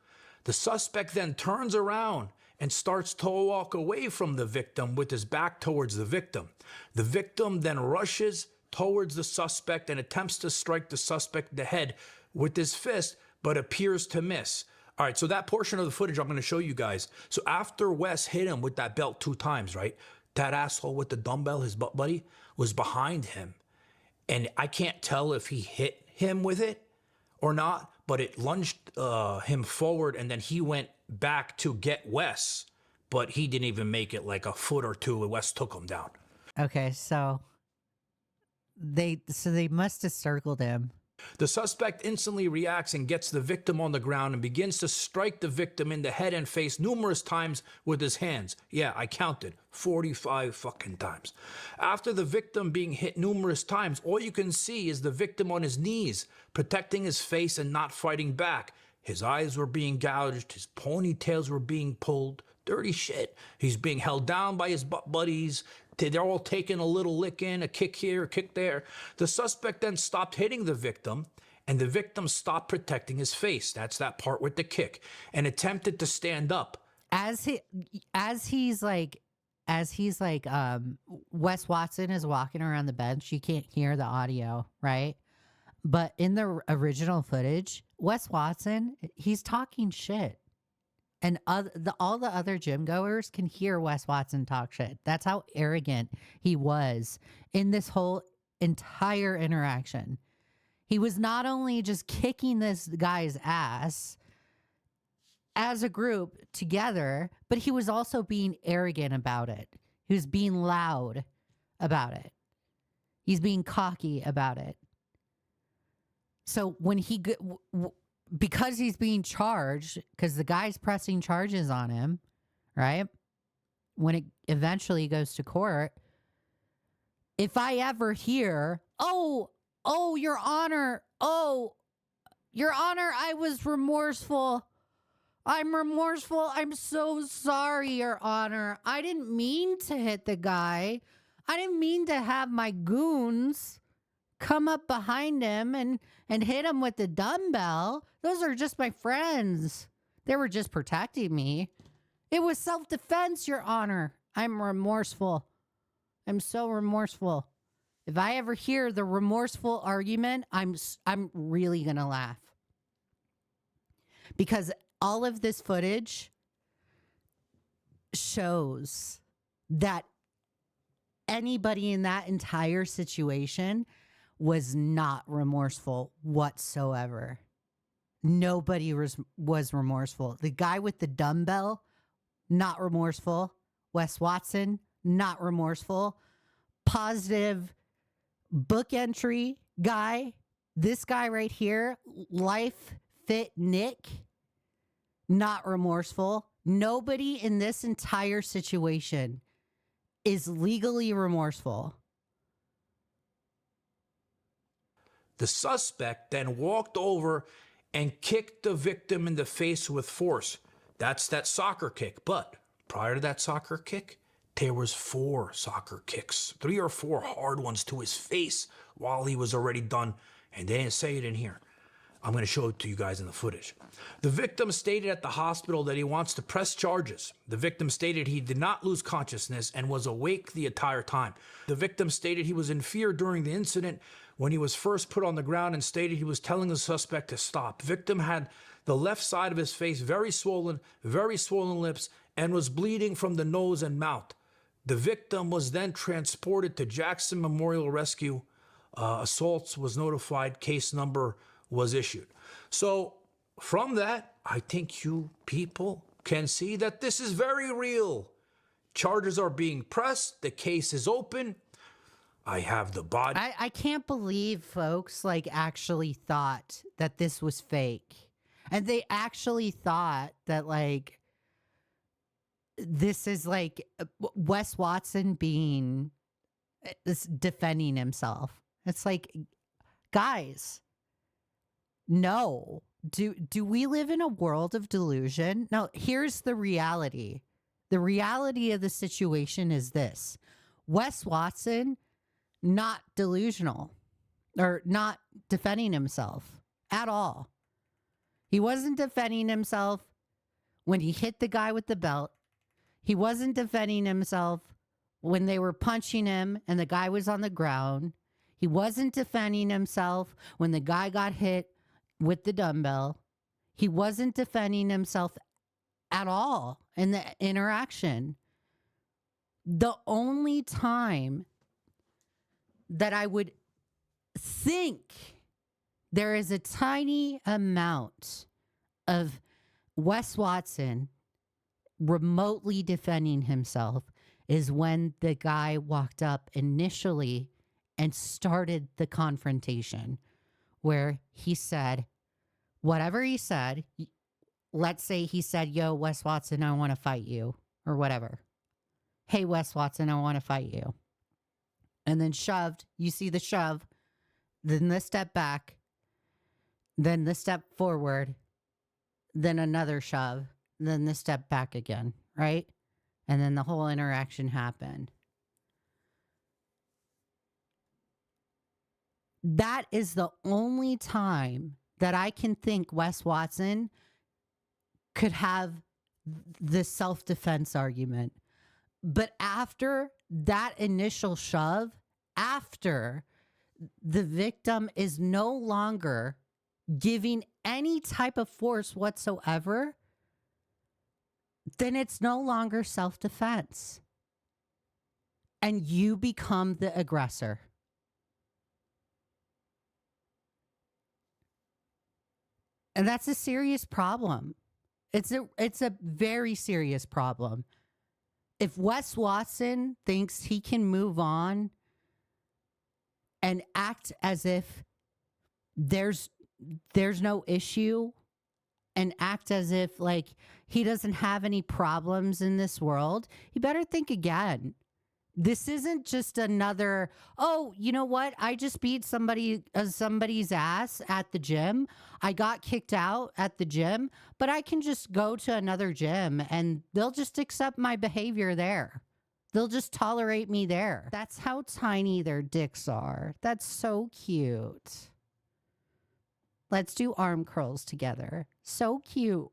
The suspect then turns around and starts to walk away from the victim with his back towards the victim. The victim then rushes towards the suspect and attempts to strike the suspect in the head with his fist, but appears to miss. All right, so that portion of the footage I'm going to show you guys. So after Wes hit him with that belt 2 times, right? That asshole with the dumbbell, his butt buddy, was behind him. And I can't tell if he hit him with it or not, but it lunged him forward, and then he went back to get Wes, but he didn't even make it like a foot or 2, and Wes took him down. Okay, so they must have circled him. The suspect instantly reacts and gets the victim on the ground and begins to strike the victim in the head and face numerous times with his hands. Yeah, I counted 45 fucking times. After the victim being hit numerous times, all you can see is the victim on his knees, protecting his face and not fighting back. His eyes were being gouged, his ponytails were being pulled. Dirty shit. He's being held down by his butt buddies. They're all taking a little lick in, a kick here, a kick there. The suspect then stopped hitting the victim and the victim stopped protecting his face. That's that part with the kick, and attempted to stand up. As he's like Wes Watson is walking around the bench. You can't hear the audio, right? But in the original footage, Wes Watson, he's talking shit. And all the other gym goers can hear Wes Watson talk shit. That's how arrogant he was in this whole entire interaction. He was not only just kicking this guy's ass as a group together, but he was also being arrogant about it. He was being loud about it. He's being cocky about it. So when because he's being charged, because the guy's pressing charges on him, right? When it eventually goes to court, if I ever hear, oh, Your Honor, I was remorseful. I'm remorseful. I'm so sorry, Your Honor. I didn't mean to hit the guy. I didn't mean to have my goons come up behind him and hit him with the dumbbell. Those are just my friends. They were just protecting me. It was self-defense, Your Honor. I'm remorseful. I'm so remorseful. If I ever hear the remorseful argument, I'm really going to laugh. Because all of this footage shows that anybody in that entire situation was not remorseful whatsoever. Nobody was remorseful. The guy with the dumbbell, not remorseful. Wes Watson, not remorseful. Positive book entry guy. This guy right here, Life Fit Nick, not remorseful. Nobody in this entire situation is legally remorseful. The suspect then walked over and kicked the victim in the face with force. That's that soccer kick. But prior to that soccer kick, there was 4 soccer kicks, 3 or 4 hard ones to his face while he was already done. And they didn't say it in here. I'm going to show it to you guys in the footage. The victim stated at the hospital that he wants to press charges. The victim stated he did not lose consciousness and was awake the entire time. The victim stated he was in fear during the incident when he was first put on the ground and stated he was telling the suspect to stop. Victim had the left side of his face very swollen lips, and was bleeding from the nose and mouth. The victim was then transported to Jackson Memorial Rescue. Assaults was notified, case number was issued. So from that, I think you people can see that this is very real. Charges are being pressed. The case is open. I have the body. I can't believe folks actually thought that this was fake. And they actually thought that this is Wes Watson being defending himself. It's guys, no. Do we live in a world of delusion? No, here's the reality. The reality of the situation is this. Wes Watson, not delusional or not defending himself at all. He wasn't defending himself when he hit the guy with the belt. He wasn't defending himself when they were punching him and the guy was on the ground. He wasn't defending himself when the guy got hit with the dumbbell. He wasn't defending himself at all in the interaction. The only time that I would think there is a tiny amount of Wes Watson remotely defending himself is when the guy walked up initially and started the confrontation, where he said whatever he said. Let's say he said, yo, Wes Watson, I want to fight you, or whatever. Hey, Wes Watson, I want to fight you. And then shoved. You see the shove, then the step back, then the step forward, then another shove, then the step back again, right? And then the whole interaction happened. That is the only time that I can think Wes Watson could have the self-defense argument. But after that initial shove, after the victim is no longer giving any type of force whatsoever, then it's no longer self-defense. And you become the aggressor. And that's a serious problem. It's a very serious problem. If Wes Watson thinks he can move on and act as if there's no issue and act as if like he doesn't have any problems in this world, he better think again. This isn't just another, oh, you know what? I just beat somebody's ass at the gym. I got kicked out at the gym, but I can just go to another gym and they'll just accept my behavior there. They'll just tolerate me there. That's how tiny their dicks are. That's so cute. Let's do arm curls together. So cute.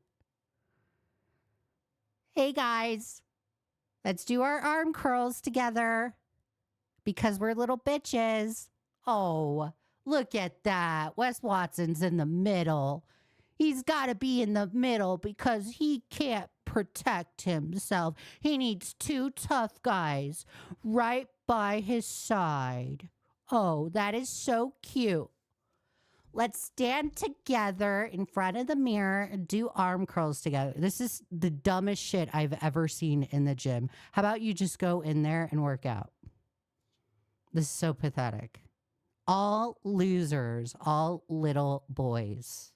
Hey guys. Let's do our arm curls together because we're little bitches. Oh, look at that. Wes Watson's in the middle. He's got to be in the middle because he can't protect himself. He needs two tough guys right by his side. Oh, that is so cute. Let's stand together in front of the mirror and do arm curls together. This is the dumbest shit I've ever seen in the gym. How about you just go in there and work out? This is so pathetic. All losers, all little boys.